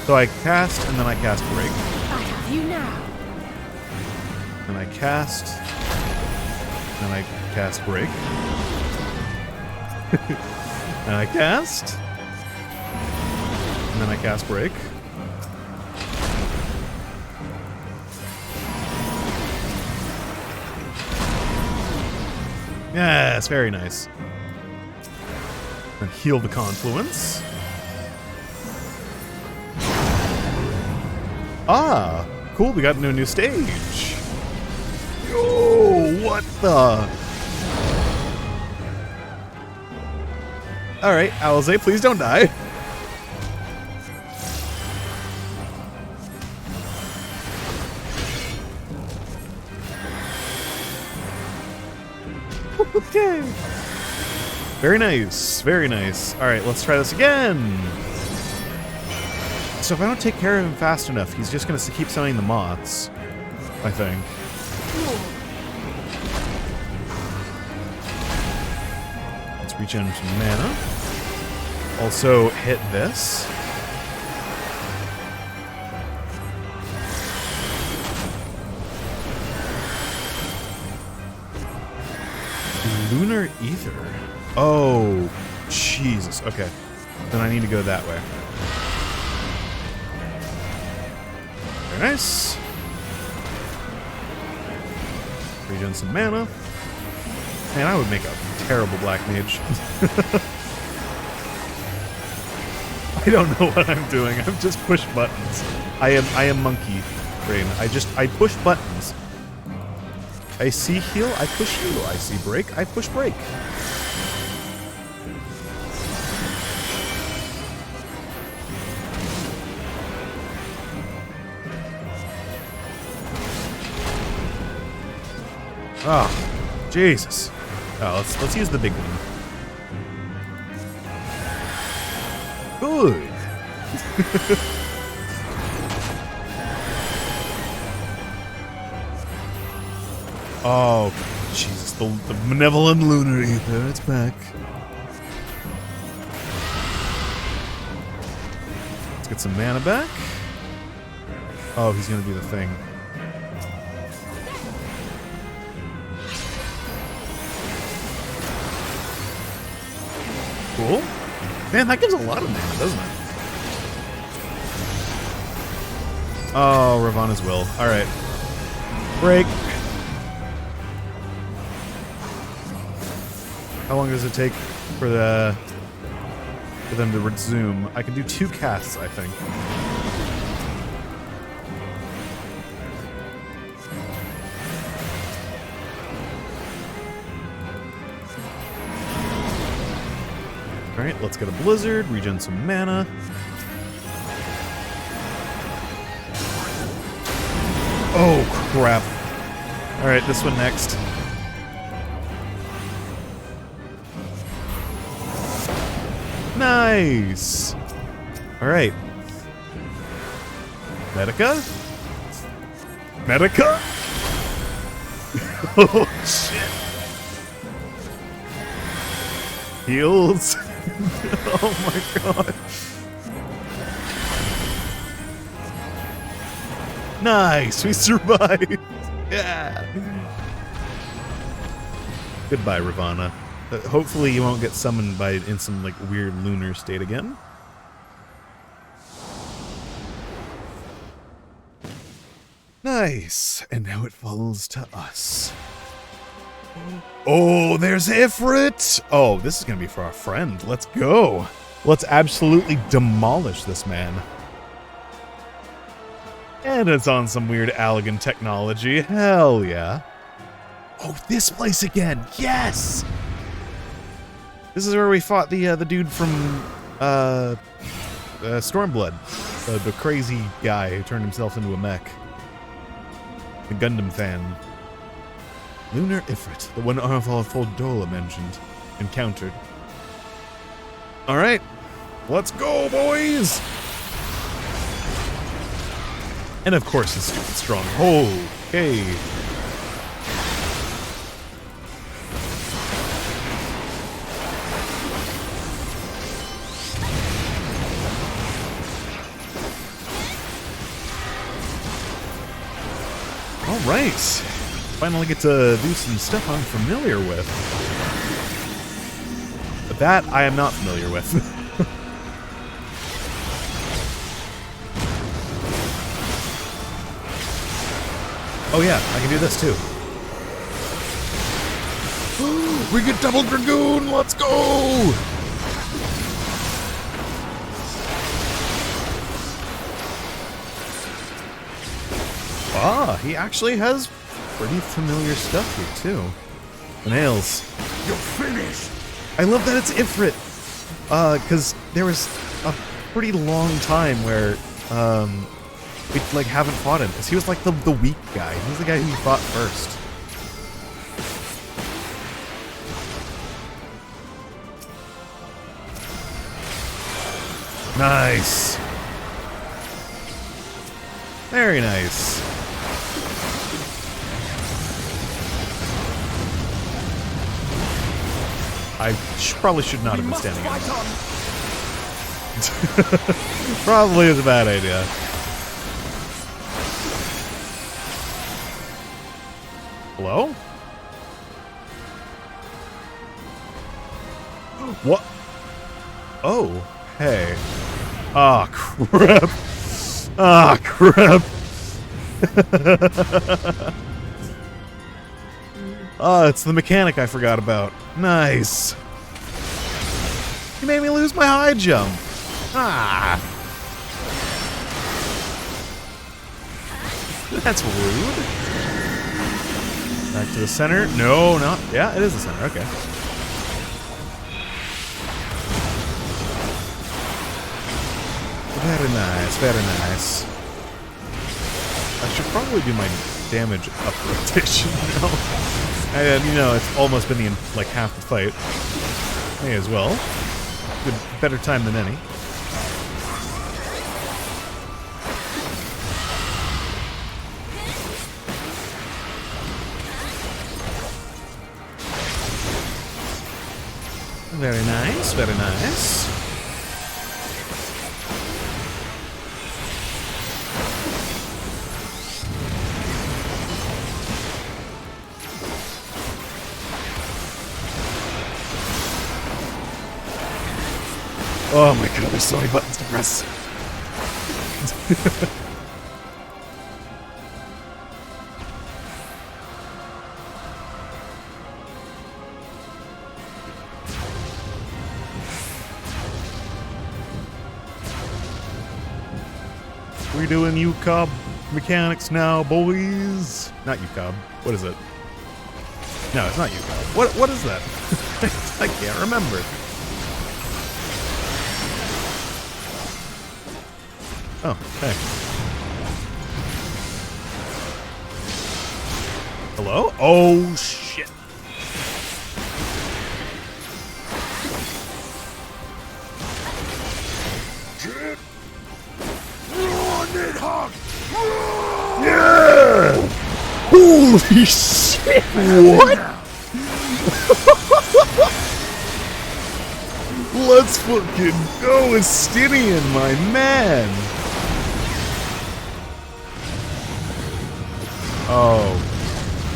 So I cast and then I cast Break. I have you now. Then I cast. Then I cast break. And I cast. And then I cast break. Yes, very nice. And heal the confluence. Ah, cool, we got into a new stage. Yo, what the? Alright, Alize, please don't die. Okay. Very nice, very nice. Alright, let's try this again. So if I don't take care of him fast enough, he's just going to keep summoning the moths, I think. Let's regen some mana. Also hit this. Lunar Ether. Oh, Jesus. Okay. Then I need to go that way. Very nice. Regen some mana. Man, I would make a terrible black mage. I don't know what I'm doing. I'm just push buttons. I am monkey brain. I push buttons. I see heal, I push heal. I see break, I push break. Oh, Jesus. Oh, let's use the big one. Good. Oh, Jesus, the benevolent lunar ether, it's back. Let's get some mana back. Oh, he's gonna do the thing. Cool. Man, that gives a lot of mana, doesn't it? Oh, Ravana's will. Alright. Break. How long does it take for them to resume? I can do 2 casts, I think. Alright, let's get a blizzard, regen some mana. Oh, crap. Alright, this one next. Nice! Alright. Medica? Medica? Oh, shit. Heals? Oh my god. Nice! We survived! Yeah! Goodbye, Ravana. Hopefully you won't get summoned in some like weird lunar state again. Nice. And now it falls to us. Oh, there's Ifrit! Oh, this is gonna be for our friend. Let's go. Let's absolutely demolish this man. And it's on some weird Allegan technology. Hell yeah. Oh, this place again. Yes! This is where we fought the dude from Stormblood, the crazy guy who turned himself into a mech. The Gundam fan. Lunar Ifrit, the one Arval Foldola mentioned, encountered. Alright, let's go, boys! And of course, it's stupid strong. Okay. All right. finally get to do some stuff I'm familiar with. But that I am not familiar with. Oh yeah, I can do this too. We get double Dragoon, let's go! Ah, he actually has pretty familiar stuff here too. The nails. You're finished! I love that it's Ifrit! Cause there was a pretty long time where, we like haven't fought him. Cause he was like the weak guy. He was the guy who fought first. Nice. Very nice. I probably should not have been standing on that. Probably is a bad idea. Hello? What? Oh, hey. Ah, crap. Ah, crap. Oh, it's the mechanic I forgot about. Nice. You made me lose my high jump. Ah. That's rude. Back to the center. No, not. Yeah, it is the center. Okay. Very nice, very nice. I should probably do my damage up rotation now. And, you know, it's almost been like half the fight. May as well. Good, better time than any. Very nice, very nice. Oh my god, there's so many buttons to press. We're doing UCOB mechanics now, boys. Not UCOB. What is it? No, it's not UCOB. What is that? I can't remember. Oh, hey. Hello? Oh, shit. Yeah! Holy shit! What? Let's fucking go, Estinian, my man! Oh,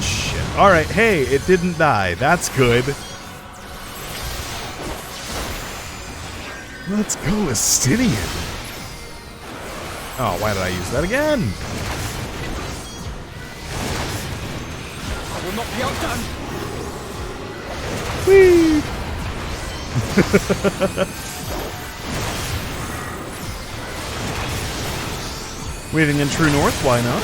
shit. Alright, hey, it didn't die. That's good. Let's go, Estinian. Oh, why did I use that again? I will not be outdone. Whee! Weaving in true north, why not?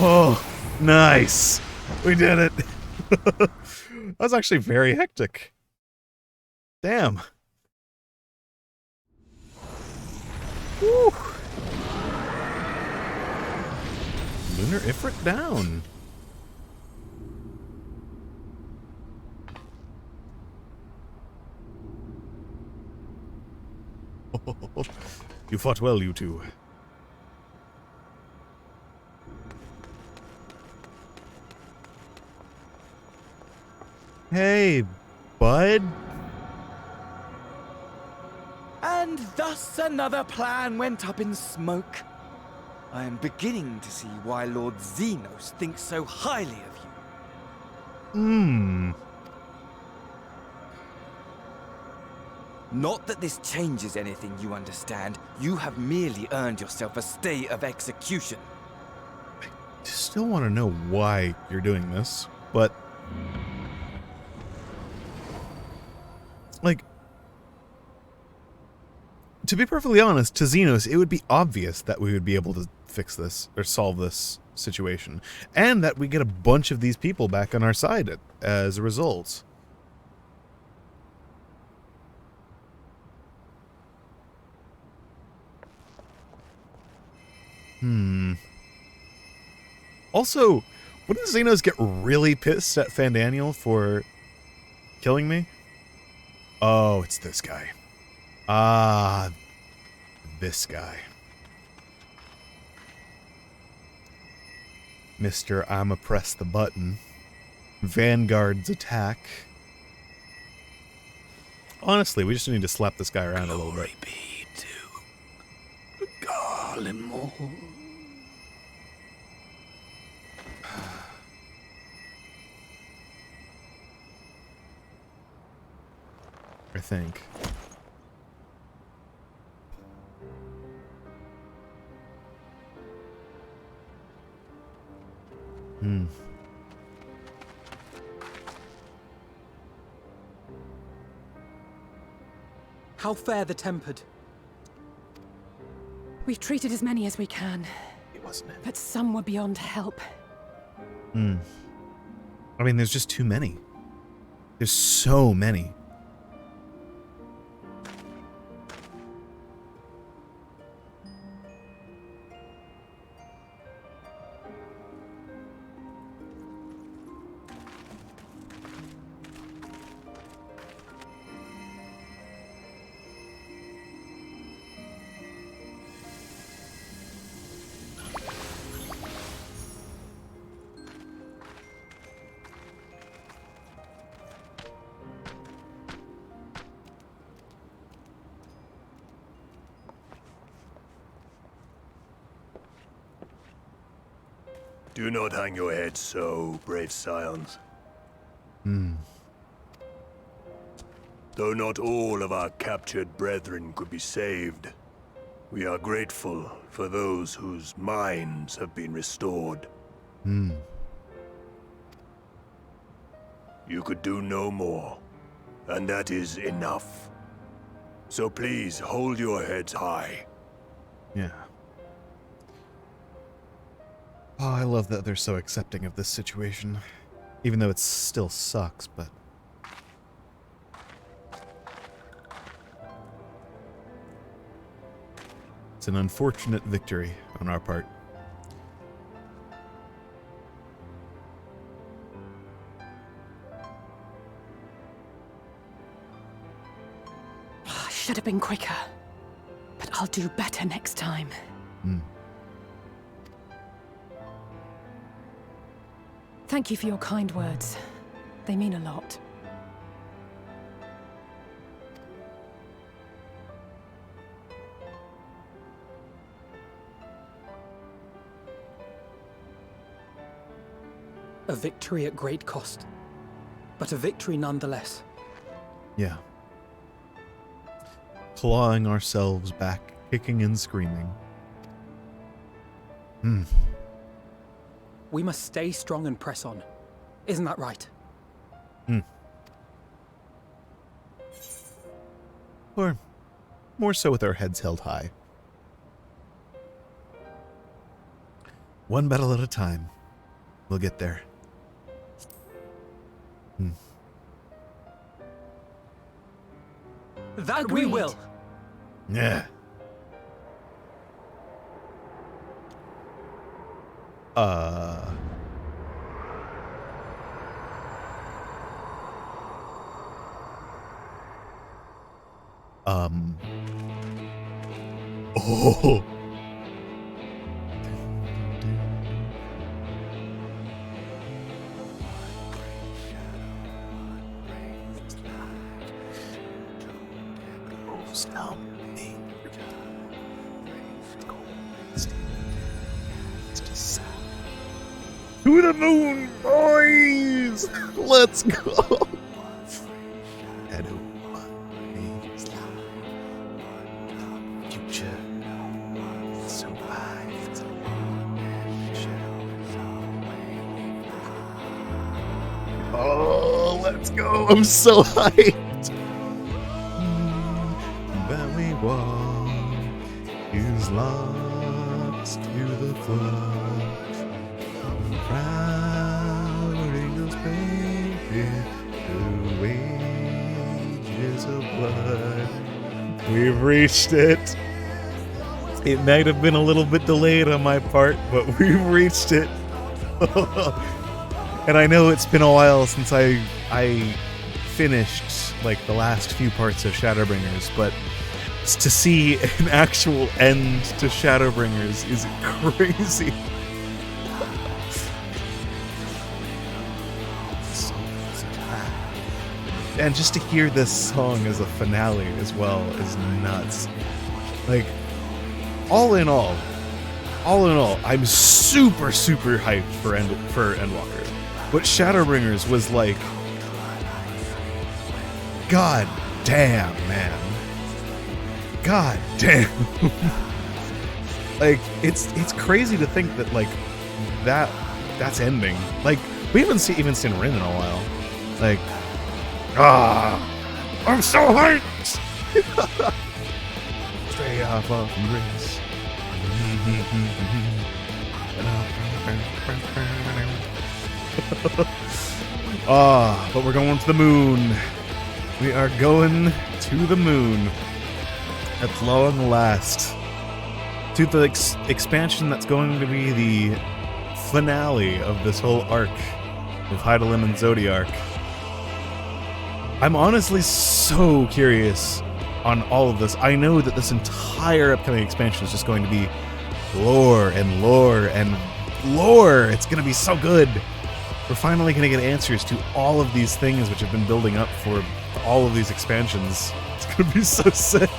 Oh, nice. We did it. That was actually very hectic. Damn. Woo. Lunar Ifrit down. You fought well, you two. Hey, bud. And thus another plan went up in smoke. I am beginning to see why Lord Xenos thinks so highly of you. Not that this changes anything, you understand. You have merely earned yourself a stay of execution. I still want to know why you're doing this, but... like... to be perfectly honest, to Xenos, it would be obvious that we would be able to fix this, or solve this situation, and that we get a bunch of these people back on our side as a result. Also, wouldn't Xenos get really pissed at Fandaniel for killing me? Oh, it's this guy. Ah, this guy. Mr. I'ma press the button. Vanguard's attack. Honestly, we just need to slap this guy around a little bit. Garlemald. I think. How fare the tempered? We've treated as many as we can. It wasn't it. But some were beyond help. I mean, there's just too many. There's so many. Do not hang your head so, brave scions. Though not all of our captured brethren could be saved, we are grateful for those whose minds have been restored. You could do no more, and that is enough. So please hold your heads high. Yeah. Oh, I love that they're so accepting of this situation. Even though it still sucks, but... it's an unfortunate victory on our part. I should have been quicker. But I'll do better next time. Thank you for your kind words. They mean a lot. A victory at great cost, but a victory nonetheless. Yeah. Clawing ourselves back, kicking and screaming. We must stay strong and press on. Isn't that right? Or more so with our heads held high. One battle at a time. We'll get there. That we will. Yeah. Oh. Slow me. To the moon, boys! Let's go! Future survived. Oh, let's go! I'm so hyped! That we walk is lost to the flood. Proud angels painted the wages of blood. We've reached it. It might have been a little bit delayed on my part, but we've reached it. And I know it's been a while since I finished like the last few parts of Shadowbringers, but to see an actual end to Shadowbringers is crazy. And just to hear this song as a finale as well is nuts. Like, all in all, I'm super hyped for Endwalker. But Shadowbringers was like, god damn, man. God damn. Like, it's crazy to think that like that's ending. Like, we haven't even seen Rin in a while. Like, I'm so hyped! Stray off of grace. But we're going to the moon. We are going to the moon. At long last. To the expansion that's going to be the finale of this whole arc of Hydalim and Zodiark. I'm honestly so curious on all of this. I know that this entire upcoming expansion is just going to be lore and lore and lore. It's going to be so good. We're finally going to get answers to all of these things which have been building up for all of these expansions. It's going to be so sick.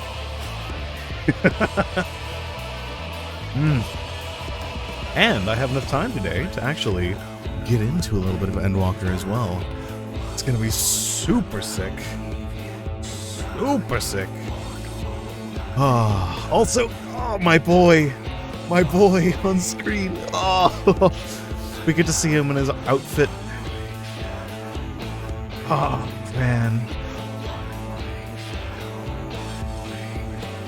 And I have enough time today to actually get into a little bit of Endwalker as well. It's going to be super sick. Super sick. Also, my boy on screen. We get to see him in his outfit. Oh, man.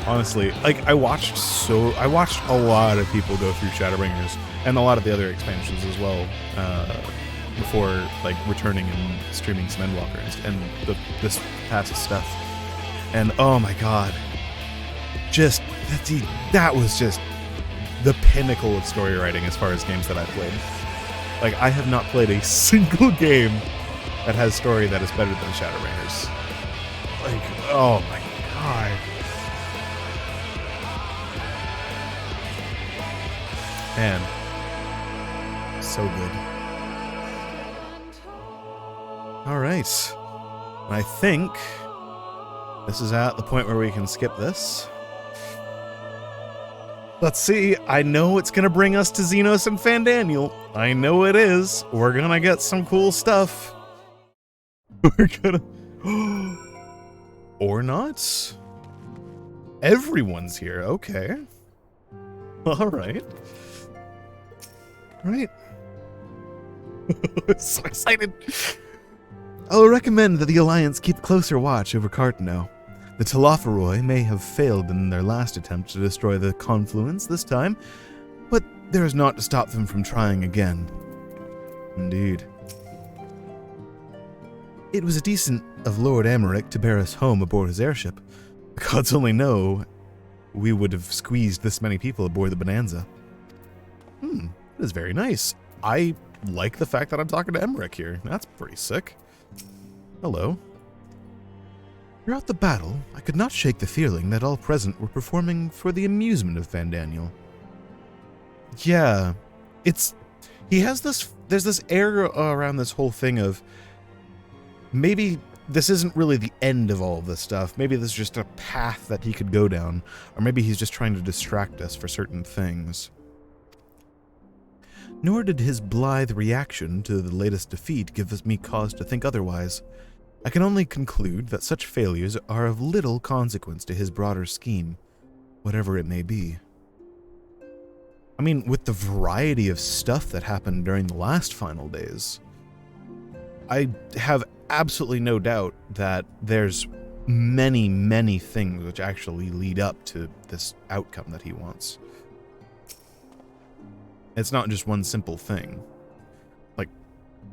Honestly, like, I watched a lot of people go through Shadowbringers and a lot of the other expansions as well, before like returning and streaming some Endwalkers and this past stuff. And oh my god, just that was just the pinnacle of story writing as far as games that I've played. Like, I have not played a single game that has story that is better than Shadowbringers. Like, oh my god. Man, so good. All right. I think this is at the point where we can skip this. Let's see. I know it's going to bring us to Xenos and Fandaniel. I know it is. We're going to get some cool stuff. We're going to... Or not. Everyone's here. Okay. All right. Right. So excited. I'll recommend that the Alliance keep closer watch over Cartano. The Telophoroi may have failed in their last attempt to destroy the Confluence this time, but there is naught to stop them from trying again. Indeed. It was decent of Lord Amaric to bear us home aboard his airship. The gods only know we would have squeezed this many people aboard the Bonanza. That is very nice. I like the fact that I'm talking to Emmerich here. That's pretty sick. Hello. Throughout the battle, I could not shake the feeling that all present were performing for the amusement of Fandaniel. Yeah, he has this, there's this air around this whole thing of maybe this isn't really the end of all of this stuff. Maybe this is just a path that he could go down, or maybe he's just trying to distract us for certain things. Nor did his blithe reaction to the latest defeat give me cause to think otherwise. I can only conclude that such failures are of little consequence to his broader scheme, whatever it may be. I mean, with the variety of stuff that happened during the last final days, I have absolutely no doubt that there's many, many things which actually lead up to this outcome that he wants. It's not just one simple thing. Like,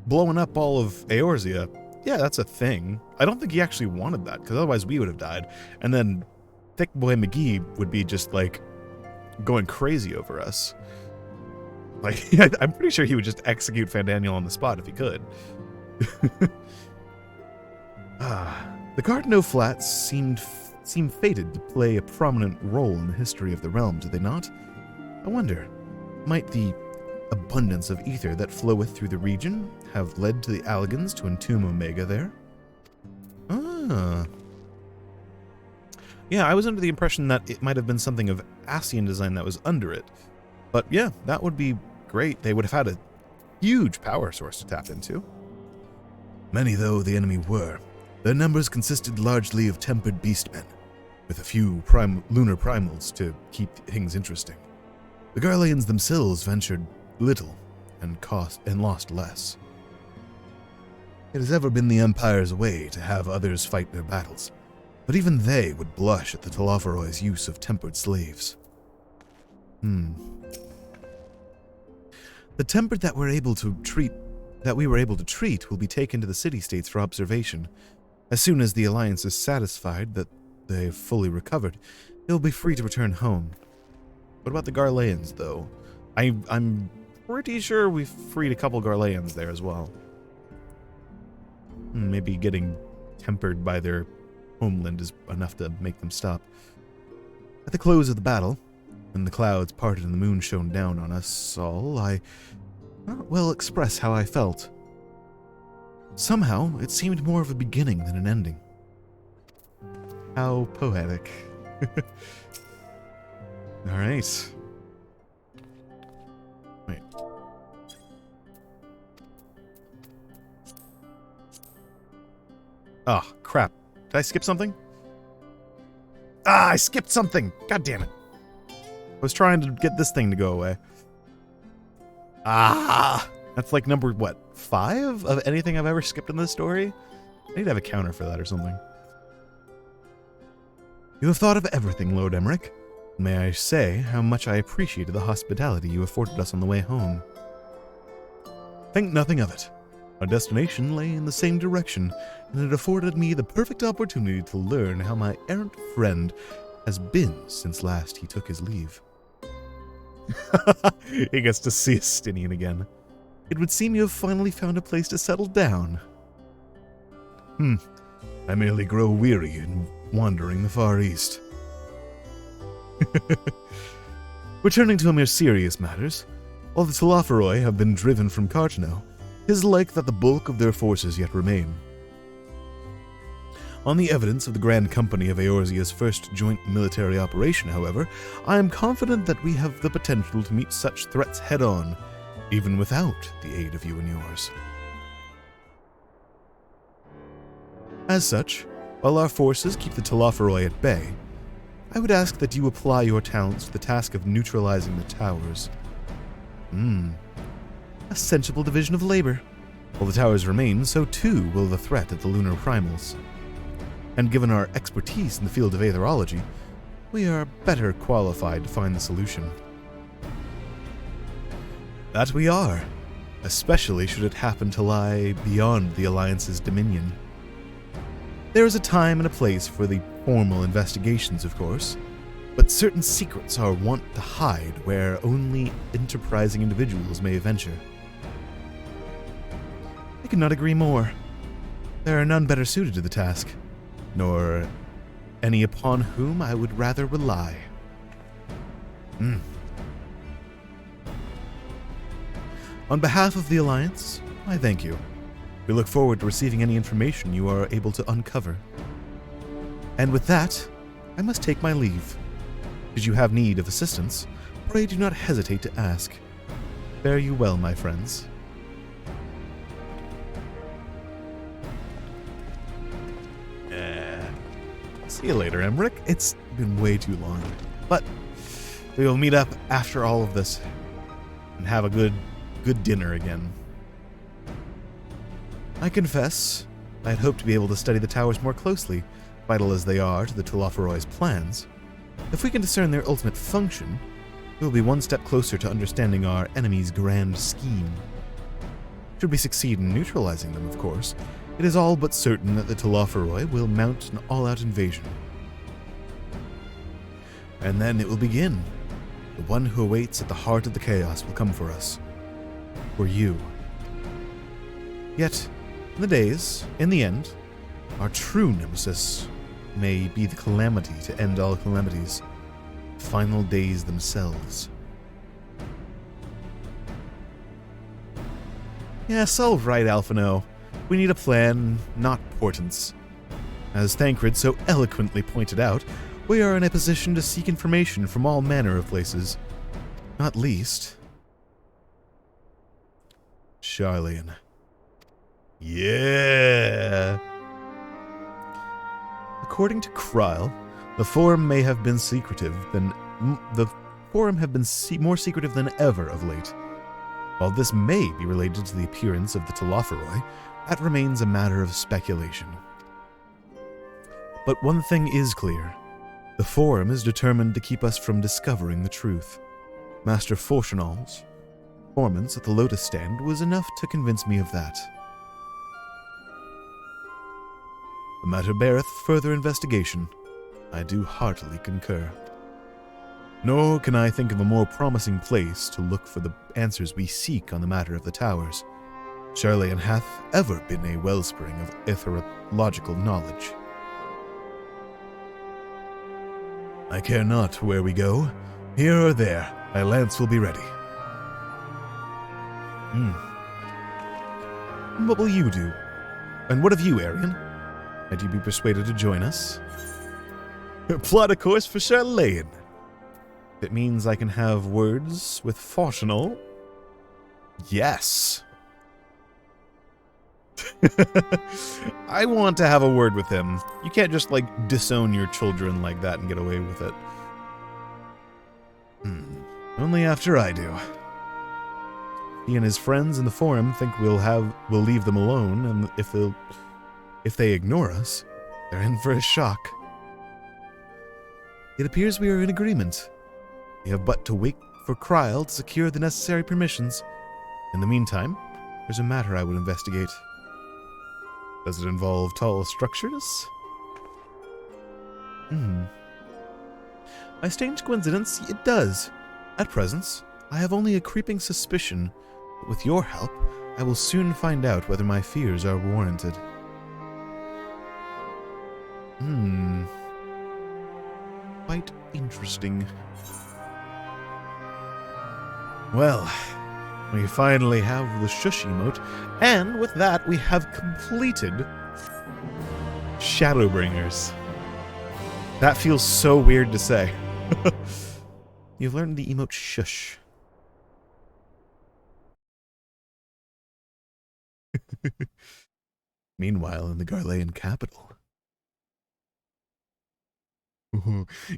blowing up all of Eorzea, yeah, that's a thing. I don't think he actually wanted that, because otherwise we would have died. And then Thick Boy McGee would be just, like, going crazy over us. Like, I'm pretty sure he would just execute Fandaniel on the spot if he could. The Gardeno Flats seem fated to play a prominent role in the history of the realm, do they not? I wonder, might the abundance of ether that floweth through the region have led to the Allagans to entomb Omega there? Yeah, I was under the impression that it might have been something of Ascian design that was under it. But yeah, that would be great. They would have had a huge power source to tap into. Many though the enemy were, their numbers consisted largely of tempered beastmen, with a few lunar primals to keep things interesting. The Garleans themselves ventured little and lost less. It has ever been the Empire's way to have others fight their battles, but even they would blush at the Telophoroi's use of tempered slaves. The tempered that we were able to treat will be taken to the city-states for observation. As soon as the Alliance is satisfied that they have fully recovered, they will be free to return home. What about the Garleans, though? I'm pretty sure we've freed a couple Garleans there as well. Maybe getting tempered by their homeland is enough to make them stop. At the close of the battle, when the clouds parted and the moon shone down on us all, I cannot well express how I felt. Somehow, it seemed more of a beginning than an ending. How poetic. Alright. Wait. Oh, crap. Did I skip something? I skipped something! God damn it. I was trying to get this thing to go away. That's like number, what, 5 of anything I've ever skipped in this story? I need to have a counter for that or something. You have thought of everything, Lord Emmerich. May I say how much I appreciated the hospitality you afforded us on the way home. Think nothing of it. Our destination lay in the same direction, and it afforded me the perfect opportunity to learn how my errant friend has been since last he took his leave. He gets to see Stinian again. It would seem you have finally found a place to settle down. I merely grow weary in wandering the Far East. Returning to more serious matters, while the Telophoroi have been driven from Cartano, it is like that the bulk of their forces yet remain. On the evidence of the Grand Company of Eorzea's first joint military operation, however, I am confident that we have the potential to meet such threats head-on, even without the aid of you and yours. As such, while our forces keep the Telophoroi at bay, I would ask that you apply your talents to the task of neutralizing the towers. A sensible division of labor. While the towers remain, so too will the threat of the lunar primals. And given our expertise in the field of aetherology, we are better qualified to find the solution. That we are, especially should it happen to lie beyond the Alliance's dominion. There is a time and a place for the formal investigations, of course, but certain secrets are wont to hide where only enterprising individuals may venture. I could not agree more. There are none better suited to the task, nor any upon whom I would rather rely. On behalf of the Alliance, I thank you. We look forward to receiving any information you are able to uncover. And with that, I must take my leave. Should you have need of assistance, pray do not hesitate to ask. Fare you well, my friends. See you later, Emmerich. It's been way too long. But we will meet up after all of this and have a good dinner again. I confess, I had hoped to be able to study the towers more closely, vital as they are to the Telophoroi's plans. If we can discern their ultimate function, we will be one step closer to understanding our enemy's grand scheme. Should we succeed in neutralizing them, of course, it is all but certain that the Telophoroi will mount an all-out invasion. And then it will begin. The one who awaits at the heart of the chaos will come for us. For you. Yet, in the end, our true nemesis may be the calamity to end all calamities. The final days themselves. Yes, all right, Alphino. We need a plan, not portents. As Thancred so eloquently pointed out, we are in a position to seek information from all manner of places. Not least... Sharlayan. Yeah! According to Kryl, the Forum may have been more secretive than ever of late. While this may be related to the appearance of the Telophoroi, that remains a matter of speculation. But one thing is clear. The Forum is determined to keep us from discovering the truth. Master Fortunal's performance at the Lotus Stand was enough to convince me of that. The matter beareth further investigation. I do heartily concur. Nor can I think of a more promising place to look for the answers we seek on the matter of the towers. Sharlayan hath ever been a wellspring of etheriological knowledge. I care not where we go. Here or there, my lance will be ready. And what will you do? And what of you, Arian? Might you be persuaded to join us? Plot a course for Sharlayan. It means I can have words with Fortunal. Yes. I want to have a word with him. You can't just, disown your children like that and get away with it. Only after I do. He and his friends in the Forum think we'll leave them alone, and if they ignore us, they're in for a shock. It appears we are in agreement. We have but to wait for Kryl to secure the necessary permissions. In the meantime, there's a matter I would investigate. Does it involve tall structures? By strange coincidence, it does. At present, I have only a creeping suspicion, but with your help, I will soon find out whether my fears are warranted. Quite interesting. Well, we finally have the shush emote, and with that we have completed Shadowbringers. That feels so weird to say. You've learned the emote shush. Meanwhile, in the Garlean capital.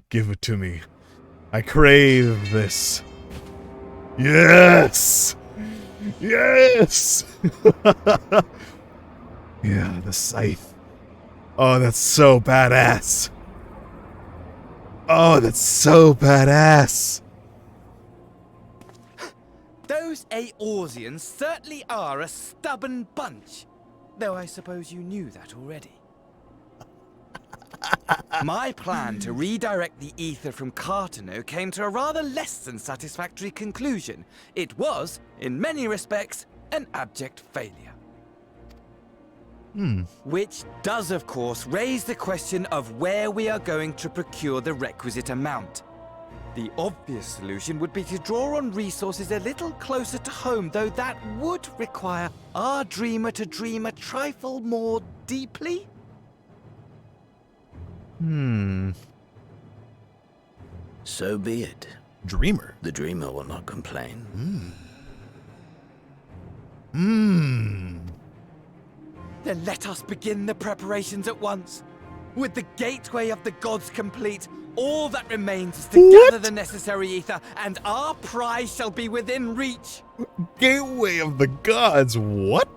Give it to me. I crave this. Yes! Yes! Yeah, the scythe. Oh, that's so badass. Oh, that's so badass. Those Eorzeans certainly are a stubborn bunch. Though I suppose you knew that already. My plan to redirect the ether from Cartano came to a rather less than satisfactory conclusion. It was, in many respects, an abject failure. Which does, of course, raise the question of where we are going to procure the requisite amount. The obvious solution would be to draw on resources a little closer to home, though that would require our dreamer to dream a trifle more deeply. So be it. Dreamer. The dreamer will not complain. Then let us begin the preparations at once. With the gateway of the gods complete, all that remains is to gather the necessary ether, and our prize shall be within reach. Gateway of the gods, what?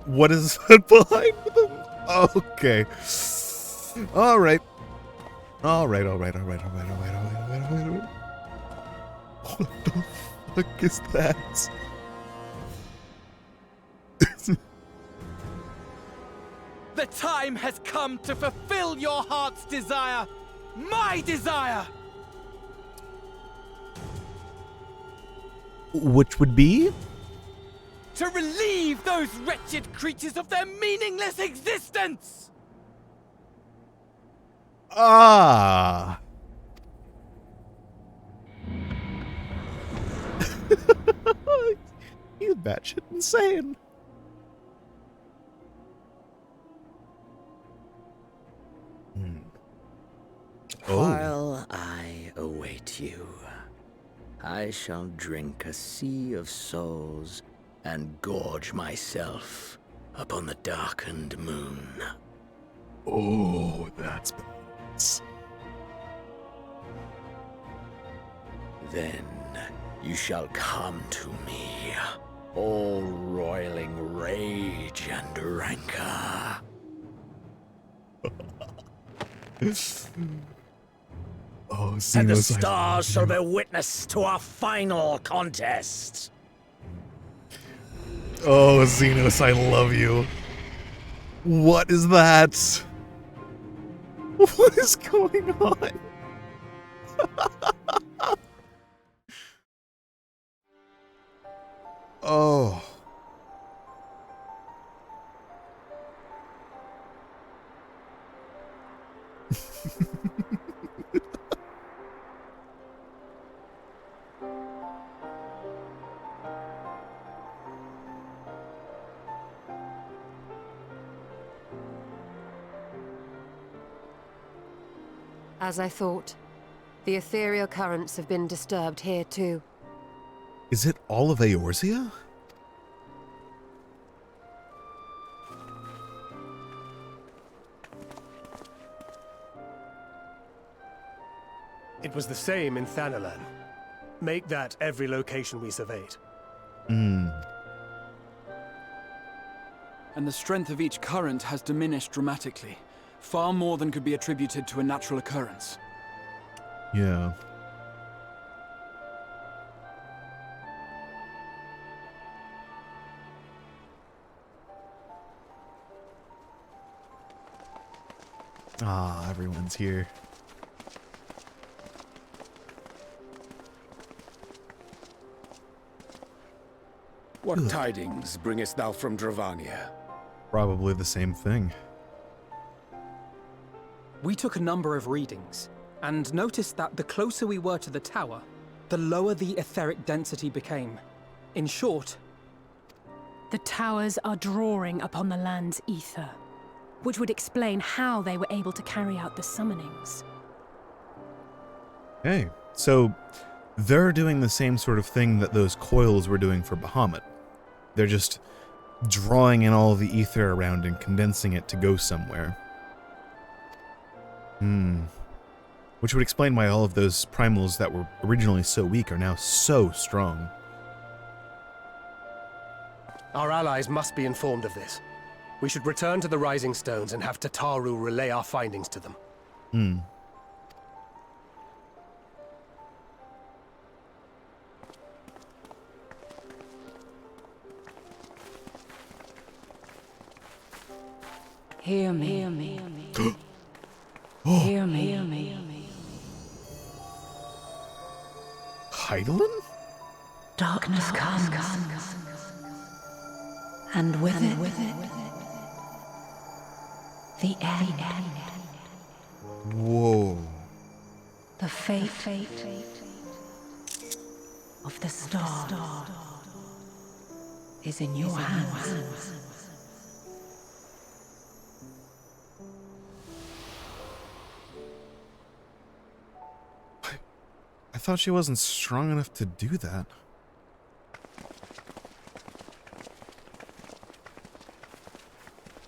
What is that behind them? Okay. Alright. Alright. What the fuck is that? The time has come to fulfill your heart's desire, my desire! Which would be? To relieve those wretched creatures of their meaningless existence! Ah. He's batshit insane. While I await you, I shall drink a sea of souls and gorge myself upon the darkened moon. Oh, that's bad. Then you shall come to me, all roiling rage and rancor. Oh, and the stars shall bear witness to our final contest. Oh, Xenos, I love you. What is that? What is going on? Oh. As I thought, the ethereal currents have been disturbed here too. Is it all of Eorzea? It was the same in Thanalan. Make that every location we surveyed. And the strength of each current has diminished dramatically. Far more than could be attributed to a natural occurrence. Yeah. Ah, everyone's here. What tidings bringest thou from Dravania? Probably the same thing. We took a number of readings, and noticed that the closer we were to the tower, the lower the etheric density became. In short, the towers are drawing upon the land's ether, which would explain how they were able to carry out the summonings. Hey, so they're doing the same sort of thing that those coils were doing for Bahamut. They're just drawing in all the ether around and condensing it to go somewhere. Which would explain why all of those primals that were originally so weak are now so strong. Our allies must be informed of this. We should return to the Rising Stones and have Tataru relay our findings to them. Hear me. Hear me. Hear me. Hear me. Hydaelyn? Darkness comes. And with it, the end. Whoa. The fate of the star is in your hands. I thought she wasn't strong enough to do that.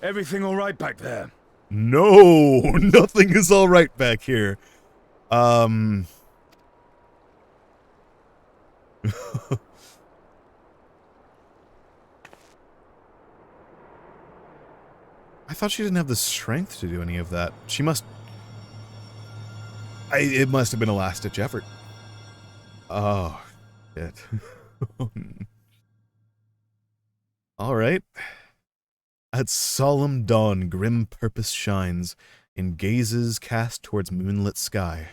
Everything all right back there? No, nothing is all right back here. I thought she didn't have the strength to do any of that. She must... it must have been a last-ditch effort. Oh, shit. All right. At solemn dawn, grim purpose shines in gazes cast towards moonlit sky.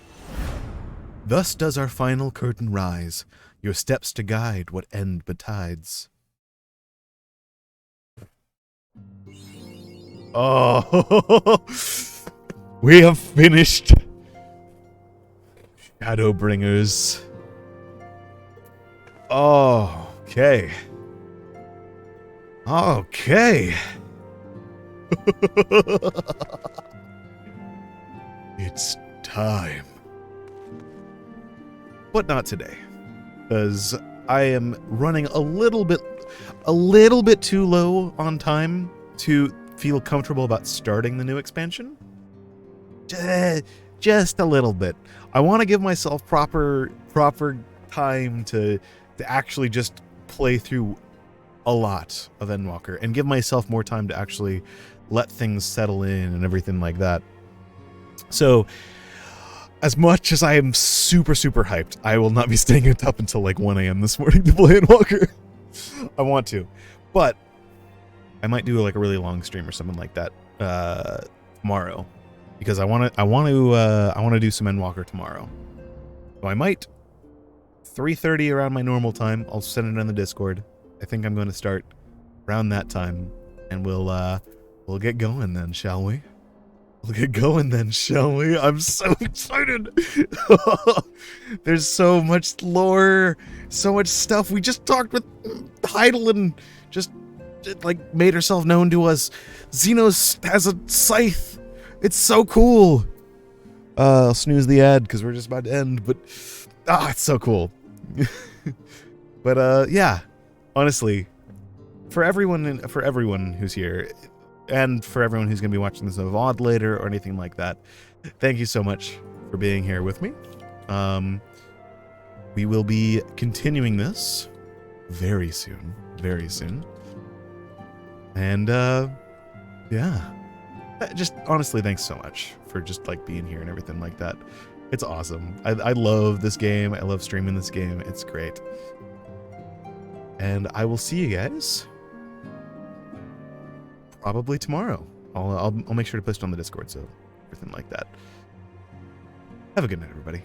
Thus does our final curtain rise, your steps to guide what end betides. Oh, we have finished Shadowbringers. Oh, okay. Okay. It's time. But not today, because I am running a little bit too low on time to feel comfortable about starting the new expansion. Just a little bit. I want to give myself proper time to actually just play through a lot of Endwalker and give myself more time to actually let things settle in and everything like that. So, as much as I am super hyped, I will not be staying up until like 1 a.m. this morning to play Endwalker. I want to, but I might do like a really long stream or something like that tomorrow, because I want to do some Endwalker tomorrow. So I might 3:30 around my normal time. I'll send it on the Discord. I think I'm going to start around that time, and we'll get going then, shall we? We'll get going then, shall we? I'm so excited. There's so much lore, so much stuff. We just talked with Heidel and just like made herself known to us. Xenos has a scythe. It's so cool. I'll snooze the ad because we're just about to end, but it's so cool. But yeah, honestly, for everyone who's here, and for everyone who's going to be watching this in a VOD later or anything like that, thank you so much for being here with me. We will be continuing this very soon. And yeah, just honestly, thanks so much for just like being here and everything like that. It's awesome. I love this game. I love streaming this game. It's great. And I will see you guys probably tomorrow. I'll make sure to post it on the Discord, so everything like that. Have a good night, everybody.